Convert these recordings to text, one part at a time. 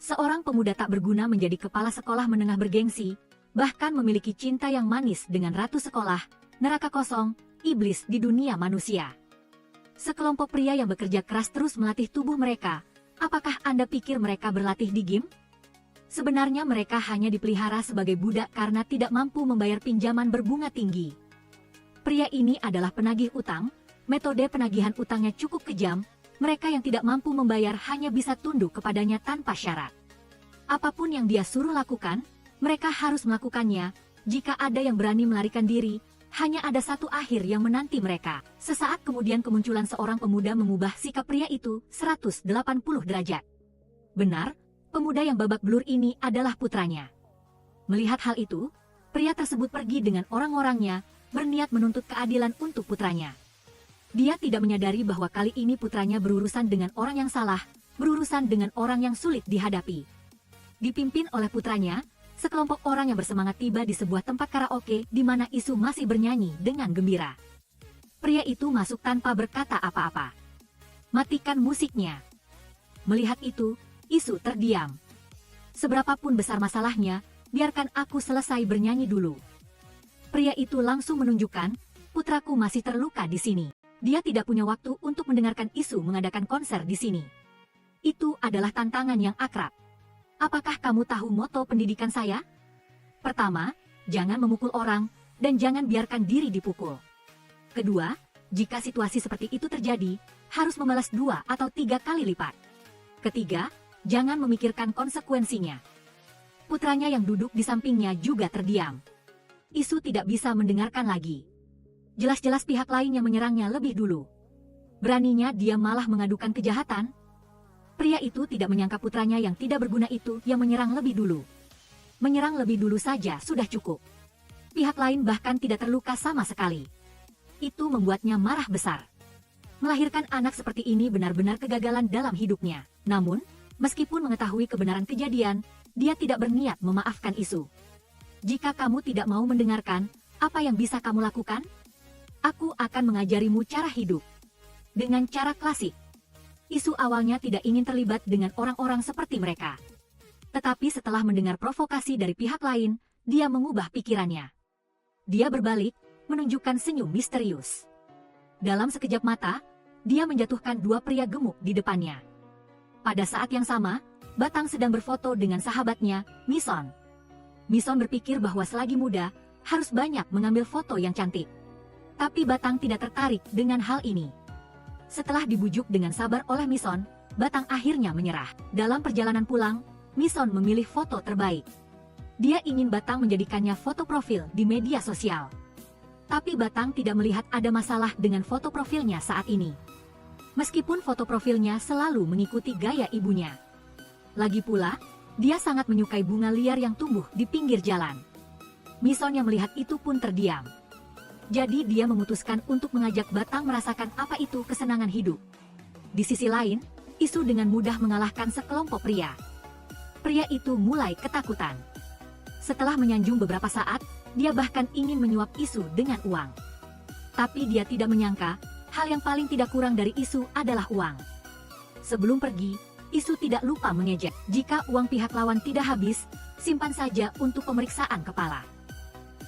Seorang pemuda tak berguna menjadi kepala sekolah menengah bergengsi, bahkan memiliki cinta yang manis dengan ratu sekolah, neraka kosong, iblis di dunia manusia. Sekelompok pria yang bekerja keras terus melatih tubuh mereka. Apakah Anda pikir mereka berlatih di gym? Sebenarnya mereka hanya dipelihara sebagai budak karena tidak mampu membayar pinjaman berbunga tinggi. Pria ini adalah penagih utang, metode penagihan utangnya cukup kejam. Mereka yang tidak mampu membayar hanya bisa tunduk kepadanya tanpa syarat. Apapun yang dia suruh lakukan, mereka harus melakukannya. Jika ada yang berani melarikan diri, hanya ada satu akhir yang menanti mereka. Sesaat kemudian kemunculan seorang pemuda mengubah sikap pria itu 180 derajat. Benar, pemuda yang babak belur ini adalah putranya. Melihat hal itu, pria tersebut pergi dengan orang-orangnya, berniat menuntut keadilan untuk putranya. Dia tidak menyadari bahwa kali ini putranya berurusan dengan orang yang salah, berurusan dengan orang yang sulit dihadapi. Dipimpin oleh putranya, sekelompok orang yang bersemangat tiba di sebuah tempat karaoke di mana Isu masih bernyanyi dengan gembira. Pria itu masuk tanpa berkata apa-apa. Matikan musiknya. Melihat itu, Isu terdiam. Seberapapun besar masalahnya, biarkan aku selesai bernyanyi dulu. Pria itu langsung menunjukkan, putraku masih terluka di sini. Dia tidak punya waktu untuk mendengarkan Isu mengadakan konser di sini. Itu adalah tantangan yang akrab. Apakah kamu tahu moto pendidikan saya? Pertama, jangan memukul orang, dan jangan biarkan diri dipukul. Kedua, jika situasi seperti itu terjadi, harus membalas 2 atau 3 kali lipat. Ketiga, jangan memikirkan konsekuensinya. Putranya yang duduk di sampingnya juga terdiam. Isu tidak bisa mendengarkan lagi. Jelas-jelas pihak lain yang menyerangnya lebih dulu. Beraninya dia malah mengadukan kejahatan. Pria itu tidak menyangka putranya yang tidak berguna itu yang menyerang lebih dulu. Menyerang lebih dulu saja sudah cukup. Pihak lain bahkan tidak terluka sama sekali. Itu membuatnya marah besar. Melahirkan anak seperti ini benar-benar kegagalan dalam hidupnya. Namun, meskipun mengetahui kebenaran kejadian, dia tidak berniat memaafkan Isu. Jika kamu tidak mau mendengarkan, apa yang bisa kamu lakukan? Aku akan mengajarimu cara hidup. Dengan cara klasik. Isu awalnya tidak ingin terlibat dengan orang-orang seperti mereka. Tetapi setelah mendengar provokasi dari pihak lain, dia mengubah pikirannya. Dia berbalik, menunjukkan senyum misterius. Dalam sekejap mata, dia menjatuhkan 2 pria gemuk di depannya. Pada saat yang sama, Batang sedang berfoto dengan sahabatnya, Mison. Mison berpikir bahwa selagi muda, harus banyak mengambil foto yang cantik. Tapi Batang tidak tertarik dengan hal ini. Setelah dibujuk dengan sabar oleh Mison, Batang akhirnya menyerah. Dalam perjalanan pulang, Mison memilih foto terbaik. Dia ingin Batang menjadikannya foto profil di media sosial. Tapi Batang tidak melihat ada masalah dengan foto profilnya saat ini. Meskipun foto profilnya selalu mengikuti gaya ibunya. Lagi pula, dia sangat menyukai bunga liar yang tumbuh di pinggir jalan. Mison yang melihat itu pun terdiam. Jadi dia memutuskan untuk mengajak Batang merasakan apa itu kesenangan hidup. Di sisi lain, Isu dengan mudah mengalahkan sekelompok pria. Pria itu mulai ketakutan. Setelah menyanjung beberapa saat, dia bahkan ingin menyuap Isu dengan uang. Tapi dia tidak menyangka, hal yang paling tidak kurang dari Isu adalah uang. Sebelum pergi, Isu tidak lupa mengejek, jika uang pihak lawan tidak habis, simpan saja untuk pemeriksaan kepala.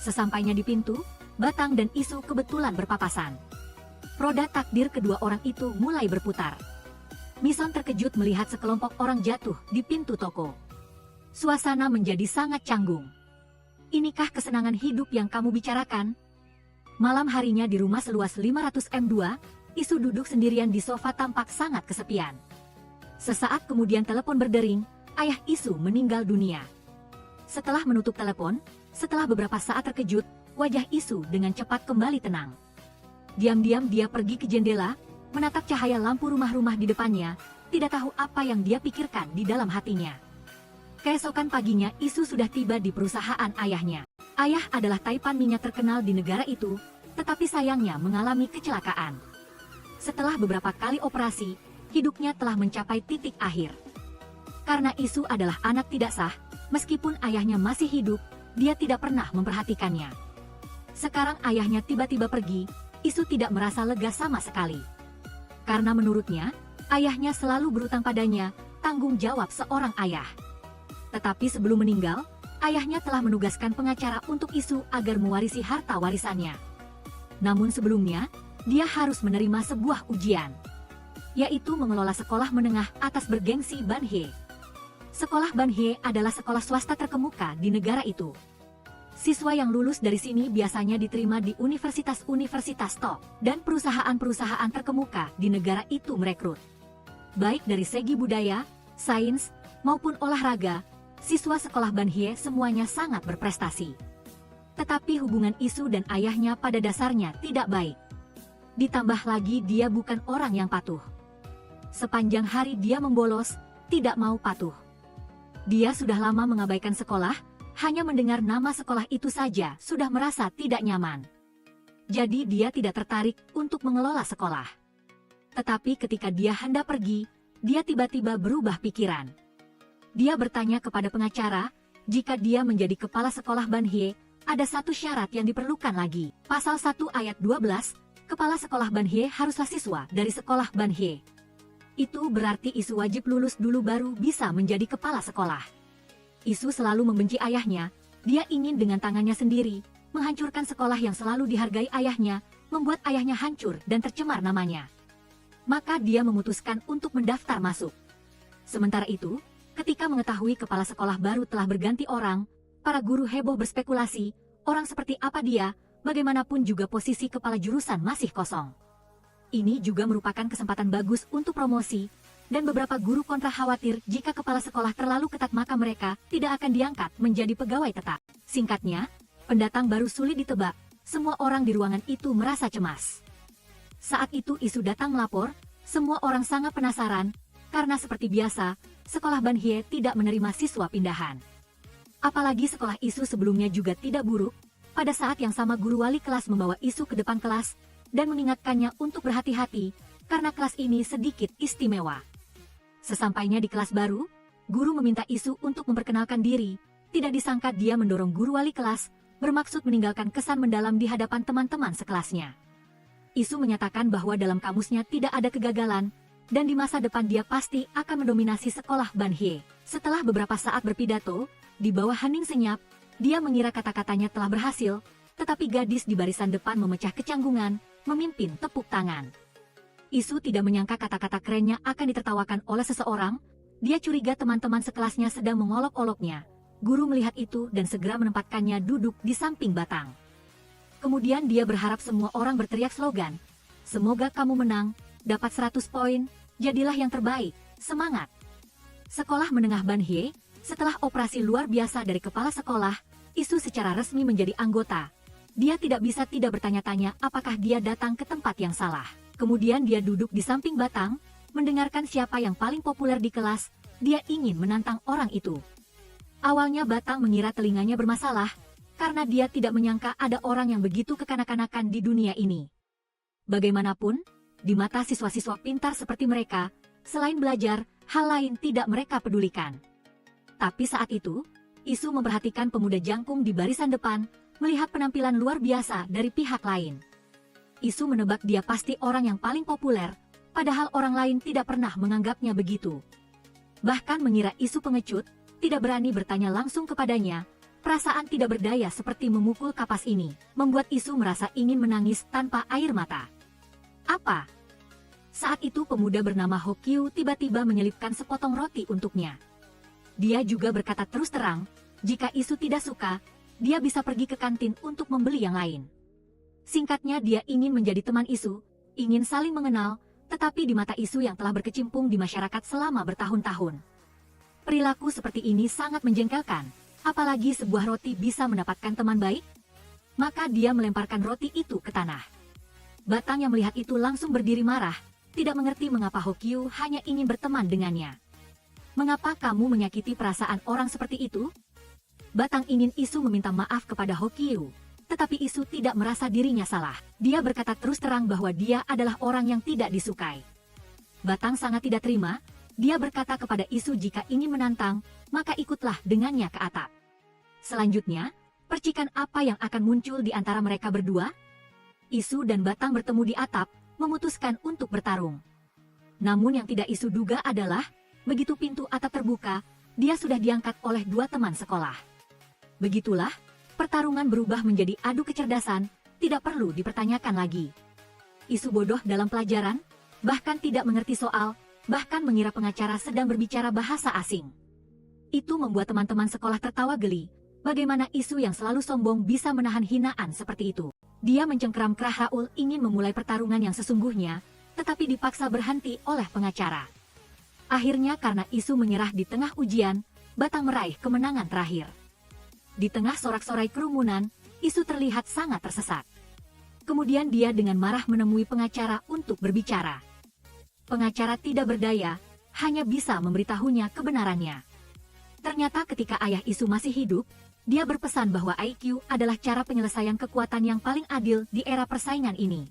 Sesampainya di pintu, Batang dan Isu kebetulan berpapasan. Roda takdir kedua orang itu mulai berputar. Mison terkejut melihat sekelompok orang jatuh di pintu toko. Suasana menjadi sangat canggung. Inikah kesenangan hidup yang kamu bicarakan? Malam harinya di rumah seluas 500 m2, Isu duduk sendirian di sofa tampak sangat kesepian. Sesaat kemudian telepon berdering, ayah Isu meninggal dunia. Setelah menutup telepon, setelah beberapa saat terkejut, wajah Isu dengan cepat kembali tenang. Diam-diam dia pergi ke jendela, menatap cahaya lampu rumah-rumah di depannya, tidak tahu apa yang dia pikirkan di dalam hatinya. Keesokan paginya Isu sudah tiba di perusahaan ayahnya. Ayah adalah taipan minyak terkenal di negara itu, tetapi sayangnya mengalami kecelakaan. Setelah beberapa kali operasi, hidupnya telah mencapai titik akhir. Karena Isu adalah anak tidak sah, meskipun ayahnya masih hidup, dia tidak pernah memperhatikannya. Sekarang ayahnya tiba-tiba pergi, Isu tidak merasa lega sama sekali. Karena menurutnya, ayahnya selalu berutang padanya, tanggung jawab seorang ayah. Tetapi sebelum meninggal, ayahnya telah menugaskan pengacara untuk Isu agar mewarisi harta warisannya. Namun sebelumnya, dia harus menerima sebuah ujian, yaitu mengelola sekolah menengah atas bergengsi Banhye. Sekolah Banhye adalah sekolah swasta terkemuka di negara itu. Siswa yang lulus dari sini biasanya diterima di universitas-universitas top, dan perusahaan-perusahaan terkemuka di negara itu merekrut. Baik dari segi budaya, sains, maupun olahraga, siswa sekolah Banhye semuanya sangat berprestasi. Tetapi hubungan Isu dan ayahnya pada dasarnya tidak baik. Ditambah lagi dia bukan orang yang patuh. Sepanjang hari dia membolos, tidak mau patuh. Dia sudah lama mengabaikan sekolah, hanya mendengar nama sekolah itu saja sudah merasa tidak nyaman. Jadi dia tidak tertarik untuk mengelola sekolah. Tetapi ketika dia hendak pergi, dia tiba-tiba berubah pikiran. Dia bertanya kepada pengacara, jika dia menjadi kepala sekolah Banhye, ada satu syarat yang diperlukan lagi. Pasal 1 ayat 12, kepala sekolah Banhye haruslah siswa dari sekolah Banhye. Itu berarti Isu wajib lulus dulu baru bisa menjadi kepala sekolah. Isu selalu membenci ayahnya, dia ingin dengan tangannya sendiri, menghancurkan sekolah yang selalu dihargai ayahnya, membuat ayahnya hancur dan tercemar namanya. Maka dia memutuskan untuk mendaftar masuk. Sementara itu, ketika mengetahui kepala sekolah baru telah berganti orang, para guru heboh berspekulasi, orang seperti apa dia, bagaimanapun juga posisi kepala jurusan masih kosong. Ini juga merupakan kesempatan bagus untuk promosi, dan beberapa guru kontra khawatir jika kepala sekolah terlalu ketat maka mereka tidak akan diangkat menjadi pegawai tetap. Singkatnya, pendatang baru sulit ditebak, semua orang di ruangan itu merasa cemas. Saat itu Isu datang melapor, semua orang sangat penasaran, karena seperti biasa, sekolah Banhye tidak menerima siswa pindahan. Apalagi sekolah Isu sebelumnya juga tidak buruk, pada saat yang sama guru wali kelas membawa Isu ke depan kelas, dan mengingatkannya untuk berhati-hati, karena kelas ini sedikit istimewa. Sesampainya di kelas baru, guru meminta Isu untuk memperkenalkan diri, tidak disangka dia mendorong guru wali kelas, bermaksud meninggalkan kesan mendalam di hadapan teman-teman sekelasnya. Isu menyatakan bahwa dalam kamusnya tidak ada kegagalan, dan di masa depan dia pasti akan mendominasi sekolah Banhye. Setelah beberapa saat berpidato, di bawah hening senyap, dia mengira kata-katanya telah berhasil, tetapi gadis di barisan depan memecah kecanggungan, memimpin tepuk tangan. Isu tidak menyangka kata-kata kerennya akan ditertawakan oleh seseorang, dia curiga teman-teman sekelasnya sedang mengolok-oloknya. Guru melihat itu dan segera menempatkannya duduk di samping Batang. Kemudian dia berharap semua orang berteriak slogan, "Semoga kamu menang, dapat 100 poin, jadilah yang terbaik, semangat." Sekolah menengah Banhye, setelah operasi luar biasa dari kepala sekolah, Isu secara resmi menjadi anggota. Dia tidak bisa tidak bertanya-tanya apakah dia datang ke tempat yang salah. Kemudian dia duduk di samping Batang, mendengarkan siapa yang paling populer di kelas, dia ingin menantang orang itu. Awalnya Batang mengira telinganya bermasalah, karena dia tidak menyangka ada orang yang begitu kekanak-kanakan di dunia ini. Bagaimanapun, di mata siswa-siswa pintar seperti mereka, selain belajar, hal lain tidak mereka pedulikan. Tapi saat itu, Isu memperhatikan pemuda jangkung di barisan depan, melihat penampilan luar biasa dari pihak lain. Isu menebak dia pasti orang yang paling populer, padahal orang lain tidak pernah menganggapnya begitu. Bahkan mengira Isu pengecut, tidak berani bertanya langsung kepadanya. Perasaan tidak berdaya seperti memukul kapas ini, membuat Isu merasa ingin menangis tanpa air mata. Apa? Saat itu pemuda bernama Hokyu tiba-tiba menyelipkan sepotong roti untuknya. Dia juga berkata terus terang, jika Isu tidak suka, dia bisa pergi ke kantin untuk membeli yang lain. Singkatnya dia ingin menjadi teman Isu, ingin saling mengenal, tetapi di mata Isu yang telah berkecimpung di masyarakat selama bertahun-tahun, perilaku seperti ini sangat menjengkelkan. Apalagi sebuah roti bisa mendapatkan teman baik? Maka dia melemparkan roti itu ke tanah. Batang yang melihat itu langsung berdiri marah, tidak mengerti mengapa Hokyu hanya ingin berteman dengannya. "Mengapa kamu menyakiti perasaan orang seperti itu?" Batang ingin Isu meminta maaf kepada Hokyu, tetapi Isu tidak merasa dirinya salah. Dia berkata terus terang bahwa dia adalah orang yang tidak disukai. Batang sangat tidak terima, dia berkata kepada Isu jika ingin menantang, maka ikutlah dengannya ke atap. Selanjutnya, percikan apa yang akan muncul di antara mereka berdua? Isu dan Batang bertemu di atap, memutuskan untuk bertarung. Namun yang tidak Isu duga adalah, begitu pintu atap terbuka, dia sudah diangkat oleh dua teman sekolah. Begitulah, pertarungan berubah menjadi adu kecerdasan, tidak perlu dipertanyakan lagi. Isu bodoh dalam pelajaran, bahkan tidak mengerti soal, bahkan mengira pengacara sedang berbicara bahasa asing. Itu membuat teman-teman sekolah tertawa geli. Bagaimana isu yang selalu sombong bisa menahan hinaan seperti itu? Dia mencengkeram kerah Raul ingin memulai pertarungan yang sesungguhnya, tetapi dipaksa berhenti oleh pengacara. Akhirnya karena isu menyerah di tengah ujian, Batang meraih kemenangan terakhir. Di tengah sorak-sorai kerumunan, isu terlihat sangat tersesat. Kemudian dia dengan marah menemui pengacara untuk berbicara. Pengacara tidak berdaya, hanya bisa memberitahunya kebenarannya. Ternyata ketika ayah isu masih hidup, dia berpesan bahwa IQ adalah cara penyelesaian kekuatan yang paling adil di era persaingan ini.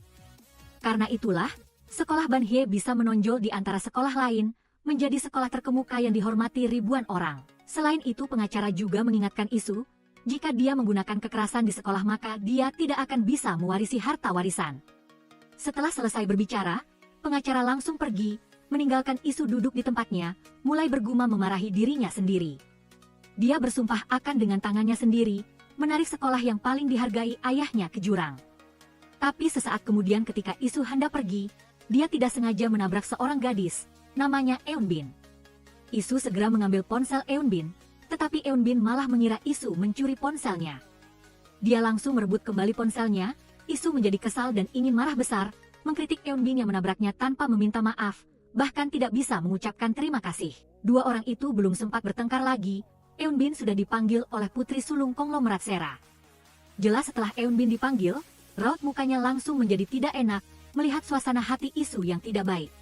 Karena itulah, sekolah Banhye bisa menonjol di antara sekolah lain, menjadi sekolah terkemuka yang dihormati ribuan orang. Selain itu pengacara juga mengingatkan isu, jika dia menggunakan kekerasan di sekolah maka dia tidak akan bisa mewarisi harta warisan. Setelah selesai berbicara, pengacara langsung pergi, meninggalkan isu duduk di tempatnya, mulai bergumam memarahi dirinya sendiri. Dia bersumpah akan dengan tangannya sendiri, menarik sekolah yang paling dihargai ayahnya ke jurang. Tapi sesaat kemudian ketika isu hendak pergi, dia tidak sengaja menabrak seorang gadis, namanya Eunbin. Isu segera mengambil ponsel Eunbin, tetapi Eunbin malah mengira isu mencuri ponselnya. Dia langsung merebut kembali ponselnya, isu menjadi kesal dan ingin marah besar, mengkritik Eunbin yang menabraknya tanpa meminta maaf, bahkan tidak bisa mengucapkan terima kasih. Dua orang itu belum sempat bertengkar lagi, Eunbin sudah dipanggil oleh putri sulung konglomerat Sera. Jelas setelah Eunbin dipanggil, raut mukanya langsung menjadi tidak enak, melihat suasana hati isu yang tidak baik.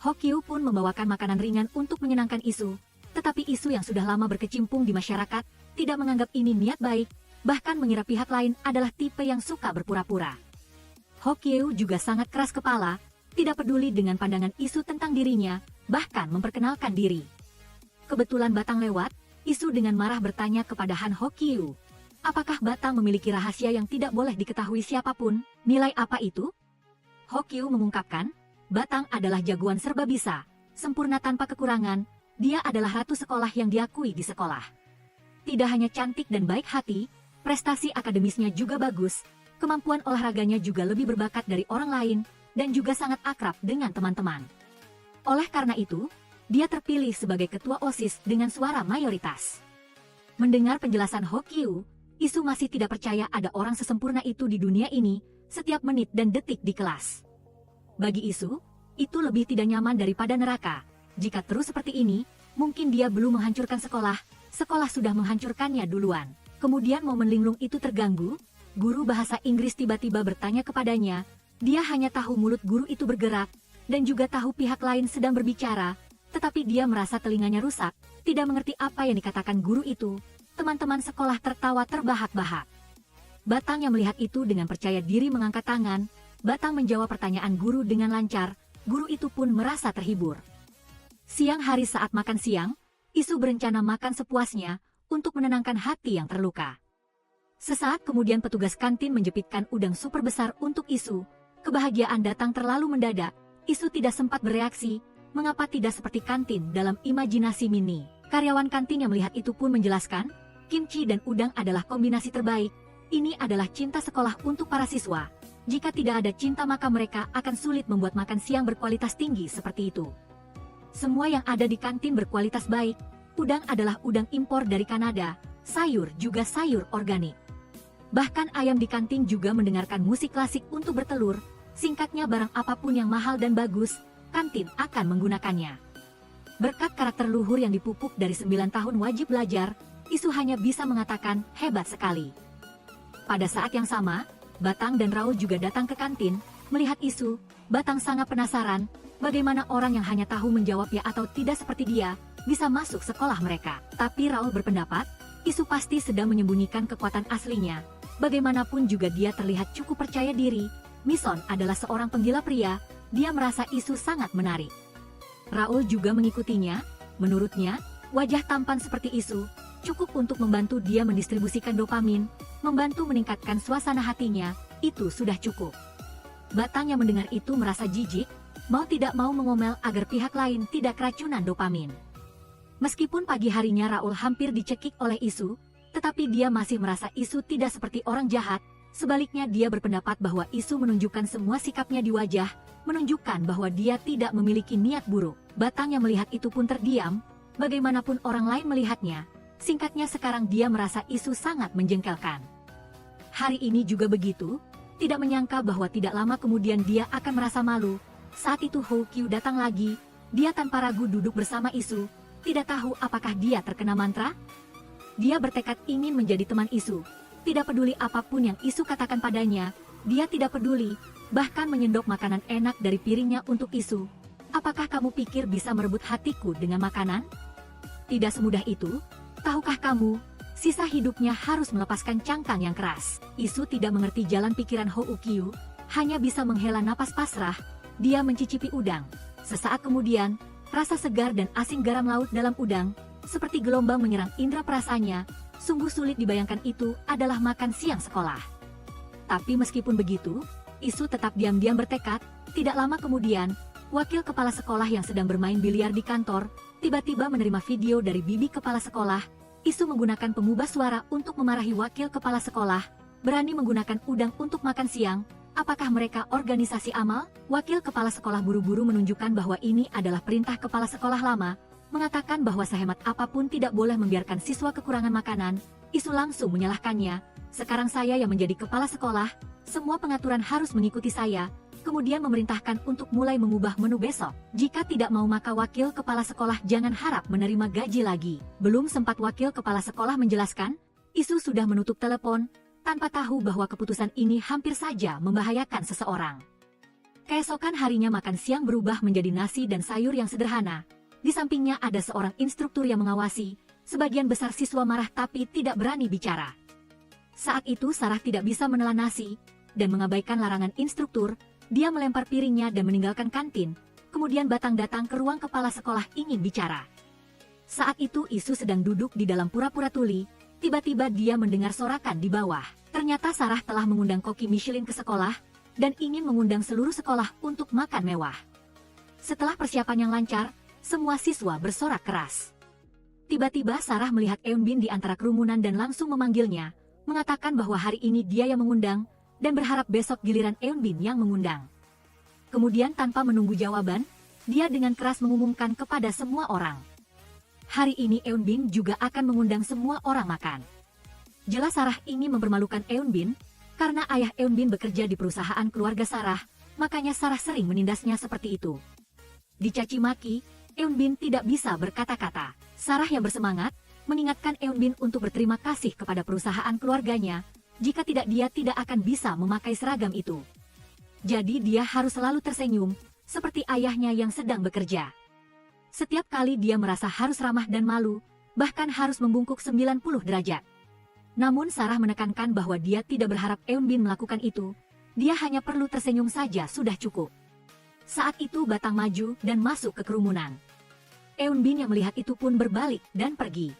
Hokyu pun membawakan makanan ringan untuk menyenangkan isu, tetapi isu yang sudah lama berkecimpung di masyarakat, tidak menganggap ini niat baik, bahkan mengira pihak lain adalah tipe yang suka berpura-pura. Hokyu juga sangat keras kepala, tidak peduli dengan pandangan isu tentang dirinya, bahkan memperkenalkan diri. Kebetulan Batang lewat, isu dengan marah bertanya kepada Han Hokyu, apakah Batang memiliki rahasia yang tidak boleh diketahui siapapun? Nilai apa itu? Hokyu mengungkapkan, Batang adalah jagoan serba bisa, sempurna tanpa kekurangan, dia adalah ratu sekolah yang diakui di sekolah. Tidak hanya cantik dan baik hati, prestasi akademisnya juga bagus, kemampuan olahraganya juga lebih berbakat dari orang lain, dan juga sangat akrab dengan teman-teman. Oleh karena itu, dia terpilih sebagai ketua OSIS dengan suara mayoritas. Mendengar penjelasan Hokyu, isu masih tidak percaya ada orang sesempurna itu di dunia ini, setiap menit dan detik di kelas. Bagi isu, itu lebih tidak nyaman daripada neraka. Jika terus seperti ini, mungkin dia belum menghancurkan sekolah, sekolah sudah menghancurkannya duluan. Kemudian momen linglung itu terganggu, guru bahasa Inggris tiba-tiba bertanya kepadanya, dia hanya tahu mulut guru itu bergerak, dan juga tahu pihak lain sedang berbicara, tetapi dia merasa telinganya rusak, tidak mengerti apa yang dikatakan guru itu. Teman-teman sekolah tertawa terbahak-bahak. Batang yang melihat itu dengan percaya diri mengangkat tangan, Batang menjawab pertanyaan guru dengan lancar, guru itu pun merasa terhibur. Siang hari saat makan siang, isu berencana makan sepuasnya, untuk menenangkan hati yang terluka. Sesaat kemudian petugas kantin menjepitkan udang super besar untuk isu, kebahagiaan datang terlalu mendadak, isu tidak sempat bereaksi, mengapa tidak seperti kantin dalam imajinasi Mini. Karyawan kantin yang melihat itu pun menjelaskan, kimchi dan udang adalah kombinasi terbaik. Ini adalah cinta sekolah untuk para siswa. Jika tidak ada cinta maka mereka akan sulit membuat makan siang berkualitas tinggi seperti itu. Semua yang ada di kantin berkualitas baik. Udang adalah udang impor dari Kanada, sayur juga sayur organik. Bahkan ayam di kantin juga mendengarkan musik klasik untuk bertelur. Singkatnya barang apapun yang mahal dan bagus, kantin akan menggunakannya. Berkat karakter luhur yang dipupuk dari 9 tahun wajib belajar, isu hanya bisa mengatakan hebat sekali. Pada saat yang sama, Batang dan Raul juga datang ke kantin, melihat isu. Batang sangat penasaran, bagaimana orang yang hanya tahu menjawab ya atau tidak seperti dia, bisa masuk sekolah mereka. Tapi Raul berpendapat, isu pasti sedang menyembunyikan kekuatan aslinya. Bagaimanapun juga dia terlihat cukup percaya diri, Mison adalah seorang penggila pria, dia merasa isu sangat menarik. Raul juga mengikutinya, menurutnya, wajah tampan seperti isu, cukup untuk membantu dia mendistribusikan dopamin, membantu meningkatkan suasana hatinya, itu sudah cukup. Batang yang mendengar itu merasa jijik, mau tidak mau mengomel agar pihak lain tidak keracunan dopamin. Meskipun pagi harinya Raul hampir dicekik oleh Isu, tetapi dia masih merasa Isu tidak seperti orang jahat. Sebaliknya dia berpendapat bahwa Isu menunjukkan semua sikapnya di wajah, menunjukkan bahwa dia tidak memiliki niat buruk. Batang yang melihat itu pun terdiam, bagaimanapun orang lain melihatnya. Singkatnya sekarang dia merasa Isu sangat menjengkelkan. Hari ini juga begitu, tidak menyangka bahwa tidak lama kemudian dia akan merasa malu. Saat itu Hou Qiu datang lagi, dia tanpa ragu duduk bersama Isu. Tidak tahu apakah dia terkena mantra? Dia bertekad ingin menjadi teman Isu. Tidak peduli apapun yang Isu katakan padanya, dia tidak peduli, bahkan menyendok makanan enak dari piringnya untuk Isu. Apakah kamu pikir bisa merebut hatiku dengan makanan? Tidak semudah itu, tahukah kamu, sisa hidupnya harus melepaskan cangkang yang keras. Isu tidak mengerti jalan pikiran Hou Qiu, hanya bisa menghela napas pasrah. Dia mencicipi udang. Sesaat kemudian, rasa segar dan asin garam laut dalam udang, seperti gelombang menyerang indera perasaannya. Sungguh sulit dibayangkan itu adalah makan siang sekolah. Tapi meskipun begitu, Isu tetap diam-diam bertekad. Tidak lama kemudian, wakil kepala sekolah yang sedang bermain biliar di kantor, tiba-tiba menerima video dari bibi kepala sekolah. Isu menggunakan pengubah suara untuk memarahi wakil kepala sekolah, berani menggunakan udang untuk makan siang. Apakah mereka organisasi amal? Wakil kepala sekolah buru-buru menunjukkan bahwa ini adalah perintah kepala sekolah lama, mengatakan bahwa sehemat apapun tidak boleh membiarkan siswa kekurangan makanan. Isu langsung menyalahkannya. Sekarang saya yang menjadi kepala sekolah, semua pengaturan harus mengikuti saya. Kemudian memerintahkan untuk mulai mengubah menu besok. Jika tidak mau maka wakil kepala sekolah jangan harap menerima gaji lagi. Belum sempat wakil kepala sekolah menjelaskan, Isu sudah menutup telepon, tanpa tahu bahwa keputusan ini hampir saja membahayakan seseorang. Keesokan harinya makan siang berubah menjadi nasi dan sayur yang sederhana. Di sampingnya ada seorang instruktur yang mengawasi. Sebagian besar siswa marah tapi tidak berani bicara. Saat itu Sarah tidak bisa menelan nasi, dan mengabaikan larangan instruktur, dia melempar piringnya dan meninggalkan kantin. Kemudian Batang datang ke ruang kepala sekolah ingin bicara. Saat itu Isu sedang duduk di dalam pura-pura tuli. Tiba-tiba dia mendengar sorakan di bawah. Ternyata Sarah telah mengundang koki Michelin ke sekolah, dan ingin mengundang seluruh sekolah untuk makan mewah. Setelah persiapan yang lancar, semua siswa bersorak keras. Tiba-tiba Sarah melihat Eun Bin di antara kerumunan dan langsung memanggilnya, mengatakan bahwa hari ini dia yang mengundang, dan berharap besok giliran Eun Bin yang mengundang. Kemudian tanpa menunggu jawaban, dia dengan keras mengumumkan kepada semua orang. Hari ini Eun Bin juga akan mengundang semua orang makan. Jelas Sarah ingin mempermalukan Eun Bin, karena ayah Eun Bin bekerja di perusahaan keluarga Sarah, makanya Sarah sering menindasnya seperti itu. Dicaci maki, Eun Bin tidak bisa berkata-kata. Sarah yang bersemangat, mengingatkan Eun Bin untuk berterima kasih kepada perusahaan keluarganya, jika tidak dia tidak akan bisa memakai seragam itu. Jadi dia harus selalu tersenyum, seperti ayahnya yang sedang bekerja. Setiap kali dia merasa harus ramah dan malu, bahkan harus membungkuk 90 derajat. Namun Sarah menekankan bahwa dia tidak berharap Eun Bin melakukan itu, dia hanya perlu tersenyum saja sudah cukup. Saat itu Batang maju dan masuk ke kerumunan. Eun Bin yang melihat itu pun berbalik dan pergi.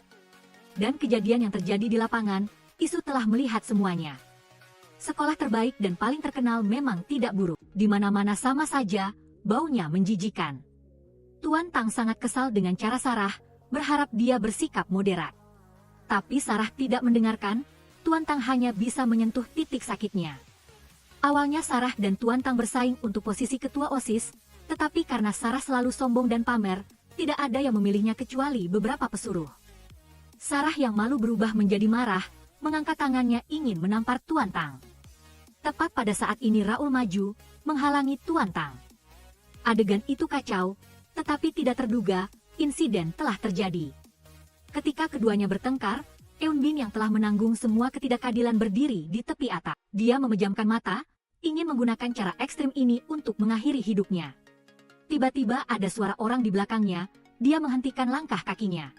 Dan kejadian yang terjadi di lapangan, Isu telah melihat semuanya. Sekolah terbaik dan paling terkenal memang tidak buruk. Di mana-mana sama saja, baunya menjijikan. Tuan Tang sangat kesal dengan cara Sarah, berharap dia bersikap moderat. Tapi Sarah tidak mendengarkan, Tuan Tang hanya bisa menyentuh titik sakitnya. Awalnya Sarah dan Tuan Tang bersaing untuk posisi ketua OSIS, tetapi karena Sarah selalu sombong dan pamer, tidak ada yang memilihnya kecuali beberapa pesuruh. Sarah yang malu berubah menjadi marah, mengangkat tangannya ingin menampar Tuan Tang. Tepat pada saat ini Raul maju, menghalangi Tuan Tang. Adegan itu kacau, tetapi tidak terduga, insiden telah terjadi. Ketika keduanya bertengkar, Eun Bin yang telah menanggung semua ketidakadilan berdiri di tepi atap. Dia memejamkan mata, ingin menggunakan cara ekstrim ini untuk mengakhiri hidupnya. Tiba-tiba ada suara orang di belakangnya, dia menghentikan langkah kakinya.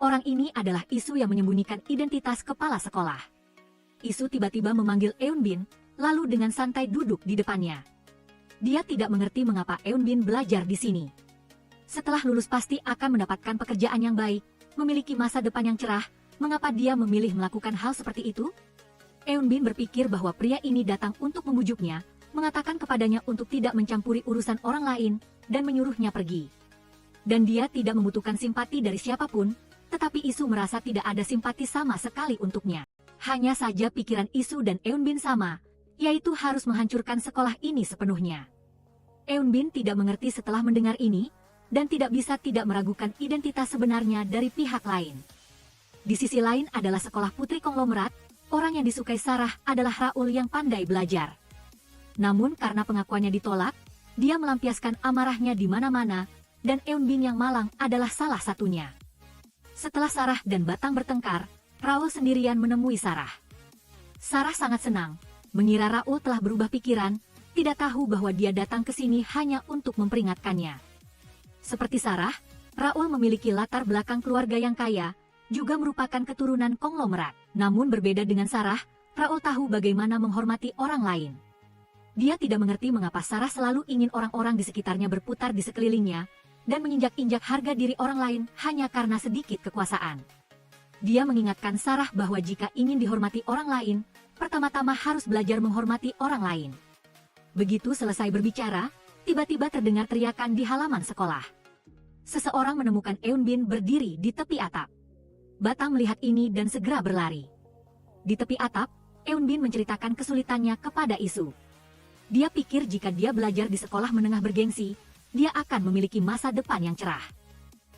Orang ini adalah Isu yang menyembunyikan identitas kepala sekolah. Isu tiba-tiba memanggil Eun Bin, lalu dengan santai duduk di depannya. Dia tidak mengerti mengapa Eun Bin belajar di sini. Setelah lulus pasti akan mendapatkan pekerjaan yang baik, memiliki masa depan yang cerah, mengapa dia memilih melakukan hal seperti itu? Eun Bin berpikir bahwa pria ini datang untuk membujuknya, mengatakan kepadanya untuk tidak mencampuri urusan orang lain, dan menyuruhnya pergi. Dan dia tidak membutuhkan simpati dari siapapun, tetapi Isu merasa tidak ada simpati sama sekali untuknya. Hanya saja pikiran Isu dan Eunbin sama, yaitu harus menghancurkan sekolah ini sepenuhnya. Eunbin tidak mengerti setelah mendengar ini, dan tidak bisa tidak meragukan identitas sebenarnya dari pihak lain. Di sisi lain adalah sekolah putri konglomerat, orang yang disukai Sarah adalah Raul yang pandai belajar. Namun karena pengakuannya ditolak, dia melampiaskan amarahnya di mana-mana, dan Eunbin yang malang adalah salah satunya. Setelah Sarah dan Batang bertengkar, Raul sendirian menemui Sarah. Sarah sangat senang, mengira Raul telah berubah pikiran, tidak tahu bahwa dia datang ke sini hanya untuk memperingatkannya. Seperti Sarah, Raul memiliki latar belakang keluarga yang kaya, juga merupakan keturunan konglomerat. Namun berbeda dengan Sarah, Raul tahu bagaimana menghormati orang lain. Dia tidak mengerti mengapa Sarah selalu ingin orang-orang di sekitarnya berputar di sekelilingnya, dan menginjak-injak harga diri orang lain hanya karena sedikit kekuasaan. Dia mengingatkan Sarah bahwa jika ingin dihormati orang lain, pertama-tama harus belajar menghormati orang lain. Begitu selesai berbicara, tiba-tiba terdengar teriakan di halaman sekolah. Seseorang menemukan Eunbin berdiri di tepi atap. Batang melihat ini dan segera berlari. Di tepi atap, Eunbin menceritakan kesulitannya kepada Isu. Dia pikir jika dia belajar di sekolah menengah bergengsi, dia akan memiliki masa depan yang cerah.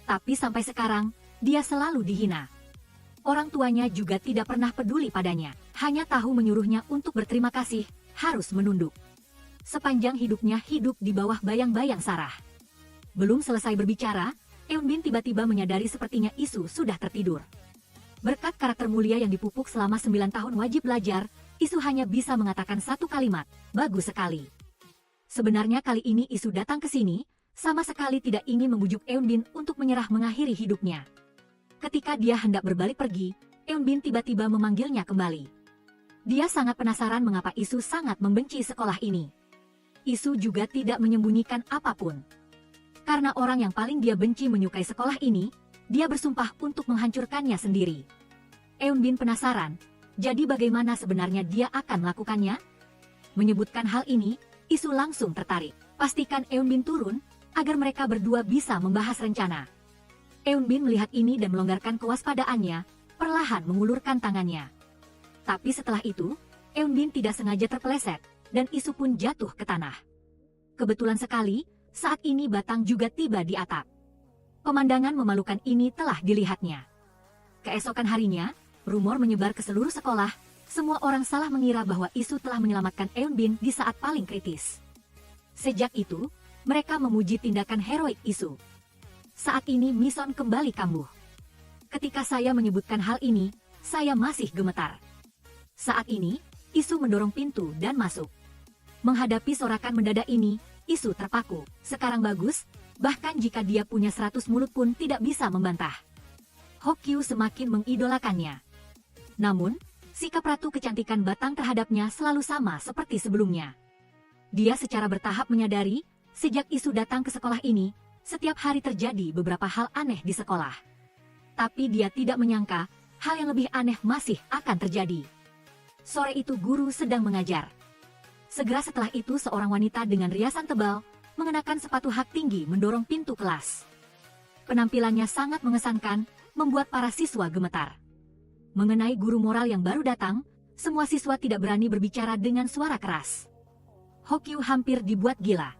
Tapi sampai sekarang, dia selalu dihina. Orang tuanya juga tidak pernah peduli padanya, hanya tahu menyuruhnya untuk berterima kasih, harus menunduk. Sepanjang hidupnya hidup di bawah bayang-bayang Sarah. Belum selesai berbicara, Eunbin tiba-tiba menyadari sepertinya Isu sudah tertidur. Berkat karakter mulia yang dipupuk selama 9 tahun wajib belajar, Isu hanya bisa mengatakan satu kalimat, bagus sekali. Sebenarnya kali ini Isu datang ke sini, sama sekali tidak ingin membujuk Eunbin untuk menyerah mengakhiri hidupnya. Ketika dia hendak berbalik pergi, Eunbin tiba-tiba memanggilnya kembali. Dia sangat penasaran mengapa Isu sangat membenci sekolah ini. Isu juga tidak menyembunyikan apapun. Karena orang yang paling dia benci menyukai sekolah ini, dia bersumpah untuk menghancurkannya sendiri. Eunbin penasaran, jadi bagaimana sebenarnya dia akan melakukannya? Menyebutkan hal ini, Isu langsung tertarik. Pastikan Eunbin turun, agar mereka berdua bisa membahas rencana. Eunbin melihat ini dan melonggarkan kewaspadaannya, perlahan mengulurkan tangannya. Tapi setelah itu, Eunbin tidak sengaja terpeleset, dan Isu pun jatuh ke tanah. Kebetulan sekali, saat ini Batang juga tiba di atap. Pemandangan memalukan ini telah dilihatnya. Keesokan harinya, rumor menyebar ke seluruh sekolah, semua orang salah mengira bahwa Isu telah menyelamatkan Eunbin di saat paling kritis. Sejak itu, mereka memuji tindakan heroik Isu. Saat ini Mison kembali kambuh. Ketika saya menyebutkan hal ini, saya masih gemetar. Saat ini, Isu mendorong pintu dan masuk. Menghadapi sorakan mendadak ini, Isu terpaku. Sekarang bagus, bahkan jika dia punya 100 mulut pun tidak bisa membantah. Hokyu semakin mengidolakannya. Namun, sikap Ratu Kecantikan Batang terhadapnya selalu sama seperti sebelumnya. Dia secara bertahap menyadari, sejak Isu datang ke sekolah ini, setiap hari terjadi beberapa hal aneh di sekolah. Tapi dia tidak menyangka, hal yang lebih aneh masih akan terjadi. Sore itu guru sedang mengajar. Segera setelah itu seorang wanita dengan riasan tebal, mengenakan sepatu hak tinggi mendorong pintu kelas. Penampilannya sangat mengesankan, membuat para siswa gemetar. Mengenai guru moral yang baru datang, semua siswa tidak berani berbicara dengan suara keras. Hokyu hampir dibuat gila.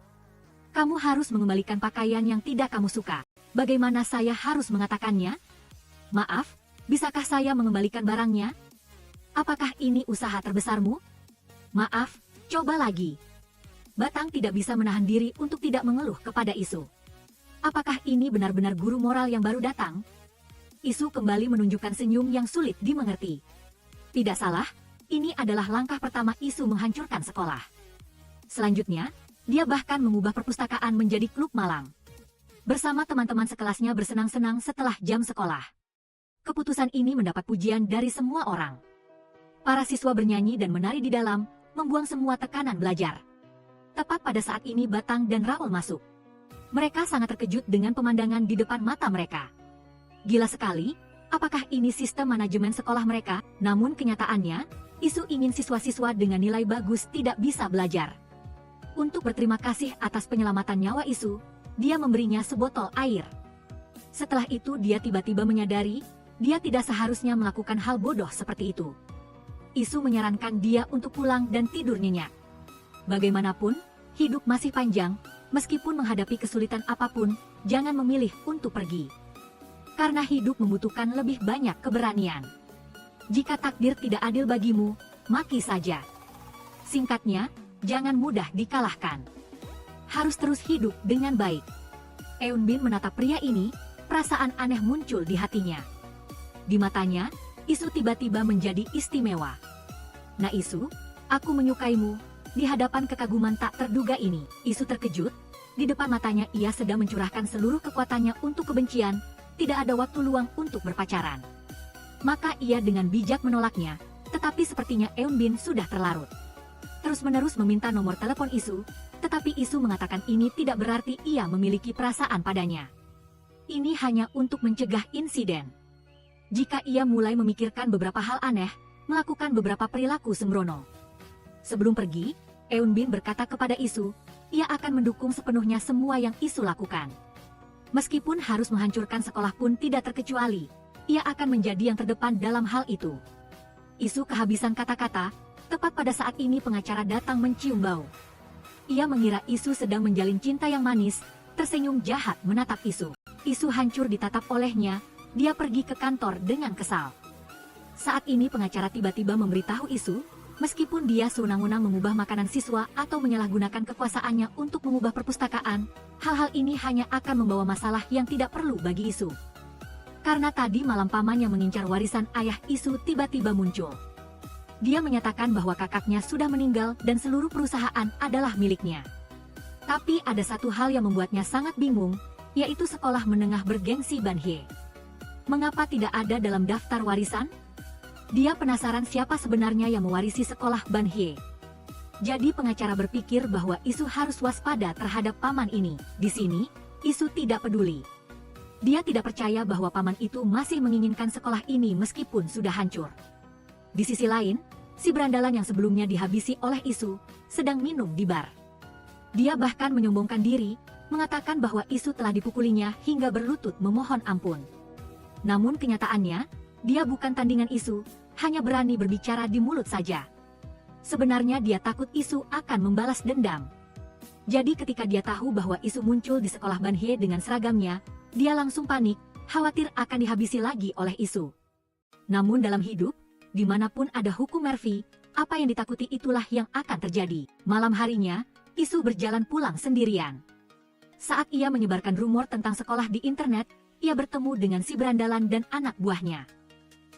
Kamu harus mengembalikan pakaian yang tidak kamu suka. Bagaimana saya harus mengatakannya? Maaf, bisakah saya mengembalikan barangnya? Apakah ini usaha terbesarmu? Maaf, coba lagi. Batang tidak bisa menahan diri untuk tidak mengeluh kepada Isu. Apakah ini benar-benar guru moral yang baru datang? Isu kembali menunjukkan senyum yang sulit dimengerti. Tidak salah, ini adalah langkah pertama Isu menghancurkan sekolah. Selanjutnya, dia bahkan mengubah perpustakaan menjadi klub malam. Bersama teman-teman sekelasnya bersenang-senang setelah jam sekolah. Keputusan ini mendapat pujian dari semua orang. Para siswa bernyanyi dan menari di dalam, membuang semua tekanan belajar. Tepat pada saat ini Batang dan Raul masuk. Mereka sangat terkejut dengan pemandangan di depan mata mereka. Gila sekali, apakah ini sistem manajemen sekolah mereka? Namun kenyataannya, Isu ingin siswa-siswa dengan nilai bagus tidak bisa belajar. Untuk berterima kasih atas penyelamatan nyawa Isu, dia memberinya sebotol air. Setelah itu dia tiba-tiba menyadari, dia tidak seharusnya melakukan hal bodoh seperti itu. Isu menyarankan dia untuk pulang dan tidur nyenyak. Bagaimanapun, hidup masih panjang, meskipun menghadapi kesulitan apapun, jangan memilih untuk pergi. Karena hidup membutuhkan lebih banyak keberanian. Jika takdir tidak adil bagimu, maki saja. Singkatnya, jangan mudah dikalahkan. Harus terus hidup dengan baik. Eun Bin menatap pria ini, perasaan aneh muncul di hatinya. Di matanya, Isu tiba-tiba menjadi istimewa. Nah Isu, aku menyukaimu. Di hadapan kekaguman tak terduga ini, Isu terkejut. Di depan matanya ia sedang mencurahkan seluruh kekuatannya untuk kebencian, tidak ada waktu luang untuk berpacaran. Maka ia dengan bijak menolaknya, tetapi sepertinya Eun Bin sudah terlarut. Terus-menerus meminta nomor telepon Isu, tetapi Isu mengatakan ini tidak berarti ia memiliki perasaan padanya. Ini hanya untuk mencegah insiden. Jika ia mulai memikirkan beberapa hal aneh, melakukan beberapa perilaku sembrono. Sebelum pergi, Eun Bin berkata kepada Isu, ia akan mendukung sepenuhnya semua yang Isu lakukan. Meskipun harus menghancurkan sekolah pun tidak terkecuali, ia akan menjadi yang terdepan dalam hal itu. Isu kehabisan kata-kata, tepat pada saat ini pengacara datang mencium bau. Ia mengira Isu sedang menjalin cinta yang manis, tersenyum jahat menatap Isu. Isu hancur ditatap olehnya, dia pergi ke kantor dengan kesal. Saat ini pengacara tiba-tiba memberitahu Isu, meskipun dia sewenang-wenang mengubah makanan siswa atau menyalahgunakan kekuasaannya untuk mengubah perpustakaan, hal-hal ini hanya akan membawa masalah yang tidak perlu bagi Isu. Karena tadi malam paman yang mengincar warisan ayah Isu tiba-tiba muncul. Dia menyatakan bahwa kakaknya sudah meninggal dan seluruh perusahaan adalah miliknya. Tapi ada satu hal yang membuatnya sangat bingung, yaitu sekolah menengah bergengsi Banhye. Mengapa tidak ada dalam daftar warisan? Dia penasaran siapa sebenarnya yang mewarisi sekolah Banhye. Jadi pengacara berpikir bahwa Isu harus waspada terhadap paman ini. Di sini, Isu tidak peduli. Dia tidak percaya bahwa paman itu masih menginginkan sekolah ini meskipun sudah hancur. Di sisi lain, si berandalan yang sebelumnya dihabisi oleh Isu, sedang minum di bar. Dia bahkan menyombongkan diri, mengatakan bahwa Isu telah dipukulinya hingga berlutut memohon ampun. Namun kenyataannya, dia bukan tandingan Isu, hanya berani berbicara di mulut saja. Sebenarnya dia takut Isu akan membalas dendam. Jadi ketika dia tahu bahwa Isu muncul di sekolah Banhye dengan seragamnya, dia langsung panik, khawatir akan dihabisi lagi oleh Isu. Namun dalam hidup, dimanapun ada hukum Murphy, apa yang ditakuti itulah yang akan terjadi. Malam harinya, Isu berjalan pulang sendirian. Saat ia menyebarkan rumor tentang sekolah di internet, ia bertemu dengan si berandalan dan anak buahnya.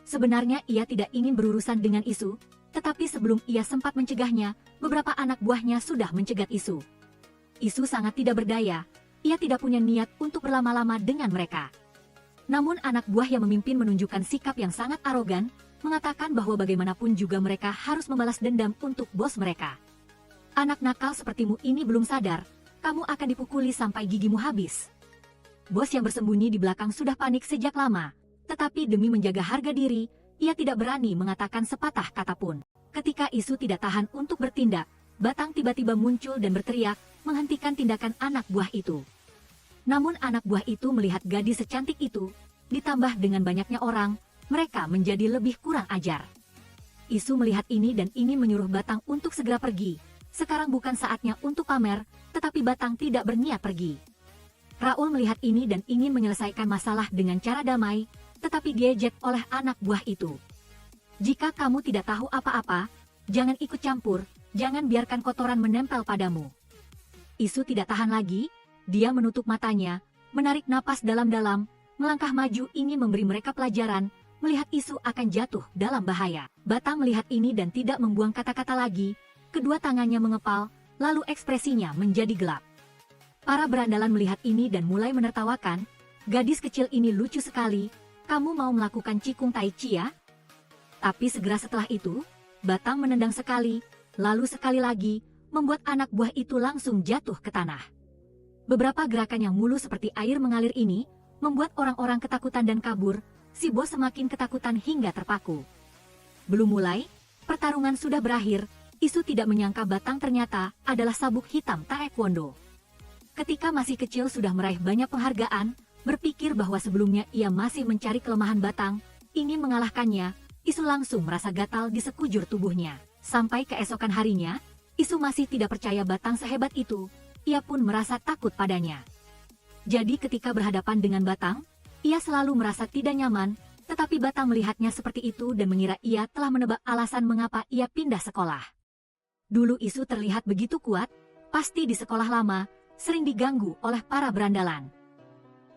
Sebenarnya ia tidak ingin berurusan dengan Isu, tetapi sebelum ia sempat mencegahnya, beberapa anak buahnya sudah mencegat Isu. Isu sangat tidak berdaya, ia tidak punya niat untuk berlama-lama dengan mereka. Namun anak buah yang memimpin menunjukkan sikap yang sangat arogan, mengatakan bahwa bagaimanapun juga mereka harus membalas dendam untuk bos mereka. Anak nakal sepertimu ini belum sadar, kamu akan dipukuli sampai gigimu habis. Bos yang bersembunyi di belakang sudah panik sejak lama, tetapi demi menjaga harga diri, ia tidak berani mengatakan sepatah kata pun. Ketika Isu tidak tahan untuk bertindak, Batang tiba-tiba muncul dan berteriak, menghentikan tindakan anak buah itu. Namun anak buah itu melihat gadis secantik itu, ditambah dengan banyaknya orang, mereka menjadi lebih kurang ajar. Isu melihat ini dan ingin menyuruh Batang untuk segera pergi. Sekarang bukan saatnya untuk pamer, tetapi Batang tidak berniat pergi. Raul melihat ini dan ingin menyelesaikan masalah dengan cara damai, tetapi diejek oleh anak buah itu. Jika kamu tidak tahu apa-apa, jangan ikut campur, jangan biarkan kotoran menempel padamu. Isu tidak tahan lagi, dia menutup matanya, menarik napas dalam-dalam, melangkah maju ingin memberi mereka pelajaran, melihat Isu akan jatuh dalam bahaya. Batang melihat ini dan tidak membuang kata-kata lagi, kedua tangannya mengepal, lalu ekspresinya menjadi gelap. Para berandalan melihat ini dan mulai menertawakan, gadis kecil ini lucu sekali, kamu mau melakukan Qigong Tai Chi ya? Tapi segera setelah itu, Batang menendang sekali, lalu sekali lagi, membuat anak buah itu langsung jatuh ke tanah. Beberapa gerakan yang mulus seperti air mengalir ini, membuat orang-orang ketakutan dan kabur, si bos semakin ketakutan hingga terpaku. Belum mulai, pertarungan sudah berakhir, Isu tidak menyangka Batang ternyata adalah sabuk hitam Taekwondo. Ketika masih kecil sudah meraih banyak penghargaan, berpikir bahwa sebelumnya ia masih mencari kelemahan Batang, ingin mengalahkannya, Isu langsung merasa gatal di sekujur tubuhnya. Sampai keesokan harinya, Isu masih tidak percaya Batang sehebat itu, ia pun merasa takut padanya. Jadi ketika berhadapan dengan Batang, ia selalu merasa tidak nyaman, tetapi Batang melihatnya seperti itu dan mengira ia telah menebak alasan mengapa ia pindah sekolah. Dulu Isu terlihat begitu kuat, pasti di sekolah lama, sering diganggu oleh para berandalan.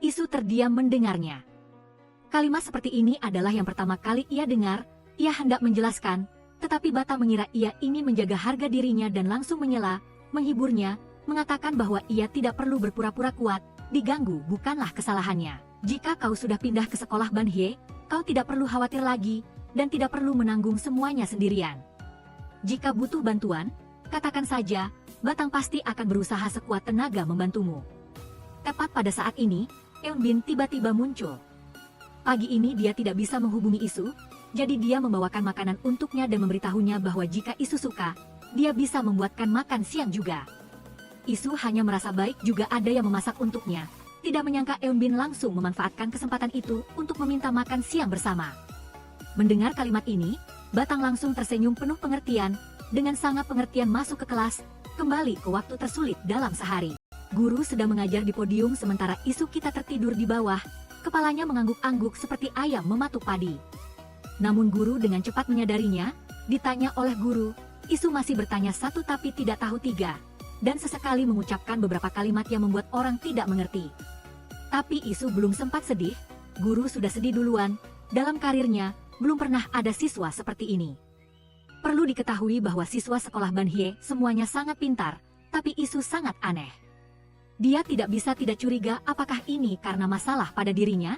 Isu terdiam mendengarnya. Kalimat seperti ini adalah yang pertama kali ia dengar, ia hendak menjelaskan, tetapi Batang mengira ia ingin menjaga harga dirinya dan langsung menyela, menghiburnya, mengatakan bahwa ia tidak perlu berpura-pura kuat, diganggu bukanlah kesalahannya. Jika kau sudah pindah ke sekolah Banhye, kau tidak perlu khawatir lagi, dan tidak perlu menanggung semuanya sendirian. Jika butuh bantuan, katakan saja, Batang pasti akan berusaha sekuat tenaga membantumu. Tepat pada saat ini, Eunbin tiba-tiba muncul. Pagi ini dia tidak bisa menghubungi Isu, jadi dia membawakan makanan untuknya dan memberitahunya bahwa jika Isu suka, dia bisa membuatkan makan siang juga. Isu hanya merasa baik juga ada yang memasak untuknya. Tidak menyangka Eunbin langsung memanfaatkan kesempatan itu untuk meminta makan siang bersama. Mendengar kalimat ini, Batang langsung tersenyum penuh pengertian, dengan sangat pengertian masuk ke kelas, kembali ke waktu tersulit dalam sehari. Guru sedang mengajar di podium sementara Isu kita tertidur di bawah, kepalanya mengangguk-angguk seperti ayam mematuk padi. Namun guru dengan cepat menyadarinya, ditanya oleh guru, Isu masih bertanya satu tapi tidak tahu tiga, dan sesekali mengucapkan beberapa kalimat yang membuat orang tidak mengerti. Tapi Isu belum sempat sedih, guru sudah sedih duluan, dalam karirnya, belum pernah ada siswa seperti ini. Perlu diketahui bahwa siswa sekolah Banhye semuanya sangat pintar, tapi Isu sangat aneh. Dia tidak bisa tidak curiga apakah ini karena masalah pada dirinya.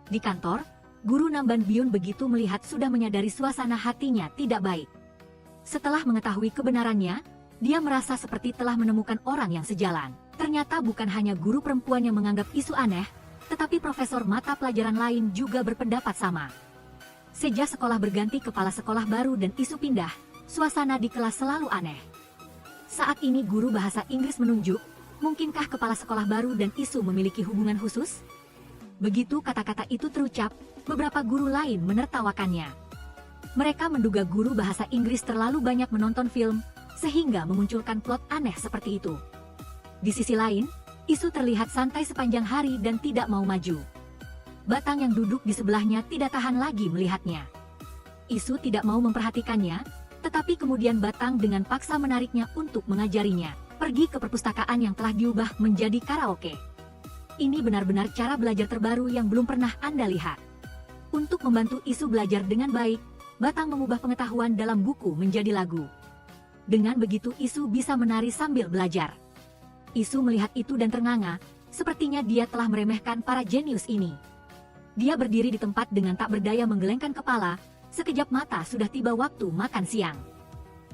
Di kantor, guru Namban Byun begitu melihat sudah menyadari suasana hatinya tidak baik. Setelah mengetahui kebenarannya, dia merasa seperti telah menemukan orang yang sejalan. Ternyata bukan hanya guru perempuan yang menganggap Isu aneh, tetapi profesor mata pelajaran lain juga berpendapat sama. Sejak sekolah berganti kepala sekolah baru dan Isu pindah, suasana di kelas selalu aneh. Saat ini guru bahasa Inggris menunjuk, mungkinkah kepala sekolah baru dan Isu memiliki hubungan khusus? Begitu kata-kata itu terucap, beberapa guru lain menertawakannya. Mereka menduga guru bahasa Inggris terlalu banyak menonton film, sehingga memunculkan plot aneh seperti itu. Di sisi lain, Isu terlihat santai sepanjang hari dan tidak mau maju. Batang yang duduk di sebelahnya tidak tahan lagi melihatnya. Isu tidak mau memperhatikannya, tetapi kemudian Batang dengan paksa menariknya untuk mengajarinya pergi ke perpustakaan yang telah diubah menjadi karaoke. Ini benar-benar cara belajar terbaru yang belum pernah Anda lihat. Untuk membantu Isu belajar dengan baik, Batang mengubah pengetahuan dalam buku menjadi lagu. Dengan begitu Isu bisa menari sambil belajar. Isu melihat itu dan ternganga, sepertinya dia telah meremehkan para jenius ini. Dia berdiri di tempat dengan tak berdaya menggelengkan kepala, sekejap mata sudah tiba waktu makan siang.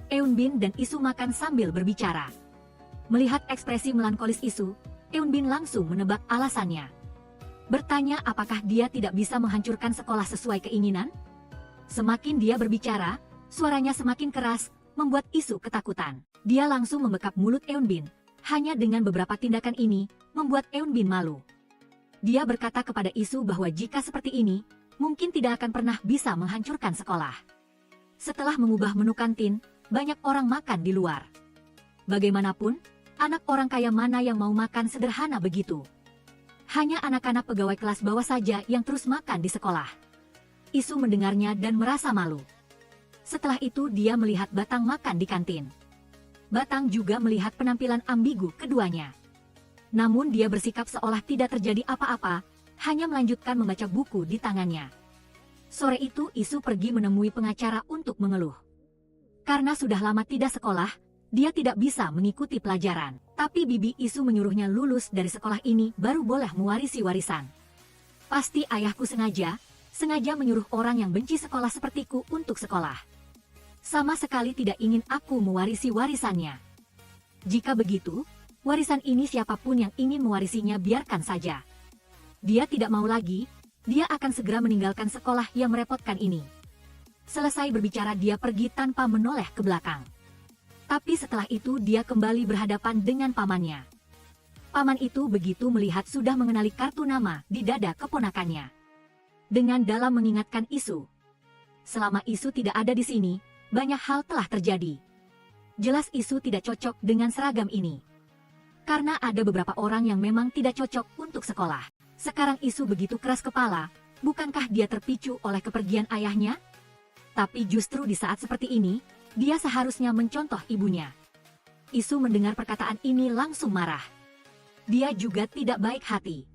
Eunbin dan Isu makan sambil berbicara. Melihat ekspresi melankolis Isu, Eunbin langsung menebak alasannya. Bertanya apakah dia tidak bisa menghancurkan sekolah sesuai keinginan? Semakin dia berbicara, suaranya semakin keras, membuat Isu ketakutan. Dia langsung membekap mulut Eunbin. Hanya dengan beberapa tindakan ini, membuat Eunbin malu. Dia berkata kepada Isu bahwa jika seperti ini, mungkin tidak akan pernah bisa menghancurkan sekolah. Setelah mengubah menu kantin, banyak orang makan di luar. Bagaimanapun, anak orang kaya mana yang mau makan sederhana begitu? Hanya anak-anak pegawai kelas bawah saja yang terus makan di sekolah. Isu mendengarnya dan merasa malu. Setelah itu dia melihat Batang makan di kantin. Batang juga melihat penampilan ambigu keduanya. Namun dia bersikap seolah tidak terjadi apa-apa, hanya melanjutkan membaca buku di tangannya. Sore itu Isu pergi menemui pengacara untuk mengeluh. Karena sudah lama tidak sekolah, dia tidak bisa mengikuti pelajaran. Tapi bibi Isu menyuruhnya lulus dari sekolah ini baru boleh mewarisi warisan. Pasti ayahku sengaja menyuruh orang yang benci sekolah sepertiku untuk sekolah. Sama sekali tidak ingin aku mewarisi warisannya. Jika begitu, warisan ini siapapun yang ingin mewarisinya biarkan saja. Dia tidak mau lagi, dia akan segera meninggalkan sekolah yang merepotkan ini. Selesai berbicara dia pergi tanpa menoleh ke belakang. Tapi setelah itu dia kembali berhadapan dengan pamannya. Paman itu begitu melihat sudah mengenali kartu nama di dada keponakannya. Dengan dalam mengingatkan Isu. Selama Isu tidak ada di sini, banyak hal telah terjadi. Jelas Isu tidak cocok dengan seragam ini. Karena ada beberapa orang yang memang tidak cocok untuk sekolah. Sekarang Isu begitu keras kepala, bukankah dia terpicu oleh kepergian ayahnya? Tapi justru di saat seperti ini, dia seharusnya mencontoh ibunya. Isu mendengar perkataan ini langsung marah. Dia juga tidak baik hati.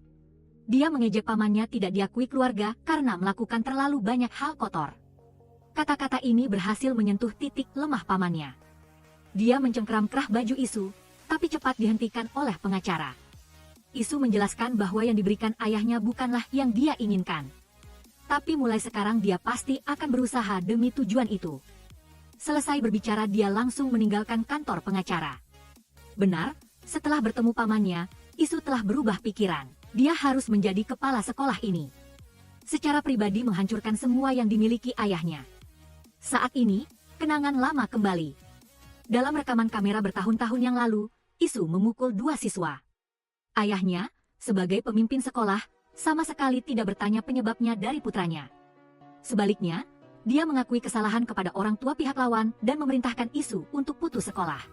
Dia mengejek pamannya tidak diakui keluarga karena melakukan terlalu banyak hal kotor. Kata-kata ini berhasil menyentuh titik lemah pamannya. Dia mencengkeram kerah baju Isu, tapi cepat dihentikan oleh pengacara. Isu menjelaskan bahwa yang diberikan ayahnya bukanlah yang dia inginkan. Tapi mulai sekarang dia pasti akan berusaha demi tujuan itu. Selesai berbicara dia langsung meninggalkan kantor pengacara. Benar, setelah bertemu pamannya, Isu telah berubah pikiran. Dia harus menjadi kepala sekolah ini. Secara pribadi menghancurkan semua yang dimiliki ayahnya. Saat ini, kenangan lama kembali. Dalam rekaman kamera bertahun-tahun yang lalu, Isu memukul 2 siswa. Ayahnya, sebagai pemimpin sekolah, sama sekali tidak bertanya penyebabnya dari putranya. Sebaliknya, dia mengakui kesalahan kepada orang tua pihak lawan dan memerintahkan Isu untuk putus sekolah.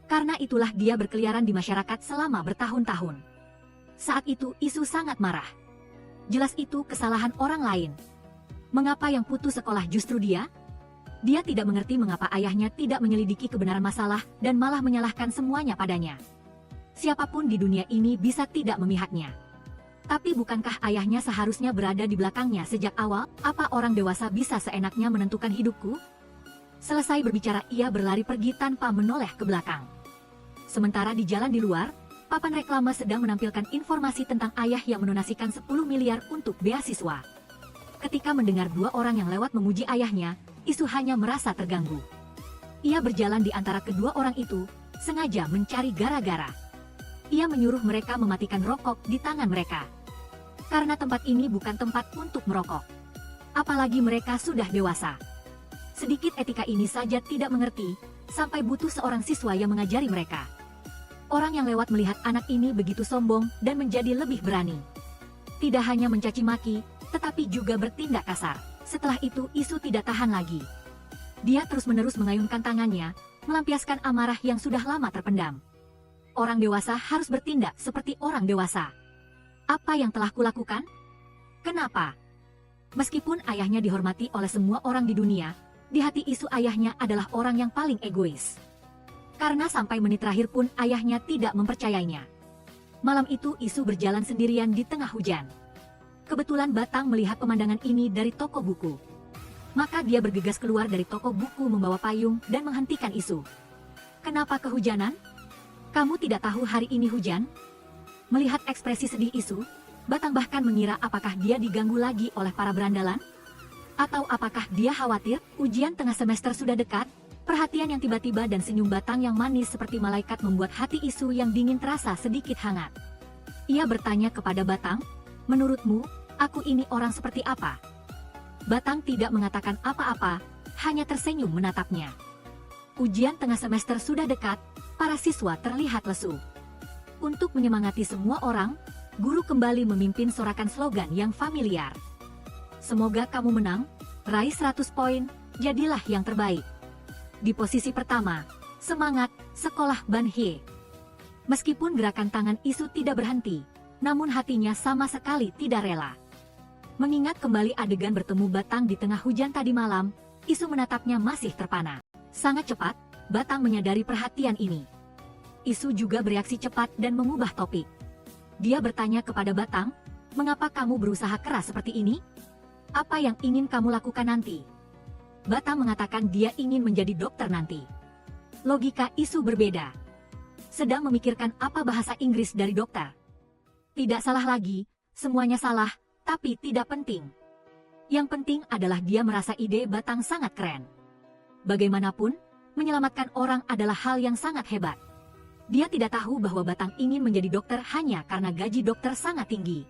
Karena itulah dia berkeliaran di masyarakat selama bertahun-tahun. Saat itu Isu sangat marah. Jelas itu kesalahan orang lain. Mengapa yang putus sekolah justru dia? Dia tidak mengerti mengapa ayahnya tidak menyelidiki kebenaran masalah dan malah menyalahkan semuanya padanya. Siapapun di dunia ini bisa tidak memihaknya. Tapi bukankah ayahnya seharusnya berada di belakangnya sejak awal? Apa orang dewasa bisa seenaknya menentukan hidupku? Selesai berbicara ia berlari pergi tanpa menoleh ke belakang. Sementara di jalan di luar, papan reklame sedang menampilkan informasi tentang ayah yang mendonasikan 10 miliar untuk beasiswa. Ketika mendengar 2 orang yang lewat memuji ayahnya, Isu hanya merasa terganggu. Ia berjalan di antara kedua orang itu, sengaja mencari gara-gara. Ia menyuruh mereka mematikan rokok di tangan mereka. Karena tempat ini bukan tempat untuk merokok. Apalagi mereka sudah dewasa. Sedikit etika ini saja tidak mengerti, sampai butuh seorang siswa yang mengajari mereka. Orang yang lewat melihat anak ini begitu sombong dan menjadi lebih berani. Tidak hanya mencaci maki, tetapi juga bertindak kasar. Setelah itu Isu tidak tahan lagi. Dia terus-menerus mengayunkan tangannya, melampiaskan amarah yang sudah lama terpendam. Orang dewasa harus bertindak seperti orang dewasa. Apa yang telah kulakukan? Kenapa? Meskipun ayahnya dihormati oleh semua orang di dunia, di hati Isu ayahnya adalah orang yang paling egois. Karena sampai menit terakhir pun ayahnya tidak mempercayainya. Malam itu Isu berjalan sendirian di tengah hujan. Kebetulan Batang melihat pemandangan ini dari toko buku. Maka dia bergegas keluar dari toko buku membawa payung dan menghentikan Isu. Kenapa kehujanan? Kamu tidak tahu hari ini hujan? Melihat ekspresi sedih Isu, Batang bahkan mengira apakah dia diganggu lagi oleh para berandalan? Atau apakah dia khawatir ujian tengah semester sudah dekat? Perhatian yang tiba-tiba dan senyum Batang yang manis seperti malaikat membuat hati Isu yang dingin terasa sedikit hangat. Ia bertanya kepada Batang, menurutmu, aku ini orang seperti apa? Batang tidak mengatakan apa-apa, hanya tersenyum menatapnya. Ujian tengah semester sudah dekat, para siswa terlihat lesu. Untuk menyemangati semua orang, guru kembali memimpin sorakan slogan yang familiar. Semoga kamu menang, raih 100 poin, jadilah yang terbaik. Di posisi pertama, semangat, sekolah Ban Hye. Meskipun gerakan tangan Isu tidak berhenti, namun hatinya sama sekali tidak rela. Mengingat kembali adegan bertemu Batang di tengah hujan tadi malam, Isu menatapnya masih terpana. Sangat cepat, Batang menyadari perhatian ini. Isu juga bereaksi cepat dan mengubah topik. Dia bertanya kepada Batang, mengapa kamu berusaha keras seperti ini? Apa yang ingin kamu lakukan nanti? Batang mengatakan dia ingin menjadi dokter nanti. Logika Isu berbeda. Sedang memikirkan apa bahasa Inggris dari dokter. Tidak salah lagi, semuanya salah, tapi tidak penting. Yang penting adalah dia merasa ide Batang sangat keren. Bagaimanapun, menyelamatkan orang adalah hal yang sangat hebat. Dia tidak tahu bahwa Batang ingin menjadi dokter hanya karena gaji dokter sangat tinggi.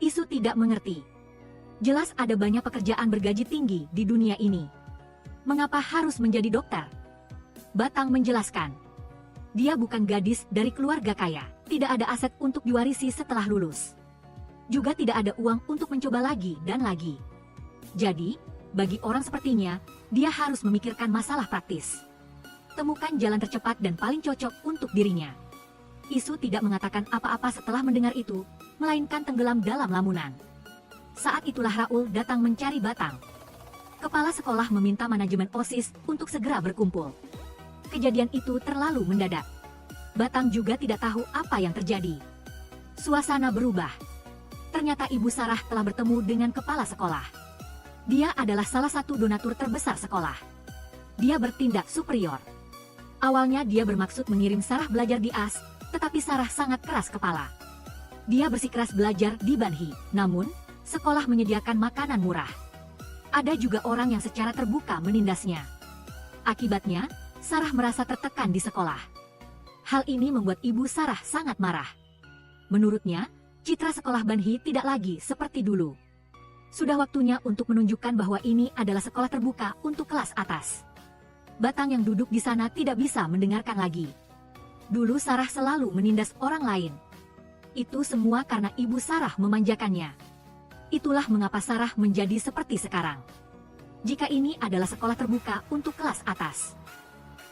Isu tidak mengerti. Jelas ada banyak pekerjaan bergaji tinggi di dunia ini. Mengapa harus menjadi dokter? Batang menjelaskan. Dia bukan gadis dari keluarga kaya, tidak ada aset untuk diwarisi setelah lulus. Juga tidak ada uang untuk mencoba lagi dan lagi. Jadi, bagi orang sepertinya, dia harus memikirkan masalah praktis. Temukan jalan tercepat dan paling cocok untuk dirinya. Isu tidak mengatakan apa-apa setelah mendengar itu, melainkan tenggelam dalam lamunan. Saat itulah Raul datang mencari Batang. Kepala sekolah meminta manajemen OSIS untuk segera berkumpul. Kejadian itu terlalu mendadak. Batang juga tidak tahu apa yang terjadi. Suasana berubah. Ternyata Ibu Sarah telah bertemu dengan kepala sekolah. Dia adalah salah satu donatur terbesar sekolah. Dia bertindak superior. Awalnya dia bermaksud mengirim Sarah belajar di AS, tetapi Sarah sangat keras kepala. Dia bersikeras belajar di Banhi, namun sekolah menyediakan makanan murah. Ada juga orang yang secara terbuka menindasnya. Akibatnya, Sarah merasa tertekan di sekolah. Hal ini membuat Ibu Sarah sangat marah. Menurutnya, citra sekolah Banhi tidak lagi seperti dulu. Sudah waktunya untuk menunjukkan bahwa ini adalah sekolah terbuka untuk kelas atas. Batang yang duduk di sana tidak bisa mendengarkan lagi. Dulu Sarah selalu menindas orang lain. Itu semua karena Ibu Sarah memanjakannya. Itulah mengapa Sarah menjadi seperti sekarang. Jika ini adalah sekolah terbuka untuk kelas atas,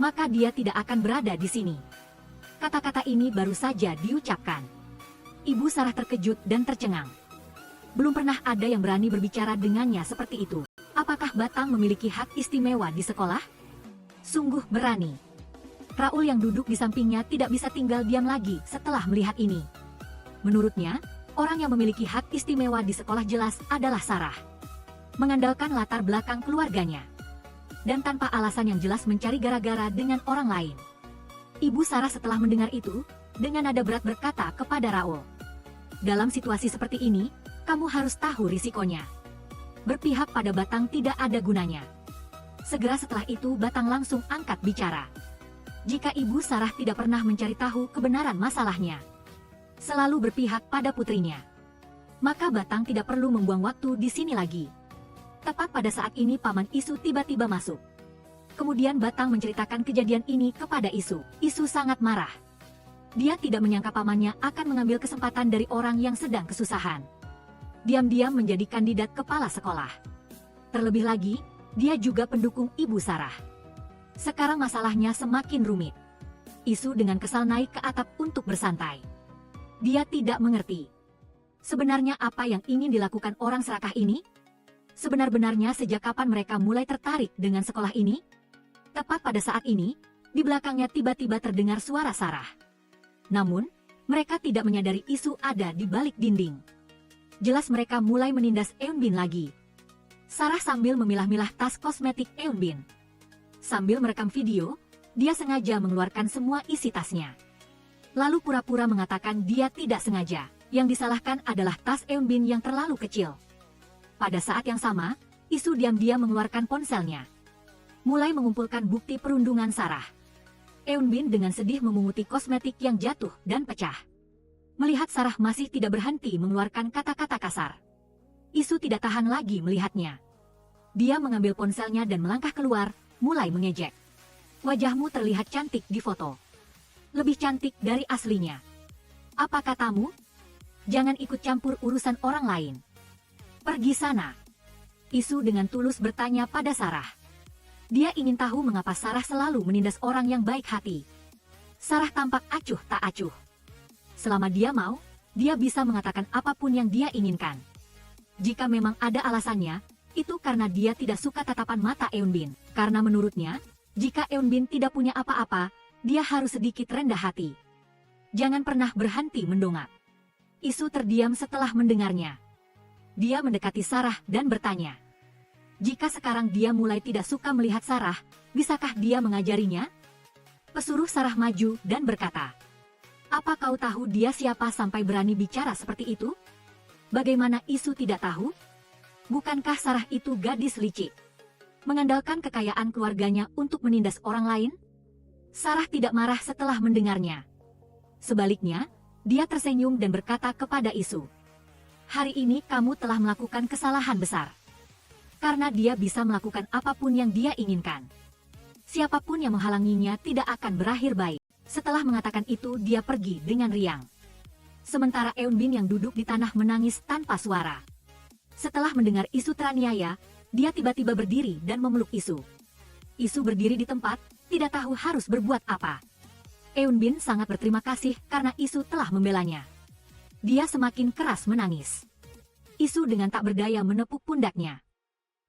maka dia tidak akan berada di sini. Kata-kata ini baru saja diucapkan. Ibu Sarah terkejut dan tercengang. Belum pernah ada yang berani berbicara dengannya seperti itu. Apakah Batang memiliki hak istimewa di sekolah? Sungguh berani. Raul yang duduk di sampingnya tidak bisa tinggal diam lagi setelah melihat ini. Menurutnya, orang yang memiliki hak istimewa di sekolah jelas adalah Sarah. Mengandalkan latar belakang keluarganya. Dan tanpa alasan yang jelas mencari gara-gara dengan orang lain. Ibu Sarah setelah mendengar itu, dengan nada berat berkata kepada Raul. Dalam situasi seperti ini, kamu harus tahu risikonya. Berpihak pada Batang tidak ada gunanya. Segera setelah itu Batang langsung angkat bicara. Jika Ibu Sarah tidak pernah mencari tahu kebenaran masalahnya, selalu berpihak pada putrinya, maka Batang tidak perlu membuang waktu di sini lagi. Tepat pada saat ini Paman Isu tiba-tiba masuk. Kemudian Batang menceritakan kejadian ini kepada Isu. Isu sangat marah. Dia tidak menyangka pamannya akan mengambil kesempatan dari orang yang sedang kesusahan. Diam-diam menjadi kandidat kepala sekolah. Terlebih lagi, dia juga pendukung Ibu Sarah. Sekarang masalahnya semakin rumit. Isu dengan kesal naik ke atap untuk bersantai. Dia tidak mengerti. Sebenarnya apa yang ingin dilakukan orang serakah ini? Sebenar-benarnya sejak kapan mereka mulai tertarik dengan sekolah ini? Tepat pada saat ini, di belakangnya tiba-tiba terdengar suara Sarah. Namun, mereka tidak menyadari Isu ada di balik dinding. Jelas mereka mulai menindas Eunbin lagi. Sarah sambil memilah-milah tas kosmetik Eunbin. Sambil merekam video, dia sengaja mengeluarkan semua isi tasnya. Lalu pura-pura mengatakan dia tidak sengaja. Yang disalahkan adalah tas Eunbin yang terlalu kecil. Pada saat yang sama, Isu diam-diam mengeluarkan ponselnya. Mulai mengumpulkan bukti perundungan Sarah. Eunbin dengan sedih memunguti kosmetik yang jatuh dan pecah. Melihat Sarah masih tidak berhenti mengeluarkan kata-kata kasar. Isu tidak tahan lagi melihatnya. Dia mengambil ponselnya dan melangkah keluar, mulai mengejek. Wajahmu terlihat cantik di foto. Lebih cantik dari aslinya. Apa katamu? Jangan ikut campur urusan orang lain. Pergi sana. Isu dengan tulus bertanya pada Sarah. Dia ingin tahu mengapa Sarah selalu menindas orang yang baik hati. Sarah tampak acuh tak acuh. Selama dia mau, dia bisa mengatakan apapun yang dia inginkan. Jika memang ada alasannya, itu karena dia tidak suka tatapan mata Eunbin. Karena menurutnya, jika Eunbin tidak punya apa-apa, dia harus sedikit rendah hati. Jangan pernah berhenti mendongak. Isu terdiam setelah mendengarnya. Dia mendekati Sarah dan bertanya. Jika sekarang dia mulai tidak suka melihat Sarah, bisakah dia mengajarinya? Pesuruh Sarah maju dan berkata. Apa kau tahu dia siapa sampai berani bicara seperti itu? Bagaimana Isu tidak tahu? Bukankah Sarah itu gadis licik? Mengandalkan kekayaan keluarganya untuk menindas orang lain? Sarah tidak marah setelah mendengarnya. Sebaliknya, dia tersenyum dan berkata kepada Isu. Hari ini kamu telah melakukan kesalahan besar. Karena dia bisa melakukan apapun yang dia inginkan. Siapapun yang menghalanginya tidak akan berakhir baik. Setelah mengatakan itu, dia pergi dengan riang. Sementara Eunbin yang duduk di tanah menangis tanpa suara. Setelah mendengar Isu teraniaya, dia tiba-tiba berdiri dan memeluk Isu. Isu berdiri di tempat, tidak tahu harus berbuat apa. Eunbin sangat berterima kasih karena Isu telah membelanya. Dia semakin keras menangis. Isu dengan tak berdaya menepuk pundaknya.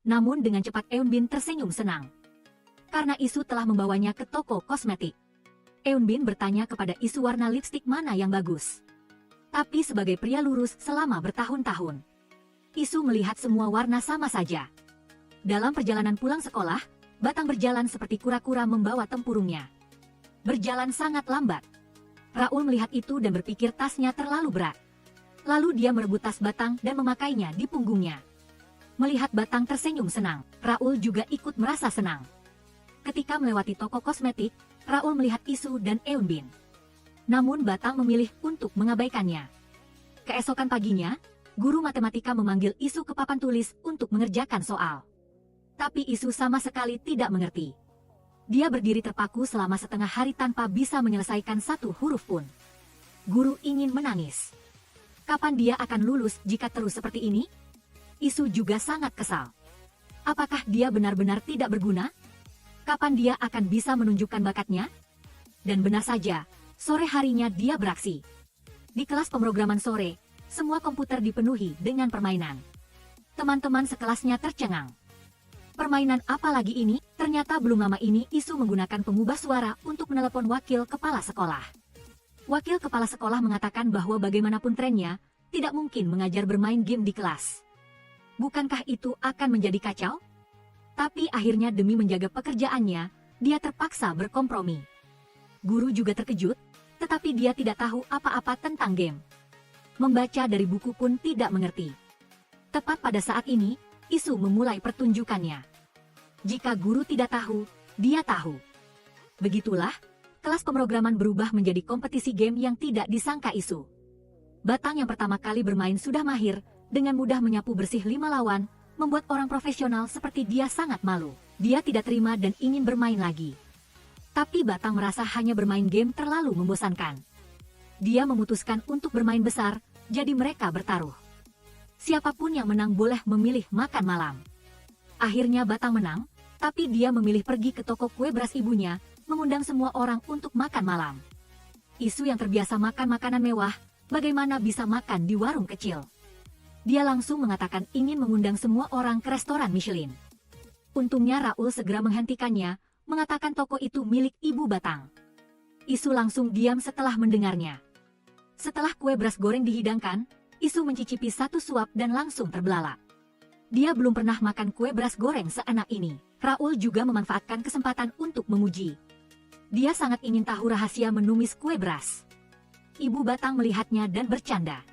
Namun dengan cepat Eunbin tersenyum senang. Karena Isu telah membawanya ke toko kosmetik. Eunbin bertanya kepada Isu warna lipstik mana yang bagus. Tapi sebagai pria lurus selama bertahun-tahun, Isu melihat semua warna sama saja. Dalam perjalanan pulang sekolah, Batang berjalan seperti kura-kura membawa tempurungnya. Berjalan sangat lambat. Raul melihat itu dan berpikir tasnya terlalu berat. Lalu dia merebut tas Batang dan memakainya di punggungnya. Melihat Batang tersenyum senang, Raul juga ikut merasa senang. Ketika melewati toko kosmetik, Raul melihat Isu dan Eunbin. Namun Batang memilih untuk mengabaikannya. Keesokan paginya, guru matematika memanggil Isu ke papan tulis untuk mengerjakan soal. Tapi Isu sama sekali tidak mengerti. Dia berdiri terpaku selama setengah hari tanpa bisa menyelesaikan satu huruf pun. Guru ingin menangis. Kapan dia akan lulus jika terus seperti ini? Isu juga sangat kesal. Apakah dia benar-benar tidak berguna? Kapan dia akan bisa menunjukkan bakatnya? Dan benar saja, sore harinya dia beraksi. Di kelas pemrograman sore, semua komputer dipenuhi dengan permainan. Teman-teman sekelasnya tercengang. Permainan apa lagi ini? Ternyata belum lama ini Isu menggunakan pengubah suara untuk menelepon wakil kepala sekolah. Wakil kepala sekolah mengatakan bahwa bagaimanapun trennya, tidak mungkin mengajar bermain game di kelas. Bukankah itu akan menjadi kacau? Tapi akhirnya demi menjaga pekerjaannya, dia terpaksa berkompromi. Guru juga terkejut, tetapi dia tidak tahu apa-apa tentang game. Membaca dari buku pun tidak mengerti. Tepat pada saat ini, Isu memulai pertunjukannya. Jika guru tidak tahu, dia tahu. Begitulah, kelas pemrograman berubah menjadi kompetisi game yang tidak disangka Isu. Batang yang pertama kali bermain sudah mahir, dengan mudah menyapu bersih 5 lawan, membuat orang profesional seperti dia sangat malu. Dia tidak terima dan ingin bermain lagi. Tapi Batang merasa hanya bermain game terlalu membosankan. Dia memutuskan untuk bermain besar, jadi mereka bertaruh. Siapapun yang menang boleh memilih makan malam. Akhirnya Batang menang, tapi dia memilih pergi ke toko kue beras ibunya, mengundang semua orang untuk makan malam. Isu yang terbiasa makan makanan mewah, bagaimana bisa makan di warung kecil? Dia langsung mengatakan ingin mengundang semua orang ke restoran Michelin. Untungnya Raul segera menghentikannya, mengatakan toko itu milik ibu Batang. Isu langsung diam setelah mendengarnya. Setelah kue beras goreng dihidangkan, Isu mencicipi satu suap dan langsung terbelalak. Dia belum pernah makan kue beras goreng seenak ini. Raul juga memanfaatkan kesempatan untuk memuji. Dia sangat ingin tahu rahasia menumis kue beras. Ibu Batang melihatnya dan bercanda.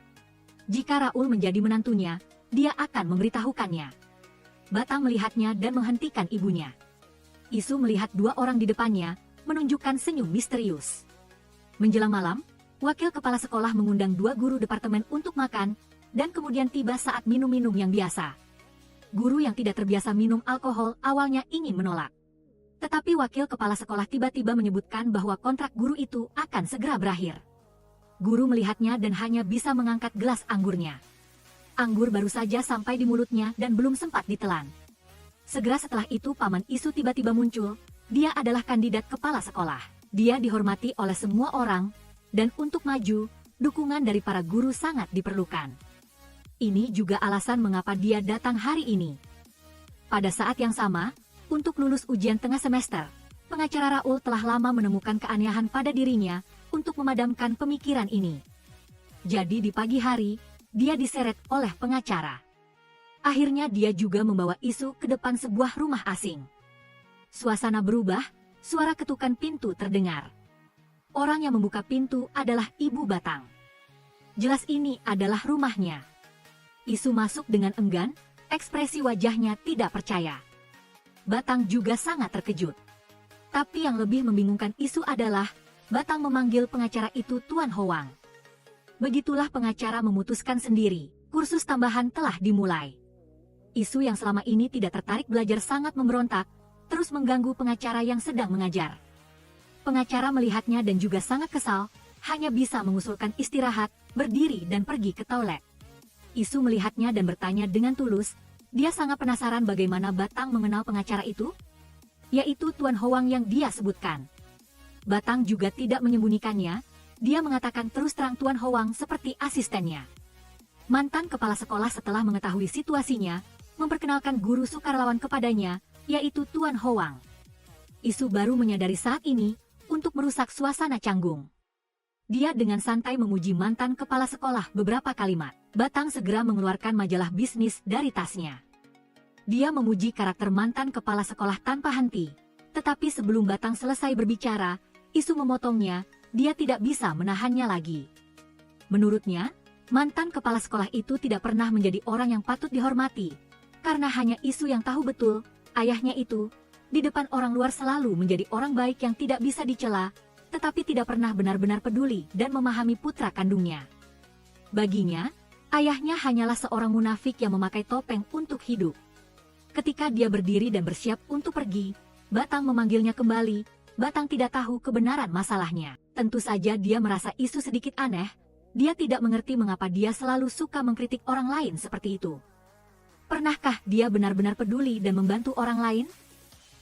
Jika Raul menjadi menantunya, dia akan memberitahukannya. Batang melihatnya dan menghentikan ibunya. Isu melihat 2 orang di depannya, menunjukkan senyum misterius. Menjelang malam, wakil kepala sekolah mengundang 2 guru departemen untuk makan, dan kemudian tiba saat minum-minum yang biasa. Guru yang tidak terbiasa minum alkohol awalnya ingin menolak. Tetapi wakil kepala sekolah tiba-tiba menyebutkan bahwa kontrak guru itu akan segera berakhir. Guru melihatnya dan hanya bisa mengangkat gelas anggurnya. Anggur baru saja sampai di mulutnya dan belum sempat ditelan. Segera setelah itu Paman Isu tiba-tiba muncul, dia adalah kandidat kepala sekolah. Dia dihormati oleh semua orang, dan untuk maju, dukungan dari para guru sangat diperlukan. Ini juga alasan mengapa dia datang hari ini. Pada saat yang sama, untuk lulus ujian tengah semester, pengacara Raul telah lama menemukan keanehan pada dirinya untuk memadamkan pemikiran ini. Jadi di pagi hari, dia diseret oleh pengacara. Akhirnya dia juga membawa Isu ke depan sebuah rumah asing. Suasana berubah, suara ketukan pintu terdengar. Orang yang membuka pintu adalah Ibu Batang. Jelas ini adalah rumahnya. Isu masuk dengan enggan, ekspresi wajahnya tidak percaya. Batang juga sangat terkejut. Tapi yang lebih membingungkan Isu adalah, Batang memanggil pengacara itu Tuan Hoang. Begitulah pengacara memutuskan sendiri, kursus tambahan telah dimulai. Isu yang selama ini tidak tertarik belajar sangat memberontak, terus mengganggu pengacara yang sedang mengajar. Pengacara melihatnya dan juga sangat kesal, hanya bisa mengusulkan istirahat, berdiri dan pergi ke toilet. Isu melihatnya dan bertanya dengan tulus, dia sangat penasaran bagaimana Batang mengenal pengacara itu, yaitu Tuan Hoang yang dia sebutkan. Batang juga tidak menyembunyikannya, dia mengatakan terus terang Tuan Hoang seperti asistennya. Mantan kepala sekolah setelah mengetahui situasinya, memperkenalkan guru sukarelawan kepadanya, yaitu Tuan Hoang. Isu baru menyadari saat ini, untuk merusak suasana canggung. Dia dengan santai memuji mantan kepala sekolah beberapa kalimat. Batang segera mengeluarkan majalah bisnis dari tasnya. Dia memuji karakter mantan kepala sekolah tanpa henti. Tetapi sebelum Batang selesai berbicara, isu memotongnya, dia tidak bisa menahannya lagi. Menurutnya, mantan kepala sekolah itu tidak pernah menjadi orang yang patut dihormati, karena hanya isu yang tahu betul, ayahnya itu, di depan orang luar selalu menjadi orang baik yang tidak bisa dicela, tetapi tidak pernah benar-benar peduli dan memahami putra kandungnya. Baginya, ayahnya hanyalah seorang munafik yang memakai topeng untuk hidup. Ketika dia berdiri dan bersiap untuk pergi, Batang memanggilnya kembali. Batang tidak tahu kebenaran masalahnya. Tentu saja dia merasa isu sedikit aneh. Dia tidak mengerti mengapa dia selalu suka mengkritik orang lain seperti itu. Pernahkah dia benar-benar peduli dan membantu orang lain?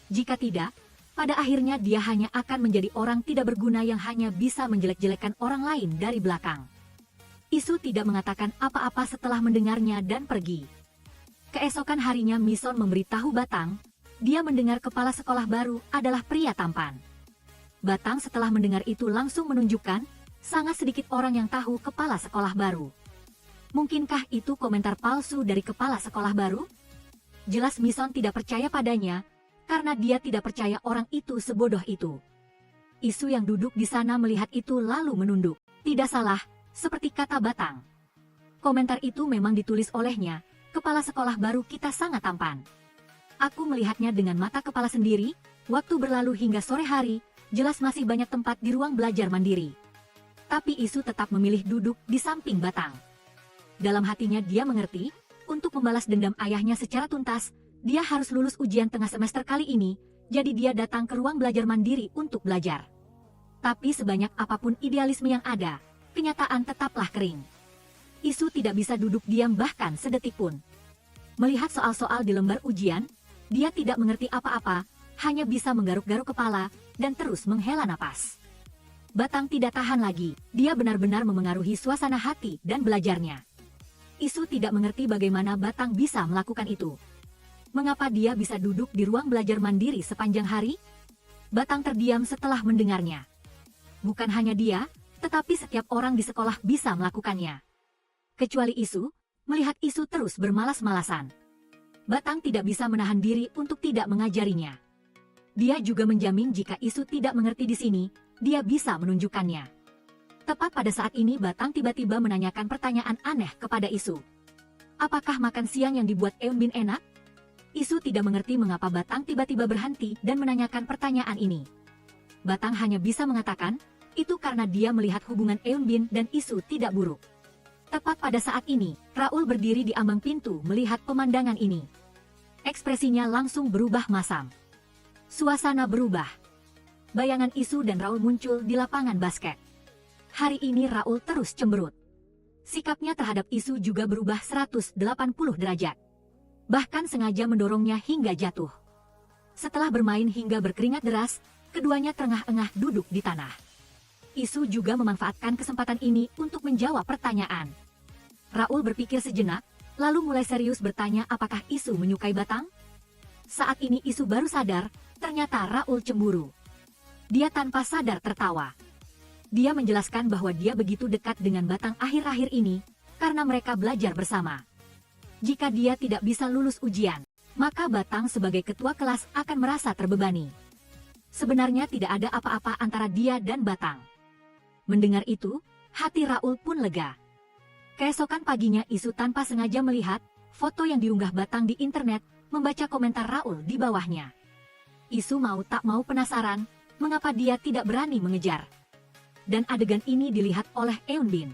Jika tidak, pada akhirnya dia hanya akan menjadi orang tidak berguna yang hanya bisa menjelek-jelekan orang lain dari belakang. Isu tidak mengatakan apa-apa setelah mendengarnya dan pergi. Keesokan harinya Mison memberitahu Batang, dia mendengar kepala sekolah baru adalah pria tampan. Batang setelah mendengar itu langsung menunjukkan, sangat sedikit orang yang tahu kepala sekolah baru. Mungkinkah itu komentar palsu dari kepala sekolah baru? Jelas Mison tidak percaya padanya, karena dia tidak percaya orang itu sebodoh itu. Isu yang duduk di sana melihat itu lalu menunduk. Tidak salah, seperti kata Batang. Komentar itu memang ditulis olehnya, kepala sekolah baru kita sangat tampan. Aku melihatnya dengan mata kepala sendiri, waktu berlalu hingga sore hari, jelas masih banyak tempat di ruang belajar mandiri. Tapi Isu tetap memilih duduk di samping Batang. Dalam hatinya dia mengerti, untuk membalas dendam ayahnya secara tuntas, dia harus lulus ujian tengah semester kali ini, jadi dia datang ke ruang belajar mandiri untuk belajar. Tapi sebanyak apapun idealisme yang ada, kenyataan tetaplah kering. Isu tidak bisa duduk diam bahkan sedetik pun. Melihat soal-soal di lembar ujian, dia tidak mengerti apa-apa, hanya bisa menggaruk-garuk kepala, dan terus menghela napas. Batang tidak tahan lagi, dia benar-benar memengaruhi suasana hati dan belajarnya. Isu tidak mengerti bagaimana Batang bisa melakukan itu. Mengapa dia bisa duduk di ruang belajar mandiri sepanjang hari? Batang terdiam setelah mendengarnya. Bukan hanya dia, tetapi setiap orang di sekolah bisa melakukannya. Kecuali Isu, melihat Isu terus bermalas-malasan. Batang tidak bisa menahan diri untuk tidak mengajarinya. Dia juga menjamin jika Isu tidak mengerti di sini, dia bisa menunjukkannya. Tepat pada saat ini Batang tiba-tiba menanyakan pertanyaan aneh kepada Isu. Apakah makan siang yang dibuat Eun Bin enak? Isu tidak mengerti mengapa Batang tiba-tiba berhenti dan menanyakan pertanyaan ini. Batang hanya bisa mengatakan, itu karena dia melihat hubungan Eun Bin dan Isu tidak buruk. Tepat pada saat ini, Raul berdiri di ambang pintu melihat pemandangan ini. Ekspresinya langsung berubah masam. Suasana berubah. Bayangan Isu dan Raul muncul di lapangan basket. Hari ini Raul terus cemberut. Sikapnya terhadap Isu juga berubah 180 derajat. Bahkan sengaja mendorongnya hingga jatuh. Setelah bermain hingga berkeringat deras, keduanya terengah-engah duduk di tanah. Isu juga memanfaatkan kesempatan ini untuk menjawab pertanyaan. Raul berpikir sejenak, lalu mulai serius bertanya apakah Isu menyukai Batang? Saat ini Isu baru sadar, ternyata Raul cemburu. Dia tanpa sadar tertawa. Dia menjelaskan bahwa dia begitu dekat dengan Batang akhir-akhir ini, karena mereka belajar bersama. Jika dia tidak bisa lulus ujian, maka Batang sebagai ketua kelas akan merasa terbebani. Sebenarnya tidak ada apa-apa antara dia dan Batang. Mendengar itu, hati Raul pun lega. Keesokan paginya Isu tanpa sengaja melihat foto yang diunggah Batang di internet, membaca komentar Raul di bawahnya. Isu mau tak mau penasaran, mengapa dia tidak berani mengejar. Dan adegan ini dilihat oleh Eun Bin.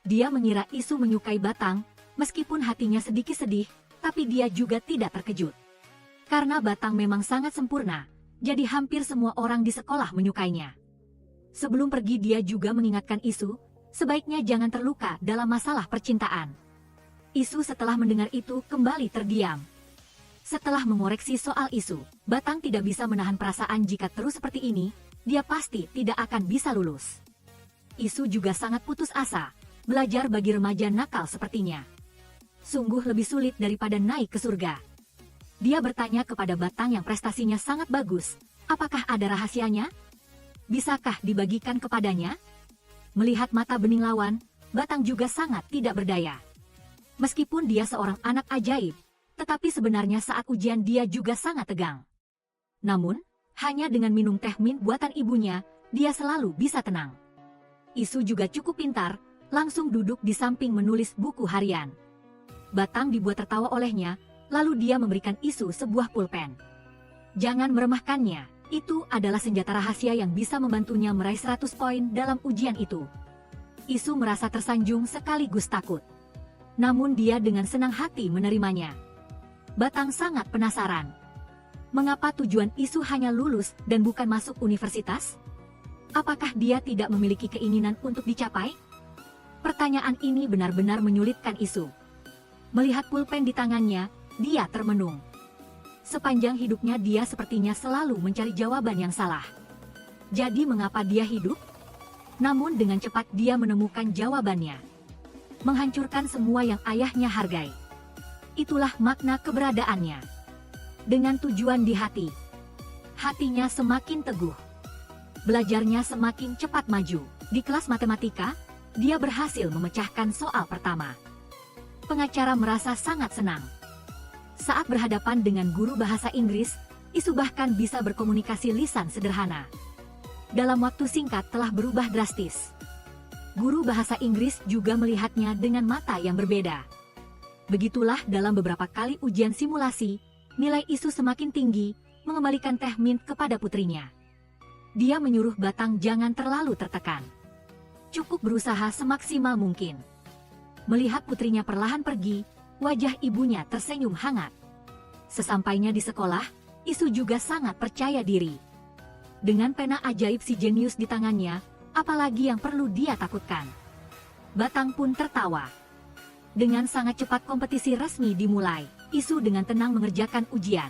Dia mengira Isu menyukai Batang, meskipun hatinya sedikit sedih, tapi dia juga tidak terkejut. Karena Batang memang sangat sempurna, Jadi hampir semua orang di sekolah menyukainya. Sebelum pergi dia juga mengingatkan Isu, sebaiknya jangan terluka dalam masalah percintaan. Isu setelah mendengar itu kembali terdiam. Setelah mengoreksi soal Isu, Batang tidak bisa menahan perasaan jika terus seperti ini, dia pasti tidak akan bisa lulus. Isu juga sangat putus asa, belajar bagi remaja nakal sepertinya. Sungguh lebih sulit daripada naik ke surga. Dia bertanya kepada Batang yang prestasinya sangat bagus, apakah ada rahasianya? Bisakah dibagikan kepadanya? Melihat mata bening lawan, Batang juga sangat tidak berdaya. Meskipun dia seorang anak ajaib, tetapi sebenarnya saat ujian dia juga sangat tegang. Namun, hanya dengan minum teh mint buatan ibunya, dia selalu bisa tenang. Isu juga cukup pintar, langsung duduk di samping menulis buku harian. Batang dibuat tertawa olehnya, lalu dia memberikan Isu sebuah pulpen. Jangan meremehkannya. Itu adalah senjata rahasia yang bisa membantunya meraih 100 poin dalam ujian itu. Isu merasa tersanjung sekaligus takut. Namun dia dengan senang hati menerimanya. Batang sangat penasaran. Mengapa tujuan Isu hanya lulus dan bukan masuk universitas? Apakah dia tidak memiliki keinginan untuk dicapai? Pertanyaan ini benar-benar menyulitkan Isu. Melihat pulpen di tangannya, dia termenung. Sepanjang hidupnya dia sepertinya selalu mencari jawaban yang salah. Jadi mengapa dia hidup? Namun dengan cepat dia menemukan jawabannya. Menghancurkan semua yang ayahnya hargai. Itulah makna keberadaannya. Dengan tujuan di hati. Hatinya semakin teguh. Belajarnya semakin cepat maju. Di kelas matematika, dia berhasil memecahkan soal pertama. Pengacara merasa sangat senang. Saat berhadapan dengan guru bahasa Inggris, Isu bahkan bisa berkomunikasi lisan sederhana. Dalam waktu singkat telah berubah drastis. Guru bahasa Inggris juga melihatnya dengan mata yang berbeda. Begitulah dalam beberapa kali ujian simulasi, nilai Isu semakin tinggi, mengembalikan teh mint kepada putrinya. Dia menyuruh Batang jangan terlalu tertekan. Cukup berusaha semaksimal mungkin. Melihat putrinya perlahan pergi, wajah ibunya tersenyum hangat. Sesampainya di sekolah, Isu juga sangat percaya diri. Dengan pena ajaib si jenius di tangannya, apalagi yang perlu dia takutkan? Batang pun tertawa. Dengan sangat cepat kompetisi resmi dimulai, Isu dengan tenang mengerjakan ujian.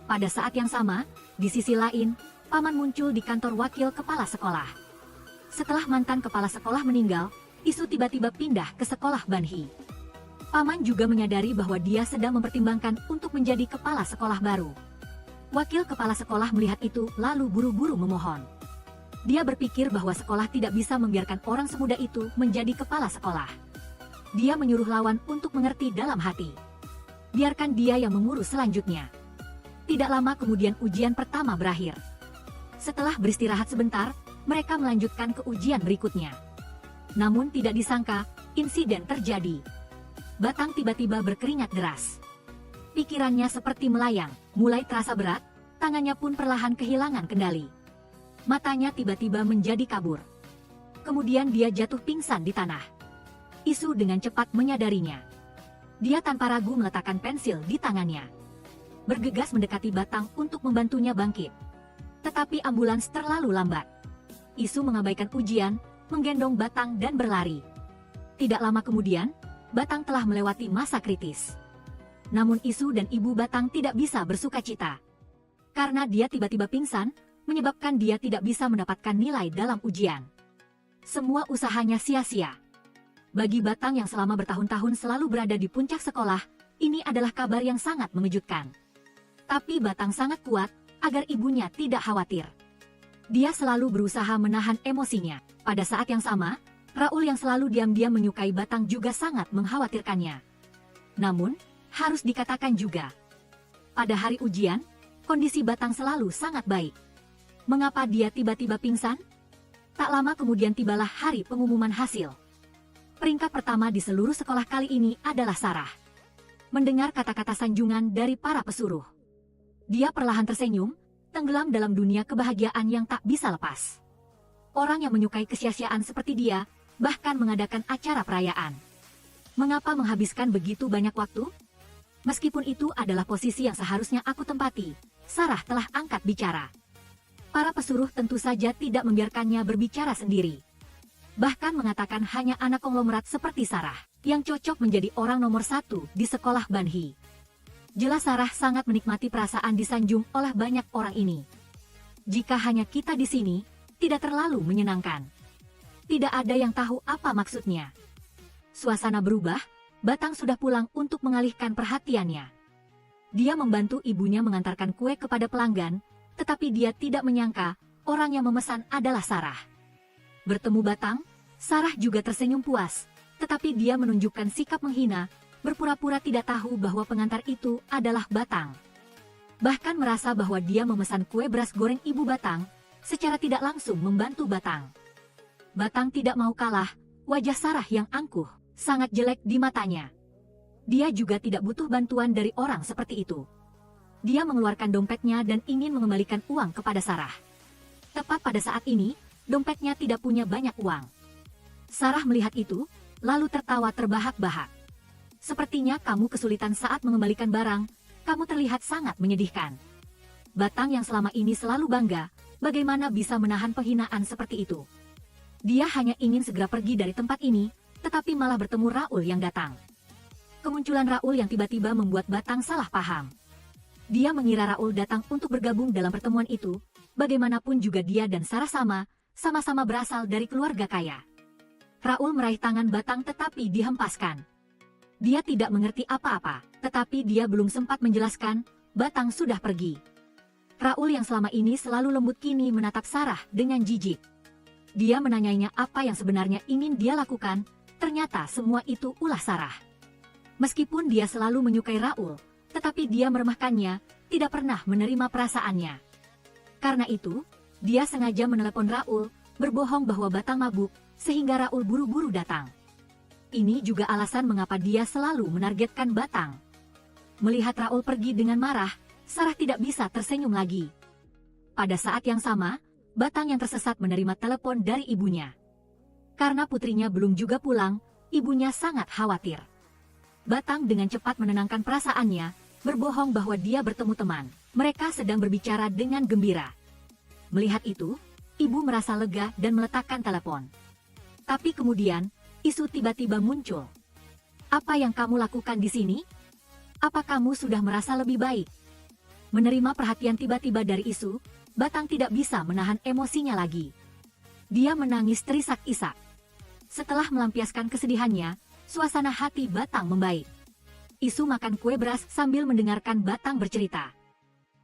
Pada saat yang sama, di sisi lain, Paman muncul di kantor wakil kepala sekolah. Setelah mantan kepala sekolah meninggal, Isu tiba-tiba pindah ke sekolah Banhi. Paman juga menyadari bahwa dia sedang mempertimbangkan untuk menjadi kepala sekolah baru. Wakil kepala sekolah melihat itu lalu buru-buru memohon. Dia berpikir bahwa sekolah tidak bisa membiarkan orang semuda itu menjadi kepala sekolah. Dia menyuruh lawan untuk mengerti dalam hati. Biarkan dia yang mengurus selanjutnya. Tidak lama kemudian ujian pertama berakhir. Setelah beristirahat sebentar, mereka melanjutkan ke ujian berikutnya. Namun tidak disangka, insiden terjadi. Batang tiba-tiba berkeringat deras. Pikirannya seperti melayang, mulai terasa berat, tangannya pun perlahan kehilangan kendali. Matanya tiba-tiba menjadi kabur. Kemudian dia jatuh pingsan di tanah. Isu dengan cepat menyadarinya. Dia tanpa ragu meletakkan pensil di tangannya. Bergegas mendekati Batang untuk membantunya bangkit. Tetapi ambulans terlalu lambat. Isu mengabaikan ujian, menggendong Batang dan berlari. Tidak lama kemudian, Batang telah melewati masa kritis. Namun Isu dan ibu Batang tidak bisa bersukacita. Karena dia tiba-tiba pingsan, menyebabkan dia tidak bisa mendapatkan nilai dalam ujian. Semua usahanya sia-sia. Bagi Batang yang selama bertahun-tahun selalu berada di puncak sekolah, ini adalah kabar yang sangat mengejutkan. Tapi Batang sangat kuat, agar ibunya tidak khawatir. Dia selalu berusaha menahan emosinya. Pada saat yang sama, Raul yang selalu diam-diam menyukai Batang juga sangat mengkhawatirkannya. Namun, harus dikatakan juga, pada hari ujian, kondisi Batang selalu sangat baik. Mengapa dia tiba-tiba pingsan? Tak lama kemudian tibalah hari pengumuman hasil. Peringkat pertama di seluruh sekolah kali ini adalah Sarah. Mendengar kata-kata sanjungan dari para pesuruh, dia perlahan tersenyum, tenggelam dalam dunia kebahagiaan yang tak bisa lepas. Orang yang menyukai kesia-siaan seperti dia, bahkan mengadakan acara perayaan. Mengapa menghabiskan begitu banyak waktu? Meskipun itu adalah posisi yang seharusnya aku tempati, Sarah telah angkat bicara. Para pesuruh tentu saja tidak membiarkannya berbicara sendiri. Bahkan mengatakan hanya anak konglomerat seperti Sarah yang cocok menjadi orang nomor 1 di sekolah Banhi. Jelas Sarah sangat menikmati perasaan disanjung oleh banyak orang ini. Jika hanya kita di sini, tidak terlalu menyenangkan. Tidak ada yang tahu apa maksudnya. Suasana berubah, Batang sudah pulang untuk mengalihkan perhatiannya. Dia membantu ibunya mengantarkan kue kepada pelanggan, tetapi dia tidak menyangka orang yang memesan adalah Sarah. Bertemu Batang, Sarah juga tersenyum puas, tetapi dia menunjukkan sikap menghina, berpura-pura tidak tahu bahwa pengantar itu adalah Batang. Bahkan merasa bahwa dia memesan kue beras goreng ibu Batang, secara tidak langsung membantu Batang. Batang tidak mau kalah, wajah Sarah yang angkuh, sangat jelek di matanya. Dia juga tidak butuh bantuan dari orang seperti itu. Dia mengeluarkan dompetnya dan ingin mengembalikan uang kepada Sarah. Tepat pada saat ini, dompetnya tidak punya banyak uang. Sarah melihat itu, lalu tertawa terbahak-bahak. Sepertinya kamu kesulitan saat mengembalikan barang, kamu terlihat sangat menyedihkan. Batang yang selama ini selalu bangga, bagaimana bisa menahan penghinaan seperti itu. Dia hanya ingin segera pergi dari tempat ini, tetapi malah bertemu Raul yang datang. Kemunculan Raul yang tiba-tiba membuat Batang salah paham. Dia mengira Raul datang untuk bergabung dalam pertemuan itu, bagaimanapun juga dia dan Sarah sama-sama berasal dari keluarga kaya. Raul meraih tangan Batang tetapi dihempaskan. Dia tidak mengerti apa-apa, tetapi dia belum sempat menjelaskan, Batang sudah pergi. Raul yang selama ini selalu lembut kini menatap Sarah dengan jijik. Dia menanyainya apa yang sebenarnya ingin dia lakukan, ternyata semua itu ulah Sarah. Meskipun dia selalu menyukai Raul, tetapi dia meremehkannya, tidak pernah menerima perasaannya. Karena itu, dia sengaja menelepon Raul, berbohong bahwa Batang mabuk, sehingga Raul buru-buru datang. Ini juga alasan mengapa dia selalu menargetkan Batang. Melihat Raul pergi dengan marah, Sarah tidak bisa tersenyum lagi. Pada saat yang sama, Batang yang tersesat menerima telepon dari ibunya. Karena putrinya belum juga pulang, ibunya sangat khawatir. Batang dengan cepat menenangkan perasaannya, berbohong bahwa dia bertemu teman. Mereka sedang berbicara dengan gembira. Melihat itu, ibu merasa lega dan meletakkan telepon. Tapi kemudian, isu tiba-tiba muncul. Apa yang kamu lakukan di sini? Apa kamu sudah merasa lebih baik? Menerima perhatian tiba-tiba dari isu, Batang tidak bisa menahan emosinya lagi. Dia menangis terisak-isak. Setelah melampiaskan kesedihannya, suasana hati Batang membaik. Isu makan kue beras sambil mendengarkan Batang bercerita.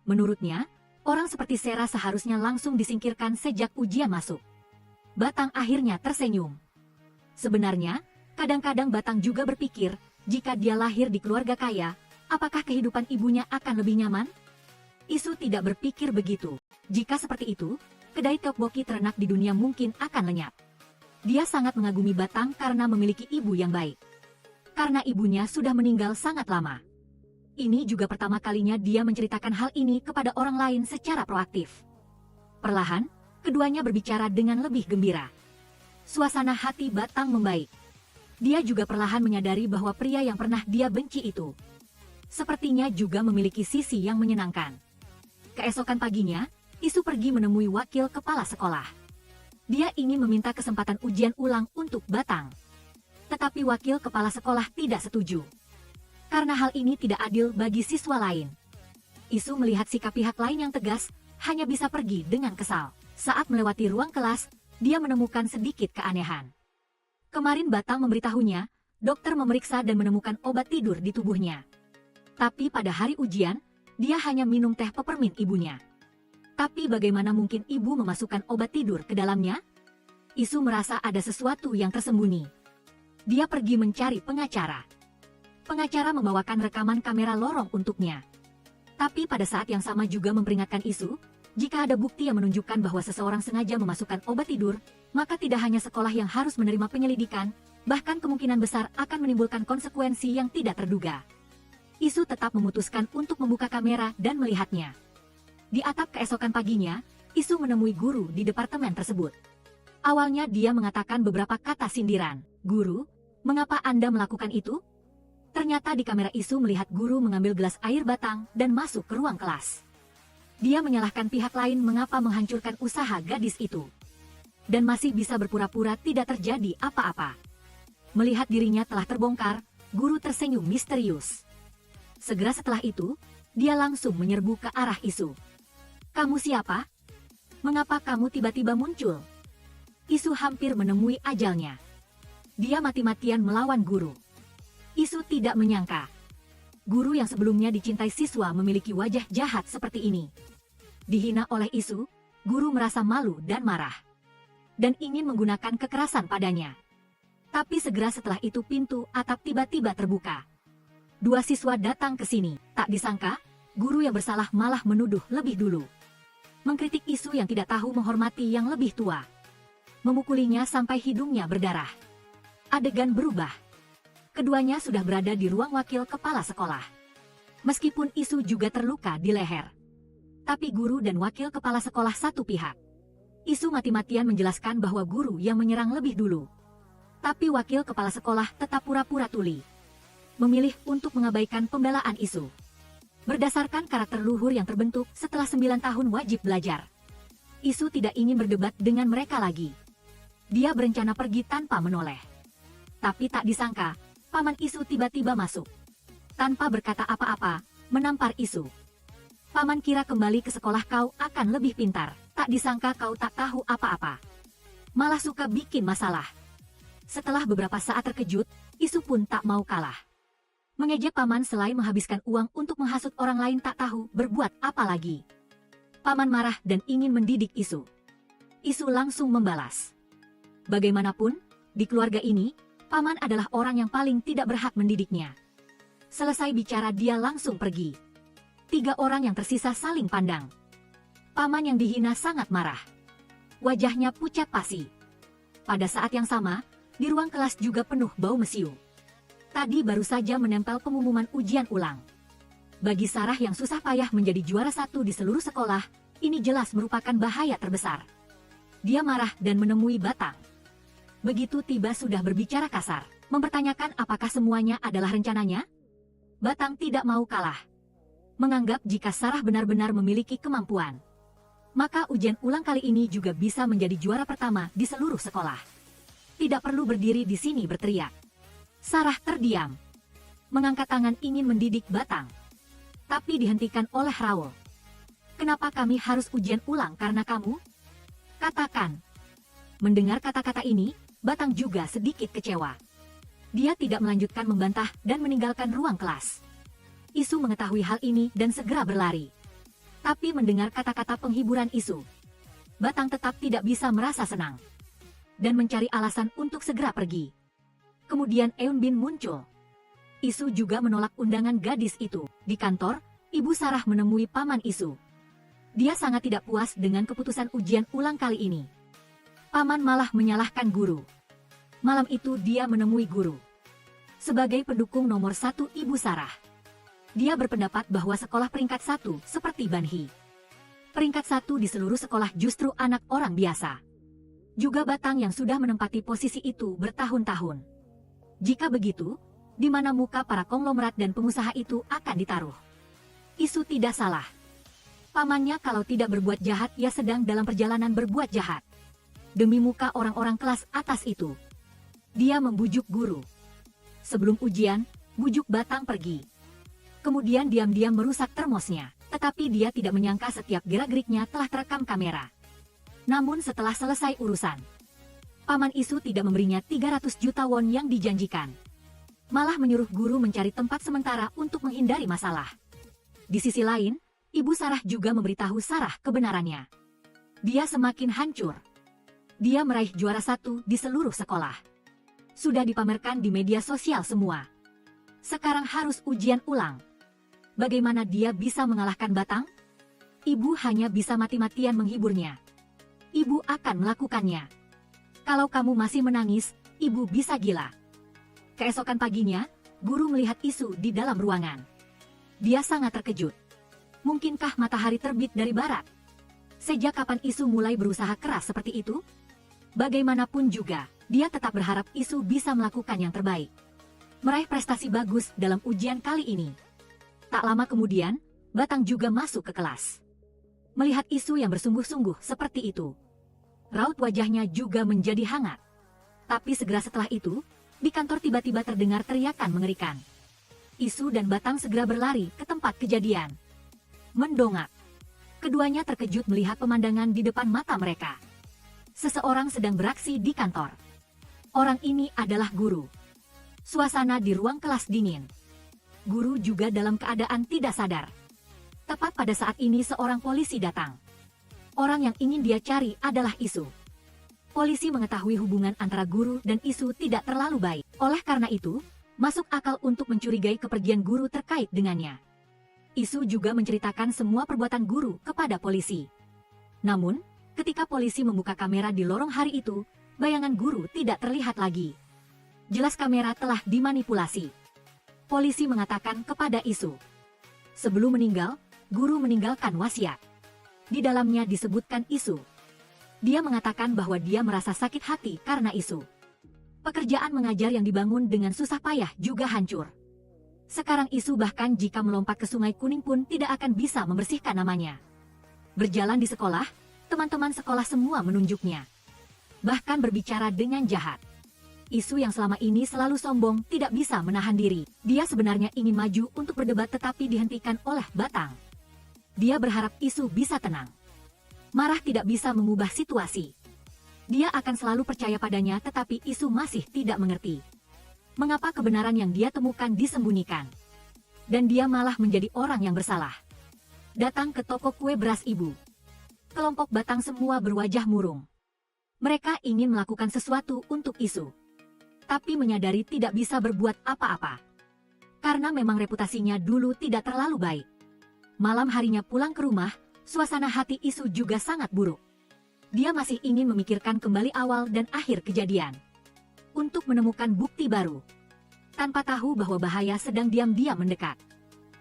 Menurutnya, orang seperti Sarah seharusnya langsung disingkirkan sejak ujian masuk. Batang akhirnya tersenyum. Sebenarnya, kadang-kadang Batang juga berpikir, jika dia lahir di keluarga kaya, apakah kehidupan ibunya akan lebih nyaman? Isu tidak berpikir begitu. Jika seperti itu, kedai tteokbokki ternak di dunia mungkin akan lenyap. Dia sangat mengagumi Batang karena memiliki ibu yang baik. Karena ibunya sudah meninggal sangat lama. Ini juga pertama kalinya dia menceritakan hal ini kepada orang lain secara proaktif. Perlahan, keduanya berbicara dengan lebih gembira. Suasana hati Batang membaik. Dia juga perlahan menyadari bahwa pria yang pernah dia benci itu sepertinya juga memiliki sisi yang menyenangkan. Keesokan paginya, Isu pergi menemui wakil kepala sekolah. Dia ingin meminta kesempatan ujian ulang untuk Batang. Tetapi wakil kepala sekolah tidak setuju. Karena hal ini tidak adil bagi siswa lain. Isu melihat sikap pihak lain yang tegas, hanya bisa pergi dengan kesal. Saat melewati ruang kelas, dia menemukan sedikit keanehan. Kemarin Batang memberitahunya, dokter memeriksa dan menemukan obat tidur di tubuhnya. Tapi pada hari ujian, dia hanya minum teh peppermint ibunya. Tapi bagaimana mungkin ibu memasukkan obat tidur ke dalamnya? Isu merasa ada sesuatu yang tersembunyi. Dia pergi mencari pengacara. Pengacara membawakan rekaman kamera lorong untuknya. Tapi pada saat yang sama juga memperingatkan Isu, jika ada bukti yang menunjukkan bahwa seseorang sengaja memasukkan obat tidur, maka tidak hanya sekolah yang harus menerima penyelidikan, bahkan kemungkinan besar akan menimbulkan konsekuensi yang tidak terduga. Isu tetap memutuskan untuk membuka kamera dan melihatnya. Di atap keesokan paginya, Isu menemui guru di departemen tersebut. Awalnya dia mengatakan beberapa kata sindiran. "Guru, mengapa Anda melakukan itu?" Ternyata di kamera Isu melihat guru mengambil gelas air Batang dan masuk ke ruang kelas. Dia menyalahkan pihak lain mengapa menghancurkan usaha gadis itu. Dan masih bisa berpura-pura tidak terjadi apa-apa. Melihat dirinya telah terbongkar, guru tersenyum misterius. Segera setelah itu, dia langsung menyerbu ke arah Isu. "Kamu siapa? Mengapa kamu tiba-tiba muncul?" Isu hampir menemui ajalnya. Dia mati-matian melawan guru. Isu tidak menyangka. Guru yang sebelumnya dicintai siswa memiliki wajah jahat seperti ini. Dihina oleh Isu, guru merasa malu dan marah. Dan ingin menggunakan kekerasan padanya. Tapi segera setelah itu pintu atap tiba-tiba terbuka. Dua siswa datang ke sini. Tak disangka, guru yang bersalah malah menuduh lebih dulu. Mengkritik Isu yang tidak tahu menghormati yang lebih tua. Memukulinya sampai hidungnya berdarah. Adegan berubah. Keduanya sudah berada di ruang wakil kepala sekolah. Meskipun Isu juga terluka di leher. Tapi guru dan wakil kepala sekolah satu pihak. Isu mati-matian menjelaskan bahwa guru yang menyerang lebih dulu. Tapi wakil kepala sekolah tetap pura-pura tuli. Memilih untuk mengabaikan pembelaan Isu. Berdasarkan karakter luhur yang terbentuk setelah 9 tahun wajib belajar. Isu tidak ingin berdebat dengan mereka lagi. Dia berencana pergi tanpa menoleh. Tapi tak disangka, paman Isu tiba-tiba masuk. Tanpa berkata apa-apa, menampar Isu. "Paman kira kembali ke sekolah kau akan lebih pintar. Tak disangka kau tak tahu apa-apa. Malah suka bikin masalah." Setelah beberapa saat terkejut, Isu pun tak mau kalah. Mengejek paman selain menghabiskan uang untuk menghasut orang lain tak tahu berbuat apa lagi. Paman marah dan ingin mendidik Isu. Isu langsung membalas. Bagaimanapun, di keluarga ini, paman adalah orang yang paling tidak berhak mendidiknya. Selesai bicara dia langsung pergi. 3 orang yang tersisa saling pandang. Paman yang dihina sangat marah. Wajahnya pucat pasi. Pada saat yang sama, di ruang kelas juga penuh bau mesiu. Tadi baru saja menempel pengumuman ujian ulang. Bagi Sarah yang susah payah menjadi juara 1 di seluruh sekolah, ini jelas merupakan bahaya terbesar. Dia marah dan menemui Batang. Begitu tiba sudah berbicara kasar, mempertanyakan apakah semuanya adalah rencananya. Batang tidak mau kalah. Menganggap jika Sarah benar-benar memiliki kemampuan, maka ujian ulang kali ini juga bisa menjadi juara pertama di seluruh sekolah. Tidak perlu berdiri di sini berteriak. Sarah terdiam. Mengangkat tangan ingin mendidik Batang. Tapi dihentikan oleh Raul. "Kenapa kami harus ujian ulang karena kamu? Katakan." Mendengar kata-kata ini, Batang juga sedikit kecewa. Dia tidak melanjutkan membantah dan meninggalkan ruang kelas. Isu mengetahui hal ini dan segera berlari. Tapi mendengar kata-kata penghiburan Isu, Batang tetap tidak bisa merasa senang. Dan mencari alasan untuk segera pergi. Kemudian Eun Bin muncul. Isu juga menolak undangan gadis itu. Di kantor, Ibu Sarah menemui paman Isu. Dia sangat tidak puas dengan keputusan ujian ulang kali ini. Paman malah menyalahkan guru. Malam itu dia menemui guru. Sebagai pendukung nomor 1 Ibu Sarah, dia berpendapat bahwa sekolah peringkat 1 seperti Banhi. Peringkat 1 di seluruh sekolah justru anak orang biasa. Juga Batang yang sudah menempati posisi itu bertahun-tahun. Jika begitu, di mana muka para konglomerat dan pengusaha itu akan ditaruh? Isu tidak salah. Pamannya kalau tidak berbuat jahat, ia sedang dalam perjalanan berbuat jahat. Demi muka orang-orang kelas atas itu, dia membujuk guru. Sebelum ujian, bujuk Batang pergi. Kemudian diam-diam merusak termosnya, tetapi dia tidak menyangka setiap gerak-geriknya telah terekam kamera. Namun setelah selesai urusan, paman Isu tidak memberinya 300 juta won yang dijanjikan. Malah menyuruh guru mencari tempat sementara untuk menghindari masalah. Di sisi lain, Ibu Sarah juga memberitahu Sarah kebenarannya. Dia semakin hancur. Dia meraih juara 1 di seluruh sekolah. Sudah dipamerkan di media sosial semua. Sekarang harus ujian ulang. Bagaimana dia bisa mengalahkan Batang? Ibu hanya bisa mati-matian menghiburnya. Ibu akan melakukannya. Kalau kamu masih menangis, ibu bisa gila. Keesokan paginya, guru melihat Isu di dalam ruangan. Dia sangat terkejut. Mungkinkah matahari terbit dari barat? Sejak kapan Isu mulai berusaha keras seperti itu? Bagaimanapun juga, dia tetap berharap Isu bisa melakukan yang terbaik. Meraih prestasi bagus dalam ujian kali ini. Tak lama kemudian, Batang juga masuk ke kelas. Melihat Isu yang bersungguh-sungguh seperti itu, raut wajahnya juga menjadi hangat. Tapi segera setelah itu, di kantor tiba-tiba terdengar teriakan mengerikan. Isu dan Batang segera berlari ke tempat kejadian. Mendongak. Keduanya terkejut melihat pemandangan di depan mata mereka. Seseorang sedang beraksi di kantor. Orang ini adalah guru. Suasana di ruang kelas dingin. Guru juga dalam keadaan tidak sadar. Tepat pada saat ini seorang polisi datang. Orang yang ingin dia cari adalah Isu. Polisi mengetahui hubungan antara guru dan Isu tidak terlalu baik. Oleh karena itu, masuk akal untuk mencurigai kepergian guru terkait dengannya. Isu juga menceritakan semua perbuatan guru kepada polisi. Namun, ketika polisi membuka kamera di lorong hari itu, bayangan guru tidak terlihat lagi. Jelas kamera telah dimanipulasi. Polisi mengatakan kepada Isu, sebelum meninggal, guru meninggalkan wasiat. Di dalamnya disebutkan Isu. Dia mengatakan bahwa dia merasa sakit hati karena Isu. Pekerjaan mengajar yang dibangun dengan susah payah juga hancur. Sekarang Isu bahkan jika melompat ke Sungai Kuning pun tidak akan bisa membersihkan namanya. Berjalan di sekolah, teman-teman sekolah semua menunjuknya. Bahkan berbicara dengan jahat. Isu yang selama ini selalu sombong tidak bisa menahan diri. Dia sebenarnya ingin maju untuk berdebat tetapi dihentikan oleh Batang. Dia berharap Isu bisa tenang. Marah tidak bisa mengubah situasi. Dia akan selalu percaya padanya tetapi Isu masih tidak mengerti. Mengapa kebenaran yang dia temukan disembunyikan? Dan dia malah menjadi orang yang bersalah. Datang ke toko kue beras ibu. Kelompok Batang semua berwajah murung. Mereka ingin melakukan sesuatu untuk Isu. Tapi menyadari tidak bisa berbuat apa-apa. Karena memang reputasinya dulu tidak terlalu baik. Malam harinya pulang ke rumah, suasana hati Isu juga sangat buruk. Dia masih ingin memikirkan kembali awal dan akhir kejadian. Untuk menemukan bukti baru. Tanpa tahu bahwa bahaya sedang diam-diam mendekat.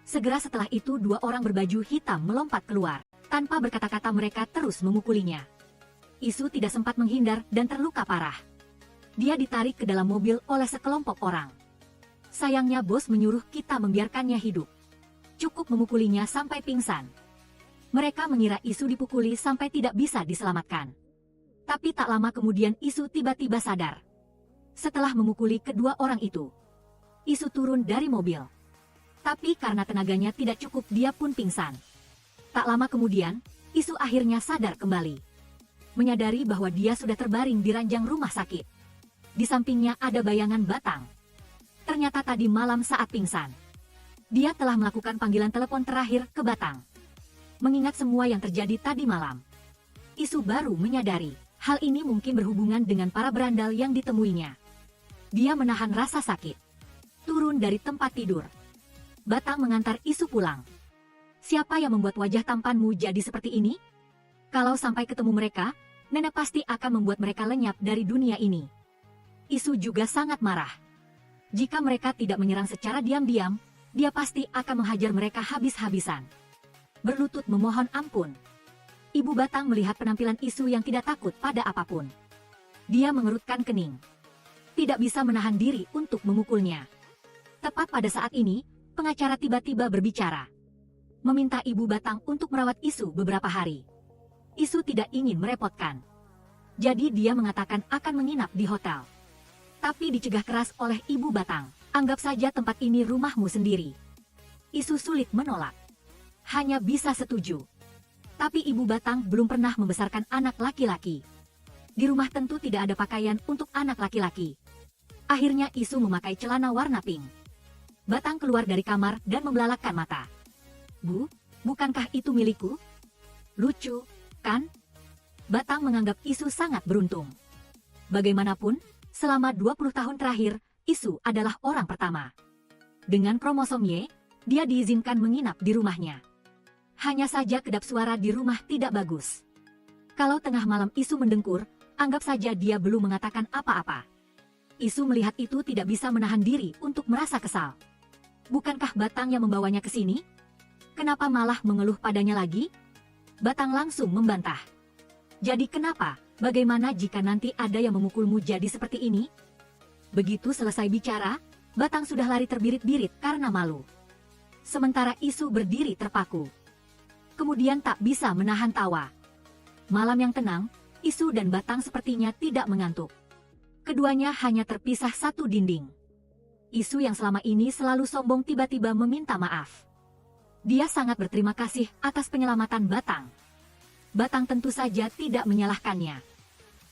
Segera setelah itu dua orang berbaju hitam melompat keluar. Tanpa berkata-kata mereka terus memukulinya. Isu tidak sempat menghindar dan terluka parah. Dia ditarik ke dalam mobil oleh sekelompok orang. Sayangnya bos menyuruh kita membiarkannya hidup. Cukup memukulinya sampai pingsan. Mereka mengira Isu dipukuli sampai tidak bisa diselamatkan. Tapi tak lama kemudian Isu tiba-tiba sadar. Setelah memukuli kedua orang itu, Isu turun dari mobil. Tapi karena tenaganya tidak cukup dia pun pingsan. Tak lama kemudian, Isu akhirnya sadar kembali. Menyadari bahwa dia sudah terbaring di ranjang rumah sakit. Di sampingnya ada bayangan Batang. Ternyata tadi malam saat pingsan, dia telah melakukan panggilan telepon terakhir ke Batang. Mengingat semua yang terjadi tadi malam, Isu baru menyadari, hal ini mungkin berhubungan dengan para berandal yang ditemuinya. Dia menahan rasa sakit. Turun dari tempat tidur. Batang mengantar Isu pulang. Siapa yang membuat wajah tampanmu jadi seperti ini? Kalau sampai ketemu mereka, nenek pasti akan membuat mereka lenyap dari dunia ini. Isu juga sangat marah. Jika mereka tidak menyerang secara diam-diam, dia pasti akan menghajar mereka habis-habisan. Berlutut memohon ampun. Ibu Batang melihat penampilan Isu yang tidak takut pada apapun. Dia mengerutkan kening. Tidak bisa menahan diri untuk memukulnya. Tepat pada saat ini, pengacara tiba-tiba berbicara. Meminta Ibu Batang untuk merawat Isu beberapa hari. Isu tidak ingin merepotkan. Jadi dia mengatakan akan menginap di hotel. Tapi dicegah keras oleh Ibu Batang. Anggap saja tempat ini rumahmu sendiri. Isu sulit menolak. Hanya bisa setuju. Tapi Ibu Batang belum pernah membesarkan anak laki-laki. Di rumah tentu tidak ada pakaian untuk anak laki-laki. Akhirnya Isu memakai celana warna pink. Batang keluar dari kamar dan membelalakkan mata. Bu, bukankah itu milikku? Lucu, kan? Batang menganggap Isu sangat beruntung. Bagaimanapun, selama 20 tahun terakhir, Isu adalah orang pertama. Dengan kromosom Y, dia diizinkan menginap di rumahnya. Hanya saja kedap suara di rumah tidak bagus. Kalau tengah malam Isu mendengkur, anggap saja dia belum mengatakan apa-apa. Isu melihat itu tidak bisa menahan diri untuk merasa kesal. Bukankah Batang yang membawanya ke sini? Kenapa malah mengeluh padanya lagi? Batang langsung membantah. Jadi kenapa? Bagaimana jika nanti ada yang memukulmu jadi seperti ini? Begitu selesai bicara, Batang sudah lari terbirit-birit karena malu. Sementara Isu berdiri terpaku. kemudian tak bisa menahan tawa. Malam yang tenang, Isu dan Batang sepertinya tidak mengantuk. Keduanya hanya terpisah satu dinding. Isu yang selama ini selalu sombong tiba-tiba meminta maaf. Dia sangat berterima kasih atas penyelamatan Batang. Batang tentu saja tidak menyalahkannya.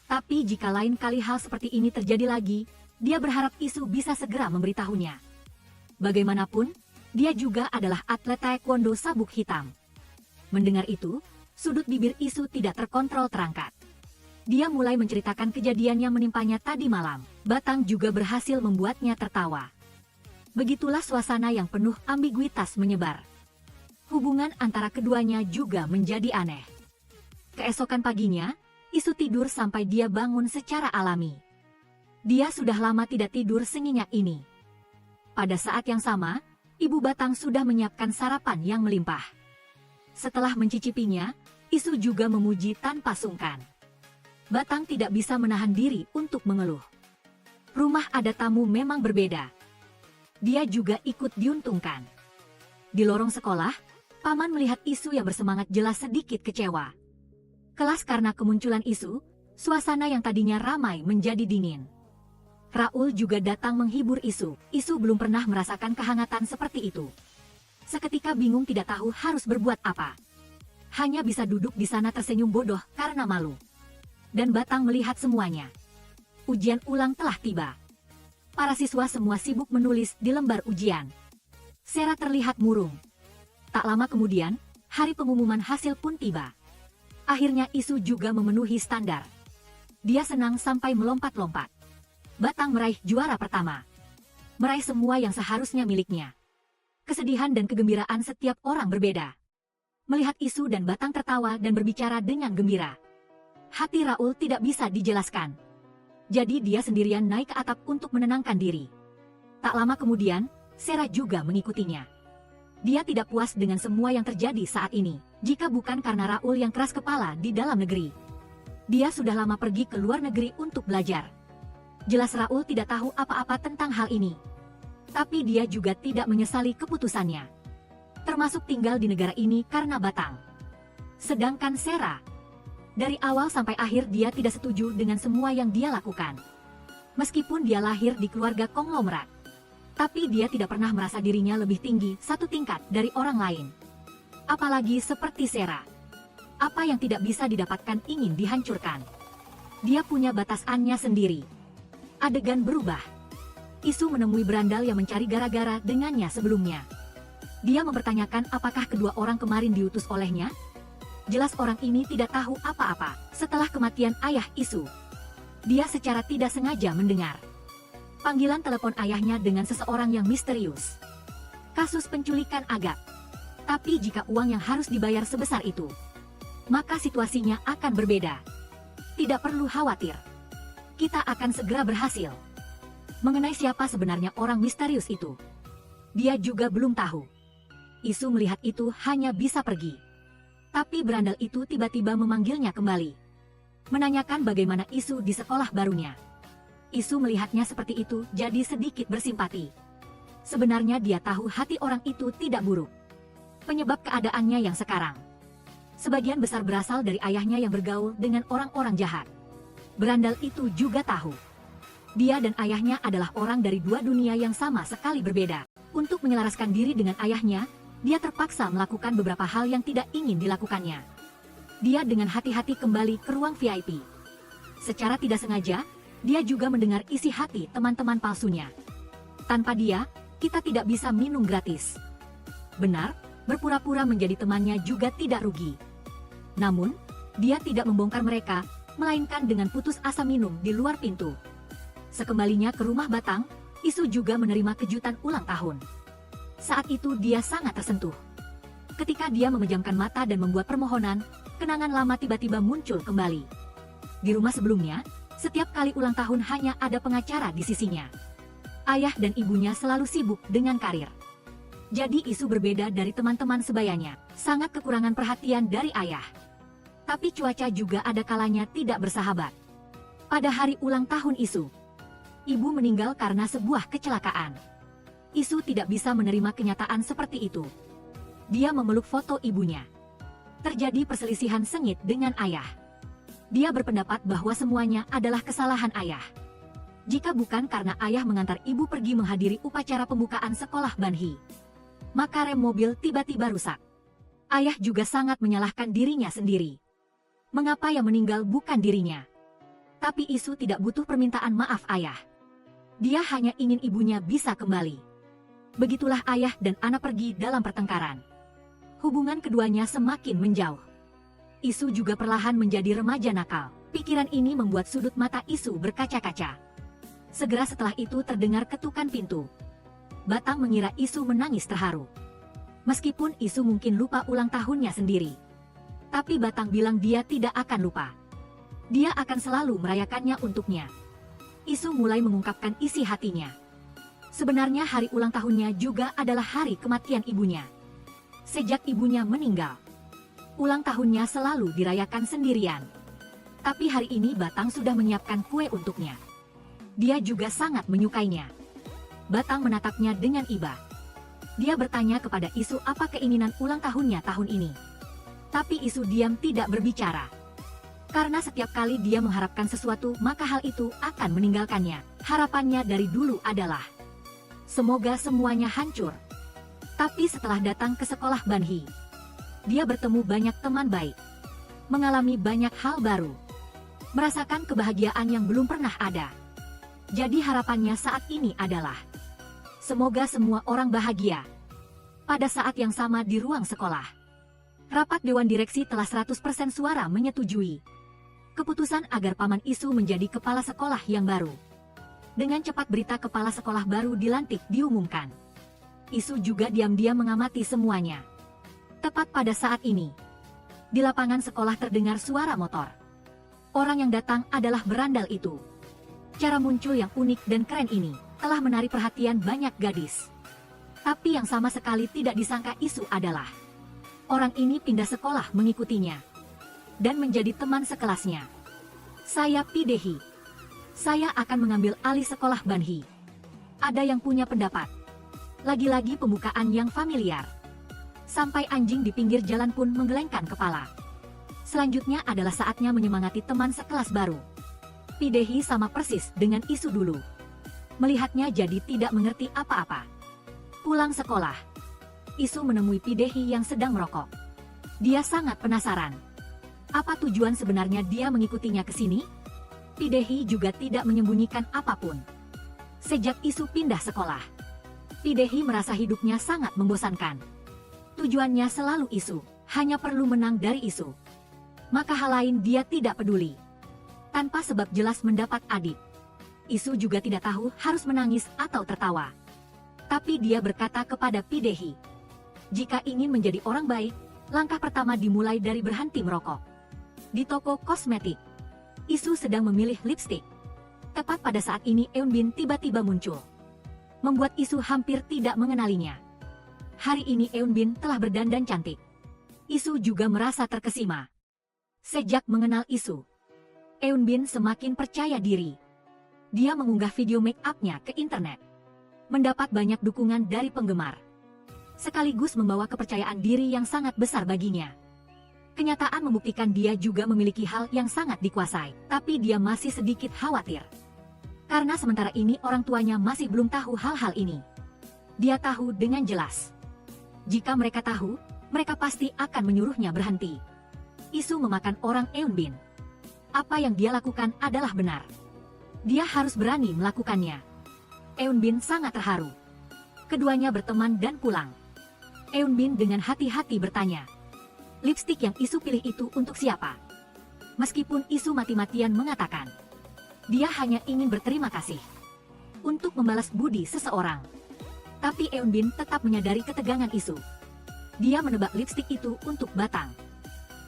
Tapi jika lain kali hal seperti ini terjadi lagi, dia berharap Isu bisa segera memberitahunya. Bagaimanapun, dia juga adalah atlet taekwondo sabuk hitam. Mendengar itu, sudut bibir Isu tidak terkontrol terangkat. Dia mulai menceritakan kejadian yang menimpanya tadi malam. Batang juga berhasil membuatnya tertawa. Begitulah suasana yang penuh ambiguitas menyebar. Hubungan antara keduanya juga menjadi aneh. Keesokan paginya, Isu tidur sampai dia bangun secara alami. Dia sudah lama tidak tidur senyenyak ini. Pada saat yang sama, Ibu Batang sudah menyiapkan sarapan yang melimpah. Setelah mencicipinya, Isu juga memuji tanpa sungkan. Batang tidak bisa menahan diri untuk mengeluh. Rumah ada tamu memang berbeda. Dia juga ikut diuntungkan. Di lorong sekolah, Paman melihat Isu yang bersemangat jelas sedikit kecewa. Kelas karena kemunculan Isu, suasana yang tadinya ramai menjadi dingin. Raul juga datang menghibur Isu. Isu belum pernah merasakan kehangatan seperti itu. Seketika bingung tidak tahu harus berbuat apa. Hanya bisa duduk di sana tersenyum bodoh karena malu. Dan Batang melihat semuanya. Ujian ulang telah tiba. Para siswa semua sibuk menulis di lembar ujian. Sera terlihat murung. Tak lama kemudian, hari pengumuman hasil pun tiba. Akhirnya Isu juga memenuhi standar. Dia senang sampai melompat-lompat. Batang meraih juara pertama. Meraih semua yang seharusnya miliknya. Kesedihan dan kegembiraan setiap orang berbeda. Melihat Isu dan Batang tertawa dan berbicara dengan gembira. Hati Raul tidak bisa dijelaskan. Jadi dia sendirian naik ke atap untuk menenangkan diri. Tak lama kemudian, Sera juga mengikutinya. Dia tidak puas dengan semua yang terjadi saat ini, jika bukan karena Raul yang keras kepala di dalam negeri. Dia sudah lama pergi ke luar negeri untuk belajar. Jelas Raul tidak tahu apa-apa tentang hal ini. Tapi dia juga tidak menyesali keputusannya. Termasuk tinggal di negara ini karena Batang. Sedangkan Sera, dari awal sampai akhir dia tidak setuju dengan semua yang dia lakukan. Meskipun dia lahir di keluarga konglomerat. Tapi dia tidak pernah merasa dirinya lebih tinggi satu tingkat dari orang lain. Apalagi seperti Sera. Apa yang tidak bisa didapatkan ingin dihancurkan. Dia punya batasannya sendiri. Adegan berubah. Isu menemui berandal yang mencari gara-gara dengannya sebelumnya. Dia mempertanyakan apakah kedua orang kemarin diutus olehnya. Jelas orang ini tidak tahu apa-apa setelah kematian ayah Isu. Dia secara tidak sengaja mendengar panggilan telepon ayahnya dengan seseorang yang misterius. Kasus penculikan Agap. Tapi jika uang yang harus dibayar sebesar itu, maka situasinya akan berbeda. Tidak perlu khawatir. Kita akan segera berhasil. Mengenai siapa sebenarnya orang misterius itu, dia juga belum tahu. Isu melihat itu hanya bisa pergi. Tapi berandal itu tiba-tiba memanggilnya kembali. Menanyakan bagaimana Isu di sekolah barunya. Isu melihatnya seperti itu jadi sedikit bersimpati. Sebenarnya dia tahu hati orang itu tidak buruk. Penyebab keadaannya yang sekarang. Sebagian besar berasal dari ayahnya yang bergaul dengan orang-orang jahat. Berandal itu juga tahu. Dia dan ayahnya adalah orang dari dua dunia yang sama sekali berbeda. Untuk menyelaraskan diri dengan ayahnya, dia terpaksa melakukan beberapa hal yang tidak ingin dilakukannya. Dia dengan hati-hati kembali ke ruang VIP. Secara tidak sengaja, dia juga mendengar isi hati teman-teman palsunya. Tanpa dia, kita tidak bisa minum gratis. Benar, berpura-pura menjadi temannya juga tidak rugi. Namun, dia tidak membongkar mereka, melainkan dengan putus asa minum di luar pintu. Sekembalinya ke rumah Batang, Isu juga menerima kejutan ulang tahun. Saat itu dia sangat tersentuh. Ketika dia memejamkan mata dan membuat permohonan, kenangan lama tiba-tiba muncul kembali. Di rumah sebelumnya, setiap kali ulang tahun hanya ada pengacara di sisinya. Ayah dan ibunya selalu sibuk dengan karir. Jadi Isu berbeda dari teman-teman sebayanya, sangat kekurangan perhatian dari ayah. Tapi cuaca juga ada kalanya tidak bersahabat. Pada hari ulang tahun Isu, ibu meninggal karena sebuah kecelakaan. Isu tidak bisa menerima kenyataan seperti itu. Dia memeluk foto ibunya. Terjadi perselisihan sengit dengan ayah. Dia berpendapat bahwa semuanya adalah kesalahan ayah. Jika bukan karena ayah mengantar ibu pergi menghadiri upacara pembukaan sekolah Banhi, maka rem mobil tiba-tiba rusak. Ayah juga sangat menyalahkan dirinya sendiri. Mengapa yang meninggal bukan dirinya? Tapi Isu tidak butuh permintaan maaf ayah. Dia hanya ingin ibunya bisa kembali. Begitulah ayah dan anak pergi dalam pertengkaran. Hubungan keduanya semakin menjauh. Isu juga perlahan menjadi remaja nakal. Pikiran ini membuat sudut mata Isu berkaca-kaca. Segera setelah itu terdengar ketukan pintu. Batang mengira Isu menangis terharu. Meskipun Isu mungkin lupa ulang tahunnya sendiri. Tapi Batang bilang dia tidak akan lupa. Dia akan selalu merayakannya untuknya. Isu mulai mengungkapkan isi hatinya. Sebenarnya hari ulang tahunnya juga adalah hari kematian ibunya. Sejak ibunya meninggal, ulang tahunnya selalu dirayakan sendirian. Tapi hari ini Batang sudah menyiapkan kue untuknya. Dia juga sangat menyukainya. Batang menatapnya dengan iba. Dia bertanya kepada Isu apa keinginan ulang tahunnya tahun ini. Tapi Isu diam tidak berbicara. Karena setiap kali dia mengharapkan sesuatu, maka hal itu akan meninggalkannya. Harapannya dari dulu adalah, semoga semuanya hancur. Tapi setelah datang ke sekolah Banhi, dia bertemu banyak teman baik. Mengalami banyak hal baru. Merasakan kebahagiaan yang belum pernah ada. Jadi harapannya saat ini adalah, semoga semua orang bahagia. Pada saat yang sama di ruang sekolah, rapat Dewan Direksi telah 100% suara menyetujui keputusan agar Paman Isu menjadi kepala sekolah yang baru. Dengan cepat berita kepala sekolah baru dilantik diumumkan. Isu juga diam-diam mengamati semuanya. Tepat pada saat ini, di lapangan sekolah terdengar suara motor. Orang yang datang adalah berandal itu. Cara muncul yang unik dan keren ini telah menarik perhatian banyak gadis. Tapi yang sama sekali tidak disangka Isu adalah, orang ini pindah sekolah mengikutinya dan menjadi teman sekelasnya. Saya Pidehi. Saya akan mengambil alih sekolah Banhi. Ada yang punya pendapat. Lagi-lagi pembukaan yang familiar. Sampai anjing di pinggir jalan pun menggelengkan kepala. Selanjutnya adalah saatnya menyemangati teman sekelas baru. Pidehi sama persis dengan Isu dulu. Melihatnya jadi tidak mengerti apa-apa. Pulang sekolah, Isu menemui Pidehi yang sedang merokok. Dia sangat penasaran. Apa tujuan sebenarnya dia mengikutinya ke sini? Pidehi juga tidak menyembunyikan apapun. Sejak Isu pindah sekolah, Pidehi merasa hidupnya sangat membosankan. Tujuannya selalu Isu, hanya perlu menang dari Isu. Maka hal lain dia tidak peduli. Tanpa sebab jelas mendapat adik. Isu juga tidak tahu harus menangis atau tertawa. Tapi dia berkata kepada Pidehi, jika ingin menjadi orang baik, langkah pertama dimulai dari berhenti merokok. Di toko kosmetik, Isu sedang memilih lipstik. Tepat pada saat ini Eunbin tiba-tiba muncul. Membuat Isu hampir tidak mengenalinya. Hari ini Eunbin telah berdandan cantik. Isu juga merasa terkesima. Sejak mengenal Isu, Eunbin semakin percaya diri. Dia mengunggah video make-up-nya ke internet. Mendapat banyak dukungan dari penggemar. Sekaligus membawa kepercayaan diri yang sangat besar baginya. Kenyataan membuktikan dia juga memiliki hal yang sangat dikuasai. Tapi dia masih sedikit khawatir. Karena sementara ini orang tuanya masih belum tahu hal-hal ini. Dia tahu dengan jelas. Jika mereka tahu, mereka pasti akan menyuruhnya berhenti. Isu memakan orang Eunbin. Apa yang dia lakukan adalah benar. Dia harus berani melakukannya. Eunbin sangat terharu. Keduanya berteman dan pulang. Eunbin dengan hati-hati bertanya, lipstik yang Isu pilih itu untuk siapa? Meskipun Isu mati-matian mengatakan, dia hanya ingin berterima kasih. Untuk membalas budi seseorang. Tapi Eunbin tetap menyadari ketegangan Isu. Dia menebak lipstik itu untuk Batang.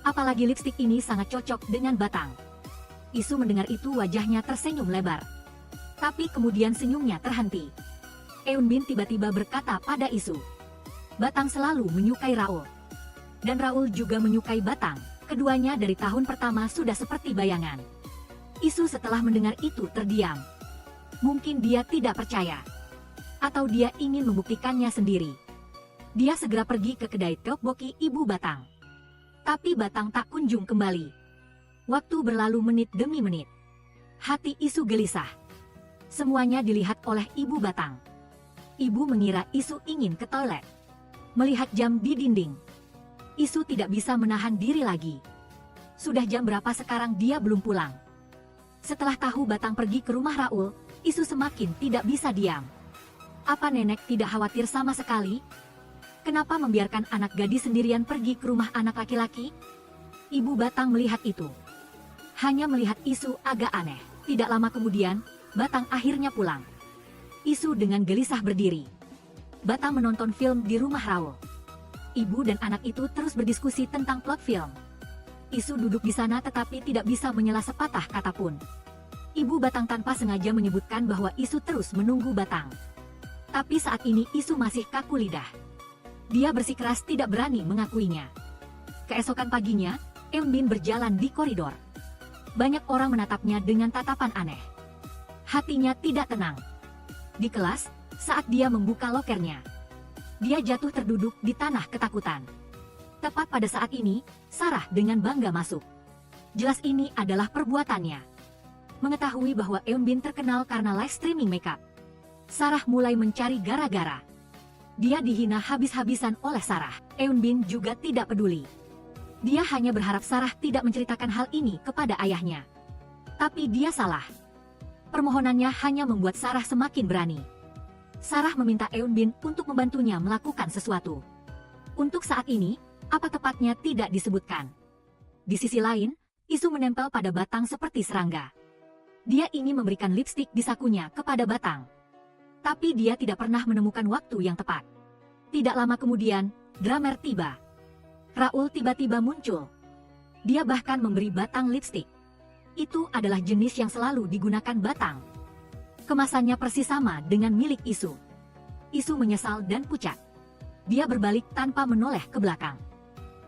Apalagi lipstik ini sangat cocok dengan Batang. Isu mendengar itu wajahnya tersenyum lebar. Tapi kemudian senyumnya terhenti. Eunbin tiba-tiba berkata pada Isu, Batang selalu menyukai Raul. Dan Raul juga menyukai Batang. Keduanya dari tahun pertama sudah seperti bayangan. Isu setelah mendengar itu terdiam. Mungkin dia tidak percaya. Atau dia ingin membuktikannya sendiri. Dia segera pergi ke kedai tteokbokki ibu Batang. Tapi Batang tak kunjung kembali. Waktu berlalu menit demi menit. Hati Isu gelisah. Semuanya dilihat oleh Ibu Batang. Ibu mengira Isu ingin ke toilet. Melihat jam di dinding, Isu tidak bisa menahan diri lagi. Sudah jam berapa sekarang dia belum pulang? Setelah tahu Batang pergi ke rumah Raul, Isu semakin tidak bisa diam. Apa nenek tidak khawatir sama sekali? Kenapa membiarkan anak gadis sendirian pergi ke rumah anak laki-laki? Ibu Batang melihat itu. Hanya melihat Isu agak aneh. Tidak lama kemudian, Batang akhirnya pulang. Isu dengan gelisah berdiri. Batang menonton film di rumah Raul. Ibu dan anak itu terus berdiskusi tentang plot film. Isu duduk di sana tetapi tidak bisa menyela sepatah kata pun. Ibu Batang tanpa sengaja menyebutkan bahwa Isu terus menunggu Batang. Tapi saat ini Isu masih kaku lidah. Dia bersikeras tidak berani mengakuinya. Keesokan paginya, Eun Bin berjalan di koridor. Banyak orang menatapnya dengan tatapan aneh. Hatinya tidak tenang. Di kelas, saat dia membuka lokernya, dia jatuh terduduk di tanah ketakutan. Tepat pada saat ini, Sarah dengan bangga masuk. Jelas ini adalah perbuatannya. Mengetahui bahwa Eun Bin terkenal karena live streaming makeup, Sarah mulai mencari gara-gara. Dia dihina habis-habisan oleh Sarah. Eun Bin juga tidak peduli. Dia hanya berharap Sarah tidak menceritakan hal ini kepada ayahnya. Tapi dia salah. Permohonannya hanya membuat Sarah semakin berani. Sarah meminta Eun Bin untuk membantunya melakukan sesuatu. Untuk saat ini, apa tepatnya tidak disebutkan. Di sisi lain, Isu menempel pada Batang seperti serangga. Dia ingin memberikan lipstik di sakunya kepada Batang. Tapi dia tidak pernah menemukan waktu yang tepat. Tidak lama kemudian, drummer tiba. Raul tiba-tiba muncul. Dia bahkan memberi Batang lipstik. Itu adalah jenis yang selalu digunakan Batang. Kemasannya persis sama dengan milik Isu. Isu menyesal dan pucat. Dia berbalik tanpa menoleh ke belakang.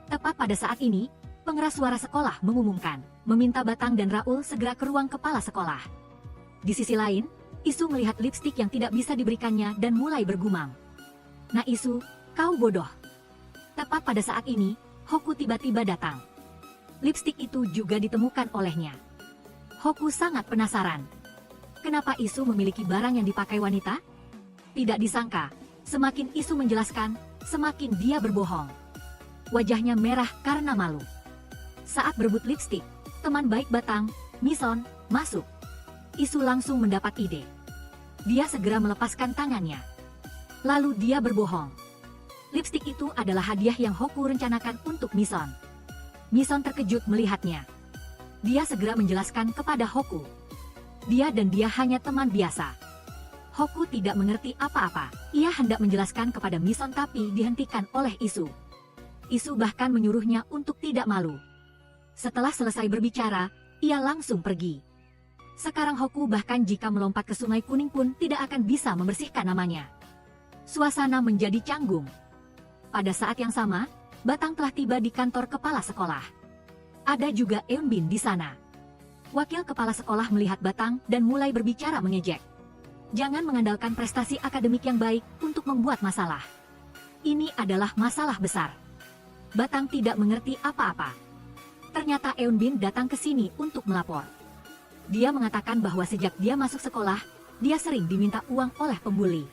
Tepat pada saat ini, pengeras suara sekolah mengumumkan, meminta Batang dan Raul segera ke ruang kepala sekolah. Di sisi lain, Isu melihat lipstik yang tidak bisa diberikannya dan mulai bergumam. Nah Isu, kau bodoh. Tepat pada saat ini, Hoku tiba-tiba datang. Lipstik itu juga ditemukan olehnya. Hoku sangat penasaran. Kenapa Isu memiliki barang yang dipakai wanita? Tidak disangka, semakin Isu menjelaskan, semakin dia berbohong. Wajahnya merah karena malu. Saat berebut lipstik, teman baik Batang, Mison, masuk. Isu langsung mendapat ide. Dia segera melepaskan tangannya. Lalu dia berbohong. Lipstik itu adalah hadiah yang Hoku rencanakan untuk Mison. Mison terkejut melihatnya. Dia segera menjelaskan kepada Hoku. Dia dan dia hanya teman biasa. Hoku tidak mengerti apa-apa. Ia hendak menjelaskan kepada Mison tapi dihentikan oleh Isu. Isu bahkan menyuruhnya untuk tidak malu. Setelah selesai berbicara, ia langsung pergi. Sekarang Hoku bahkan jika melompat ke Sungai Kuning pun tidak akan bisa membersihkan namanya. Suasana menjadi canggung. Pada saat yang sama, Batang telah tiba di kantor kepala sekolah. Ada juga Eun Bin di sana. Wakil kepala sekolah melihat Batang dan mulai berbicara mengejek. Jangan mengandalkan prestasi akademik yang baik untuk membuat masalah. Ini adalah masalah besar. Batang tidak mengerti apa-apa. Ternyata Eun Bin datang ke sini untuk melapor. Dia mengatakan bahwa sejak dia masuk sekolah, dia sering diminta uang oleh pembuli.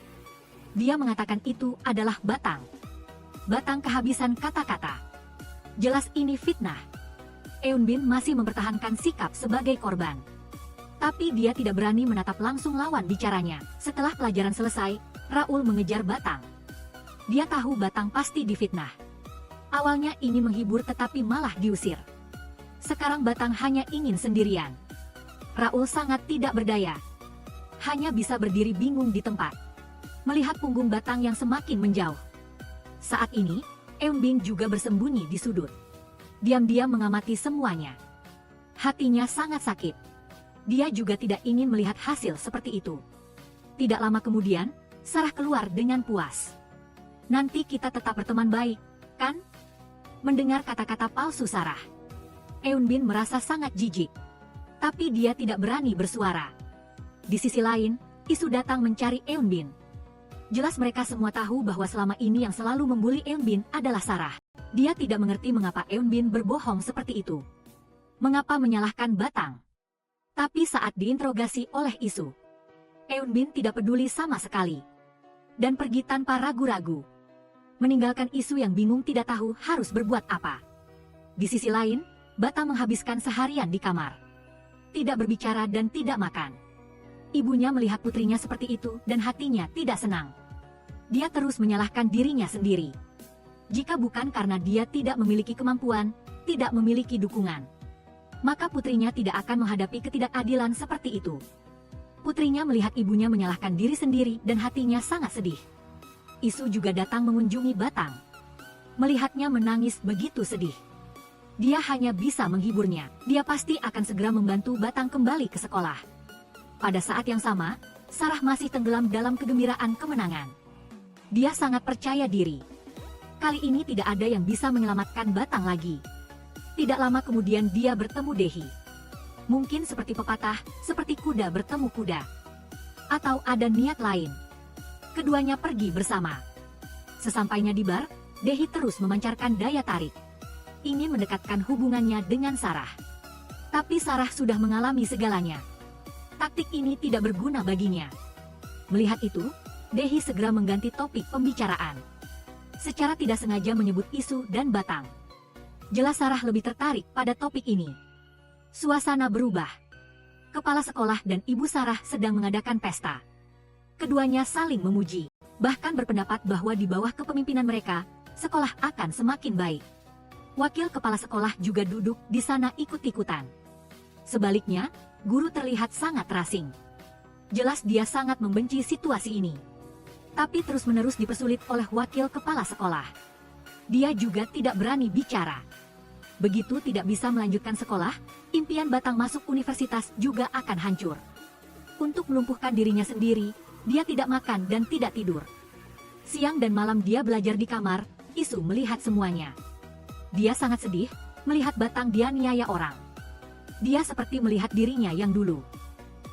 Dia mengatakan itu adalah Batang. Batang kehabisan kata-kata. Jelas ini fitnah. Eun Bin masih mempertahankan sikap sebagai korban. Tapi dia tidak berani menatap langsung lawan bicaranya. Setelah pelajaran selesai, Raul mengejar Batang. Dia tahu Batang pasti difitnah. Awalnya ini menghibur tetapi malah diusir. Sekarang Batang hanya ingin sendirian. Raul sangat tidak berdaya. Hanya bisa berdiri bingung di tempat. Melihat punggung Batang yang semakin menjauh. Saat ini, Eun Bin juga bersembunyi di sudut. Diam-diam mengamati semuanya. Hatinya sangat sakit. Dia juga tidak ingin melihat hasil seperti itu. Tidak lama kemudian, Sarah keluar dengan puas. Nanti kita tetap berteman baik, kan? Mendengar kata-kata palsu Sarah, Eun Bin merasa sangat jijik. Tapi dia tidak berani bersuara. Di sisi lain, Isu datang mencari Eun Bin. Jelas mereka semua tahu bahwa selama ini yang selalu membuli Eunbin adalah Sarah. Dia tidak mengerti mengapa Eunbin berbohong seperti itu. Mengapa menyalahkan Batang? Tapi saat diinterogasi oleh Isu, Eunbin tidak peduli sama sekali. Dan pergi tanpa ragu-ragu. Meninggalkan Isu yang bingung tidak tahu harus berbuat apa. Di sisi lain, Batang menghabiskan seharian di kamar. Tidak berbicara dan tidak makan. Ibunya melihat putrinya seperti itu dan hatinya tidak senang. Dia terus menyalahkan dirinya sendiri. Jika bukan karena dia tidak memiliki kemampuan, tidak memiliki dukungan, maka putrinya tidak akan menghadapi ketidakadilan seperti itu. Putrinya melihat ibunya menyalahkan diri sendiri dan hatinya sangat sedih. Isu juga datang mengunjungi Batang. Melihatnya menangis begitu sedih, dia hanya bisa menghiburnya. Dia pasti akan segera membantu Batang kembali ke sekolah. Pada saat yang sama, Sarah masih tenggelam dalam kegembiraan kemenangan. Dia sangat percaya diri. Kali ini tidak ada yang bisa menyelamatkan Batang lagi. Tidak lama kemudian dia bertemu Dehi. Mungkin seperti pepatah, seperti kuda bertemu kuda. Atau ada niat lain. Keduanya pergi bersama. Sesampainya di bar, Dehi terus memancarkan daya tarik. Ingin mendekatkan hubungannya dengan Sarah. Tapi Sarah sudah mengalami segalanya. Taktik ini tidak berguna baginya. Melihat itu, Dehi segera mengganti topik pembicaraan. Secara tidak sengaja menyebut Isu dan Batang. Jelas Sarah lebih tertarik pada topik ini. Suasana berubah. Kepala sekolah dan ibu Sarah sedang mengadakan pesta. Keduanya saling memuji, bahkan berpendapat bahwa di bawah kepemimpinan mereka, sekolah akan semakin baik. Wakil kepala sekolah juga duduk di sana ikut-ikutan. Sebaliknya, guru terlihat sangat terasing. Jelas dia sangat membenci situasi ini. Tapi terus-menerus dipersulit oleh wakil kepala sekolah. Dia juga tidak berani bicara. Begitu tidak bisa melanjutkan sekolah, impian Batang masuk universitas juga akan hancur. Untuk melumpuhkan dirinya sendiri, dia tidak makan dan tidak tidur. Siang dan malam dia belajar di kamar. Isu melihat semuanya. Dia sangat sedih melihat Batang dianiaya orang. Dia seperti melihat dirinya yang dulu.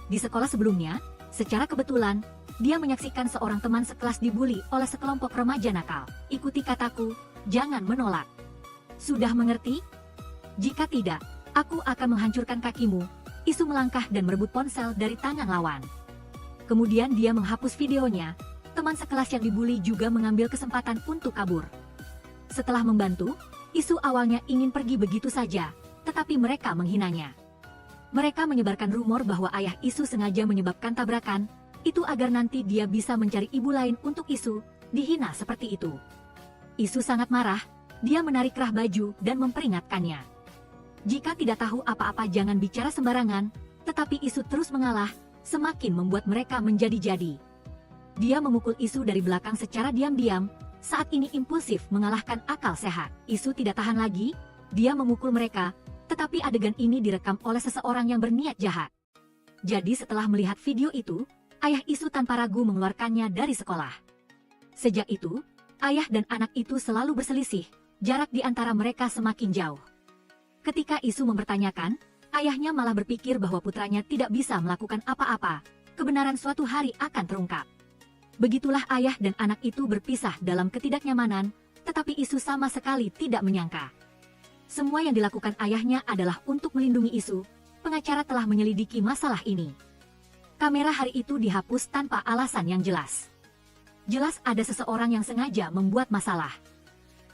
Di sekolah sebelumnya, secara kebetulan, dia menyaksikan seorang teman sekelas dibuli oleh sekelompok remaja nakal. Ikuti kataku, jangan menolak. Sudah mengerti? Jika tidak, aku akan menghancurkan kakimu. Isu melangkah dan merebut ponsel dari tangan lawan. Kemudian dia menghapus videonya. Teman sekelas yang dibuli juga mengambil kesempatan untuk kabur. Setelah membantu, Isu awalnya ingin pergi begitu saja, tetapi mereka menghinanya. Mereka menyebarkan rumor bahwa ayah Isu sengaja menyebabkan tabrakan, itu agar nanti dia bisa mencari ibu lain untuk Isu, dihina seperti itu. Isu sangat marah, dia menarik kerah baju dan memperingatkannya. Jika tidak tahu apa-apa jangan bicara sembarangan, tetapi Isu terus mengalah, semakin membuat mereka menjadi-jadi. Dia memukul Isu dari belakang secara diam-diam, saat ini impulsif mengalahkan akal sehat. Isu tidak tahan lagi, dia memukul mereka, tetapi adegan ini direkam oleh seseorang yang berniat jahat. Jadi setelah melihat video itu, ayah Isu tanpa ragu mengeluarkannya dari sekolah. Sejak itu, ayah dan anak itu selalu berselisih, jarak di antara mereka semakin jauh. Ketika Isu mempertanyakan, ayahnya malah berpikir bahwa putranya tidak bisa melakukan apa-apa, kebenaran suatu hari akan terungkap. Begitulah ayah dan anak itu berpisah dalam ketidaknyamanan, tetapi Isu sama sekali tidak menyangka. Semua yang dilakukan ayahnya adalah untuk melindungi Isu. Pengacara telah menyelidiki masalah ini. Kamera hari itu dihapus tanpa alasan yang jelas. Jelas ada seseorang yang sengaja membuat masalah.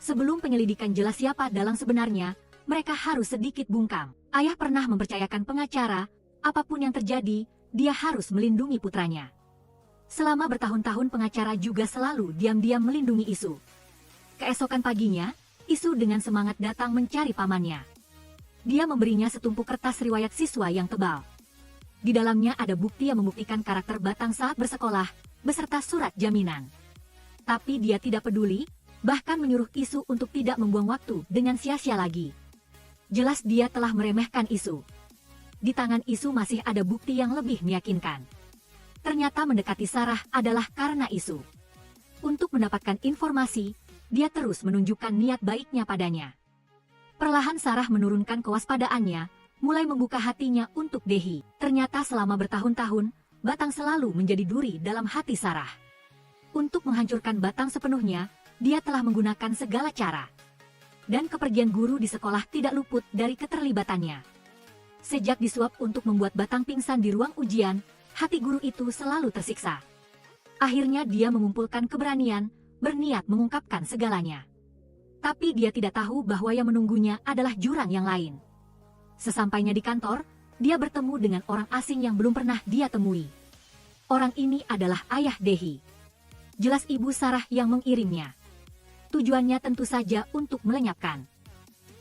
Sebelum penyelidikan jelas siapa dalang sebenarnya, mereka harus sedikit bungkam. Ayah pernah mempercayakan pengacara, apapun yang terjadi, dia harus melindungi putranya. Selama bertahun-tahun pengacara juga selalu diam-diam melindungi Isu. Keesokan paginya, Isu dengan semangat datang mencari pamannya. Dia memberinya setumpuk kertas riwayat siswa yang tebal. Di dalamnya ada bukti yang membuktikan karakter Batang saat bersekolah, beserta surat jaminan. Tapi dia tidak peduli, bahkan menyuruh Isu untuk tidak membuang waktu dengan sia-sia lagi. Jelas dia telah meremehkan Isu. Di tangan Isu masih ada bukti yang lebih meyakinkan. Ternyata mendekati Sarah adalah karena Isu. Untuk mendapatkan informasi, dia terus menunjukkan niat baiknya padanya. Perlahan Sarah menurunkan kewaspadaannya, mulai membuka hatinya untuk Dehi. Ternyata selama bertahun-tahun, Batang selalu menjadi duri dalam hati Sarah. Untuk menghancurkan Batang sepenuhnya, dia telah menggunakan segala cara. Dan kepergian guru di sekolah tidak luput dari keterlibatannya. Sejak disuap untuk membuat Batang pingsan di ruang ujian, hati guru itu selalu tersiksa. Akhirnya dia mengumpulkan keberanian, berniat mengungkapkan segalanya. Tapi dia tidak tahu bahwa yang menunggunya adalah jurang yang lain. Sesampainya di kantor, dia bertemu dengan orang asing yang belum pernah dia temui. Orang ini adalah ayah Dehi. Jelas ibu Sarah yang mengirimnya. Tujuannya tentu saja untuk melenyapkan.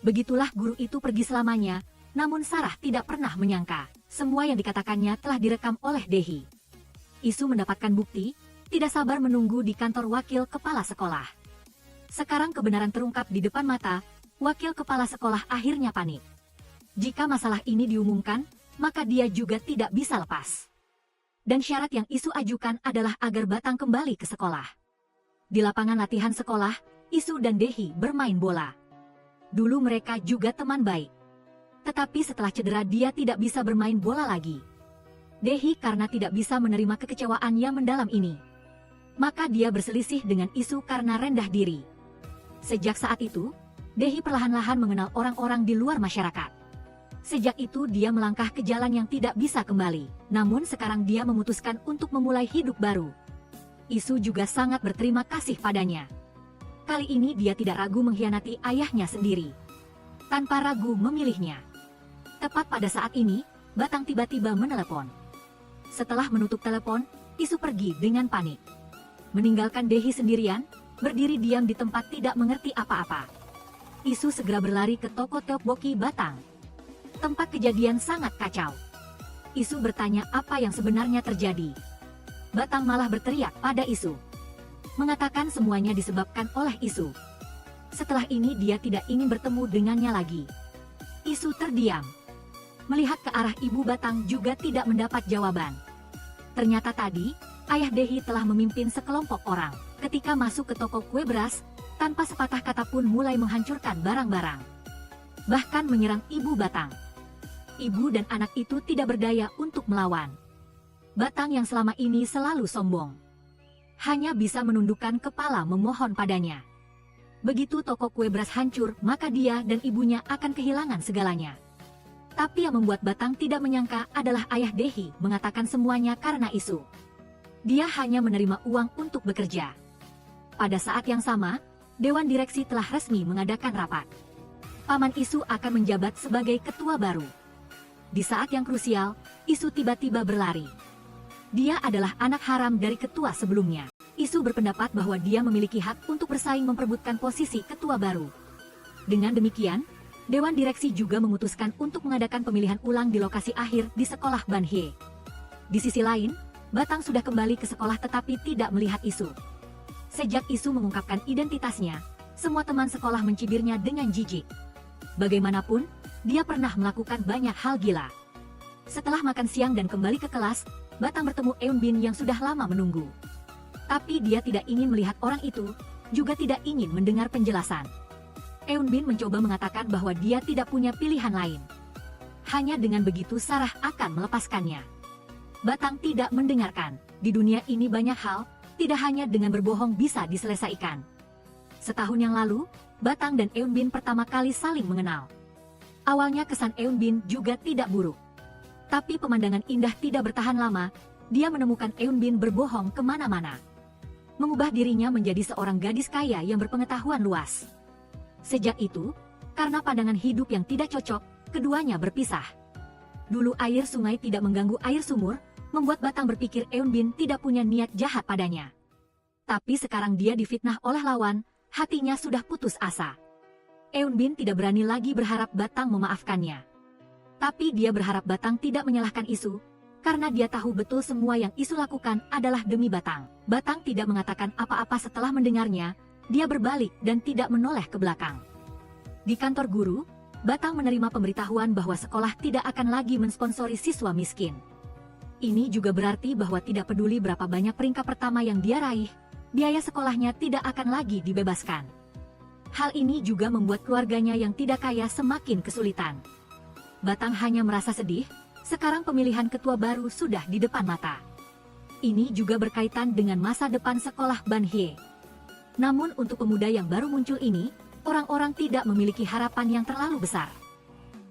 Begitulah guru itu pergi selamanya, namun Sarah tidak pernah menyangka, semua yang dikatakannya telah direkam oleh Dehi. Isu mendapatkan bukti, tidak sabar menunggu di kantor wakil kepala sekolah. Sekarang kebenaran terungkap di depan mata, wakil kepala sekolah akhirnya panik. Jika masalah ini diumumkan, maka dia juga tidak bisa lepas. Dan syarat yang Isu ajukan adalah agar Batang kembali ke sekolah. Di lapangan latihan sekolah, Isu dan Dehi bermain bola. Dulu mereka juga teman baik. Tetapi setelah cedera dia tidak bisa bermain bola lagi. Dehi karena tidak bisa menerima kekecewaan yang mendalam ini. Maka dia berselisih dengan Isu karena rendah diri. Sejak saat itu, Dehi perlahan-lahan mengenal orang-orang di luar masyarakat. Sejak itu dia melangkah ke jalan yang tidak bisa kembali. Namun sekarang dia memutuskan untuk memulai hidup baru. Isu juga sangat berterima kasih padanya. Kali ini dia tidak ragu mengkhianati ayahnya sendiri. Tanpa ragu memilihnya. Tepat pada saat ini, Batang tiba-tiba menelepon. Setelah menutup telepon, Isu pergi dengan panik. Meninggalkan Dehi sendirian, berdiri diam di tempat tidak mengerti apa-apa. Isu segera berlari ke toko tteokbokki Batang. Tempat kejadian sangat kacau. Isu bertanya apa yang sebenarnya terjadi. Batang malah berteriak pada Isu. Mengatakan semuanya disebabkan oleh Isu. Setelah ini dia tidak ingin bertemu dengannya lagi. Isu terdiam. Melihat ke arah ibu Batang juga tidak mendapat jawaban. Ternyata tadi, ayah Dehi telah memimpin sekelompok orang. Ketika masuk ke toko kue beras, tanpa sepatah kata pun mulai menghancurkan barang-barang. Bahkan menyerang ibu Batang. Ibu dan anak itu tidak berdaya untuk melawan. Batang yang selama ini selalu sombong. Hanya bisa menundukkan kepala memohon padanya. Begitu toko kue beras hancur, maka dia dan ibunya akan kehilangan segalanya. Tapi yang membuat Batang tidak menyangka adalah ayah Dehi mengatakan semuanya karena Isu. Dia hanya menerima uang untuk bekerja. Pada saat yang sama, Dewan Direksi telah resmi mengadakan rapat. Paman Isu akan menjabat sebagai ketua baru. Di saat yang krusial, Isu tiba-tiba berlari. Dia adalah anak haram dari ketua sebelumnya. Isu berpendapat bahwa dia memiliki hak untuk bersaing memperebutkan posisi ketua baru. Dengan demikian, Dewan Direksi juga memutuskan untuk mengadakan pemilihan ulang di lokasi akhir di sekolah Banhye. Di sisi lain, Batang sudah kembali ke sekolah tetapi tidak melihat Isu. Sejak Isu mengungkapkan identitasnya, semua teman sekolah mencibirnya dengan jijik. Bagaimanapun, dia pernah melakukan banyak hal gila. Setelah makan siang dan kembali ke kelas, Batang bertemu Eun Bin yang sudah lama menunggu. Tapi dia tidak ingin melihat orang itu, juga tidak ingin mendengar penjelasan. Eun Bin mencoba mengatakan bahwa dia tidak punya pilihan lain. Hanya dengan begitu Sarah akan melepaskannya. Batang tidak mendengarkan. Di dunia ini banyak hal, tidak hanya dengan berbohong bisa diselesaikan. Setahun yang lalu, Batang dan Eun Bin pertama kali saling mengenal. Awalnya kesan Eun Bin juga tidak buruk. Tapi pemandangan indah tidak bertahan lama, dia menemukan Eun Bin berbohong kemana-mana. Mengubah dirinya menjadi seorang gadis kaya yang berpengetahuan luas. Sejak itu, karena pandangan hidup yang tidak cocok, keduanya berpisah. Dulu air sungai tidak mengganggu air sumur, membuat Batang berpikir Eun Bin tidak punya niat jahat padanya. Tapi sekarang dia difitnah oleh lawan, hatinya sudah putus asa. Eun Bin tidak berani lagi berharap Batang memaafkannya. Tapi dia berharap Batang tidak menyalahkan Isu, karena dia tahu betul semua yang Isu lakukan adalah demi Batang. Batang tidak mengatakan apa-apa setelah mendengarnya, dia berbalik dan tidak menoleh ke belakang. Di kantor guru, Batang menerima pemberitahuan bahwa sekolah tidak akan lagi mensponsori siswa miskin. Ini juga berarti bahwa tidak peduli berapa banyak peringkat pertama yang dia raih, biaya sekolahnya tidak akan lagi dibebaskan. Hal ini juga membuat keluarganya yang tidak kaya semakin kesulitan. Batang hanya merasa sedih, sekarang pemilihan ketua baru sudah di depan mata. ini juga berkaitan dengan masa depan sekolah Banhye. Namun untuk pemuda yang baru muncul ini, orang-orang tidak memiliki harapan yang terlalu besar.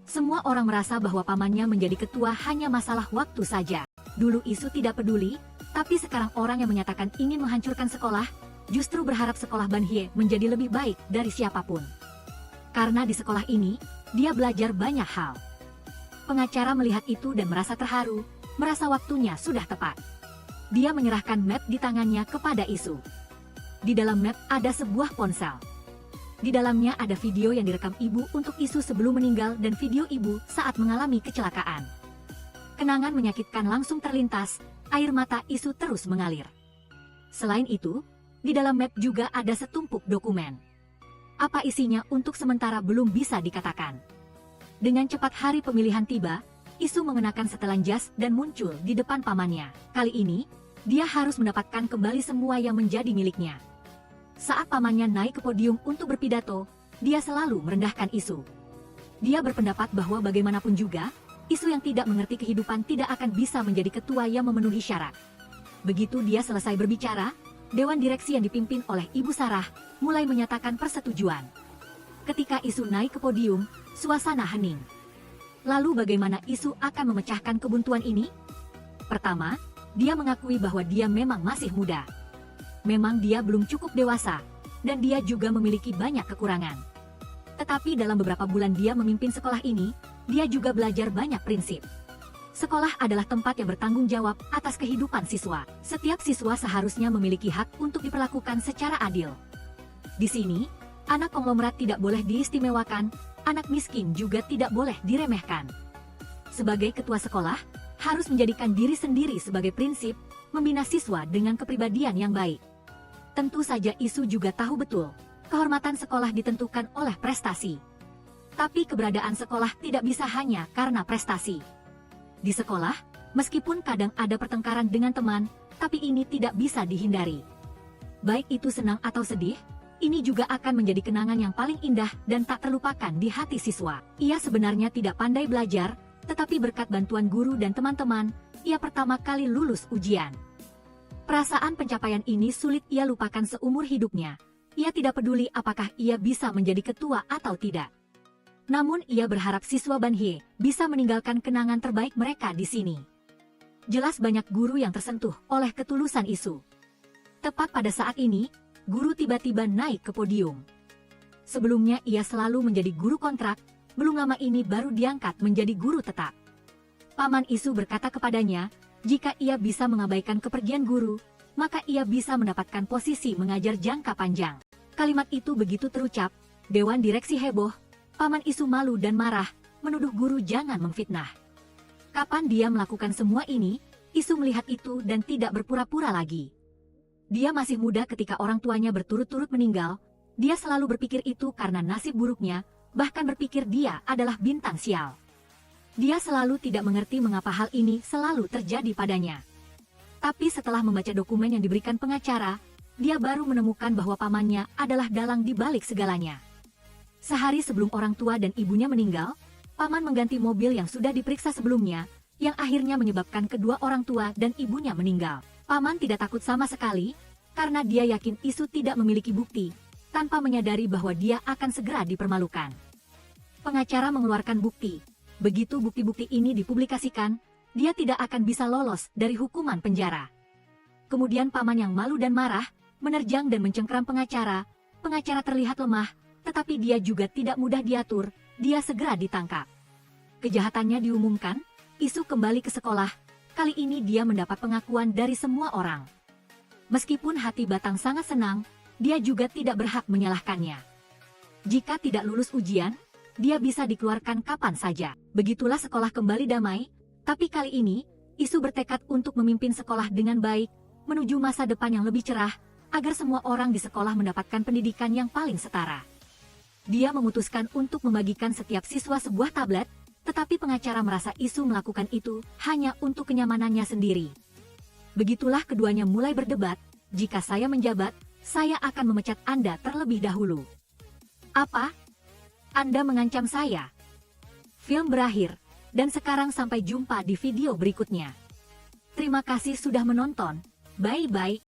Semua orang merasa bahwa pamannya menjadi ketua hanya masalah waktu saja. Dulu Isu tidak peduli, tapi sekarang orang yang menyatakan ingin menghancurkan sekolah, justru berharap sekolah Banhye menjadi lebih baik dari siapapun. Karena di sekolah ini, dia belajar banyak hal. Pengacara melihat itu dan merasa terharu, merasa waktunya sudah tepat. Dia menyerahkan map di tangannya kepada Isu. Di dalam map ada sebuah ponsel. Di dalamnya ada video yang direkam ibu untuk Isu sebelum meninggal dan video ibu saat mengalami kecelakaan. Kenangan menyakitkan langsung terlintas, air mata Isu terus mengalir. Selain itu, di dalam map juga ada setumpuk dokumen. Apa isinya untuk sementara belum bisa dikatakan. Dengan cepat hari pemilihan tiba, Isu mengenakan setelan jas dan muncul di depan pamannya. Kali ini, dia harus mendapatkan kembali semua yang menjadi miliknya. Saat pamannya naik ke podium untuk berpidato, dia selalu merendahkan Isu. Dia berpendapat bahwa bagaimanapun juga, Isu yang tidak mengerti kehidupan tidak akan bisa menjadi ketua yang memenuhi syarat. Begitu dia selesai berbicara, Dewan Direksi yang dipimpin oleh Ibu Sarah mulai menyatakan persetujuan. Ketika Isu naik ke podium, suasana hening. Lalu bagaimana Isu akan memecahkan kebuntuan ini? Pertama, dia mengakui bahwa dia memang masih muda. Memang dia belum cukup dewasa, dan dia juga memiliki banyak kekurangan. Tetapi dalam beberapa bulan dia memimpin sekolah ini, dia juga belajar banyak prinsip. Sekolah adalah tempat yang bertanggung jawab atas kehidupan siswa. Setiap siswa seharusnya memiliki hak untuk diperlakukan secara adil. Di sini, anak konglomerat tidak boleh diistimewakan, anak miskin juga tidak boleh diremehkan. Sebagai ketua sekolah, harus menjadikan diri sendiri sebagai prinsip, membina siswa dengan kepribadian yang baik. Tentu saja Isu juga tahu betul, kehormatan sekolah ditentukan oleh prestasi. Tapi keberadaan sekolah tidak bisa hanya karena prestasi. Di sekolah, meskipun kadang ada pertengkaran dengan teman, tapi ini tidak bisa dihindari. Baik itu senang atau sedih, ini juga akan menjadi kenangan yang paling indah dan tak terlupakan di hati siswa. Ia sebenarnya tidak pandai belajar, tetapi berkat bantuan guru dan teman-teman, ia pertama kali lulus ujian. Perasaan pencapaian ini sulit ia lupakan seumur hidupnya. Ia tidak peduli apakah ia bisa menjadi ketua atau tidak. Namun ia berharap siswa Banhye bisa meninggalkan kenangan terbaik mereka di sini. Jelas banyak guru yang tersentuh oleh ketulusan Isu. Tepat pada saat ini, guru tiba-tiba naik ke podium. Sebelumnya ia selalu menjadi guru kontrak, belum lama ini baru diangkat menjadi guru tetap. Paman Isu berkata kepadanya, jika ia bisa mengabaikan kepergian guru, maka ia bisa mendapatkan posisi mengajar jangka panjang. Kalimat itu begitu terucap, Dewan Direksi heboh, Paman Isu malu dan marah, menuduh guru jangan memfitnah. Kapan dia melakukan semua ini, Isu melihat itu dan tidak berpura-pura lagi. Dia masih muda ketika orang tuanya berturut-turut meninggal, dia selalu berpikir itu karena nasib buruknya, bahkan berpikir dia adalah bintang sial. Dia selalu tidak mengerti mengapa hal ini selalu terjadi padanya. Tapi setelah membaca dokumen yang diberikan pengacara, dia baru menemukan bahwa pamannya adalah dalang di balik segalanya. Sehari sebelum orang tua dan ibunya meninggal, paman mengganti mobil yang sudah diperiksa sebelumnya, yang akhirnya menyebabkan kedua orang tua dan ibunya meninggal. Paman tidak takut sama sekali, karena dia yakin Isu tidak memiliki bukti, tanpa menyadari bahwa dia akan segera dipermalukan. Pengacara mengeluarkan bukti. Begitu bukti-bukti ini dipublikasikan, dia tidak akan bisa lolos dari hukuman penjara. Kemudian paman yang malu dan marah, menerjang dan mencengkram pengacara. Pengacara terlihat lemah, tetapi dia juga tidak mudah diatur, dia segera ditangkap. Kejahatannya diumumkan, Isu kembali ke sekolah, kali ini dia mendapat pengakuan dari semua orang. Meskipun hati Batang sangat senang, dia juga tidak berhak menyalahkannya. Jika tidak lulus ujian, dia bisa dikeluarkan kapan saja. Begitulah sekolah kembali damai, tapi kali ini, Isu bertekad untuk memimpin sekolah dengan baik, menuju masa depan yang lebih cerah, agar semua orang di sekolah mendapatkan pendidikan yang paling setara. Dia memutuskan untuk membagikan setiap siswa sebuah tablet, tetapi pengacara merasa Isu melakukan itu hanya untuk kenyamanannya sendiri. Begitulah keduanya mulai berdebat, jika saya menjabat, saya akan memecat Anda terlebih dahulu. Apa? Anda mengancam saya? Film berakhir, dan sekarang sampai jumpa di video berikutnya. Terima kasih sudah menonton. Bye-bye.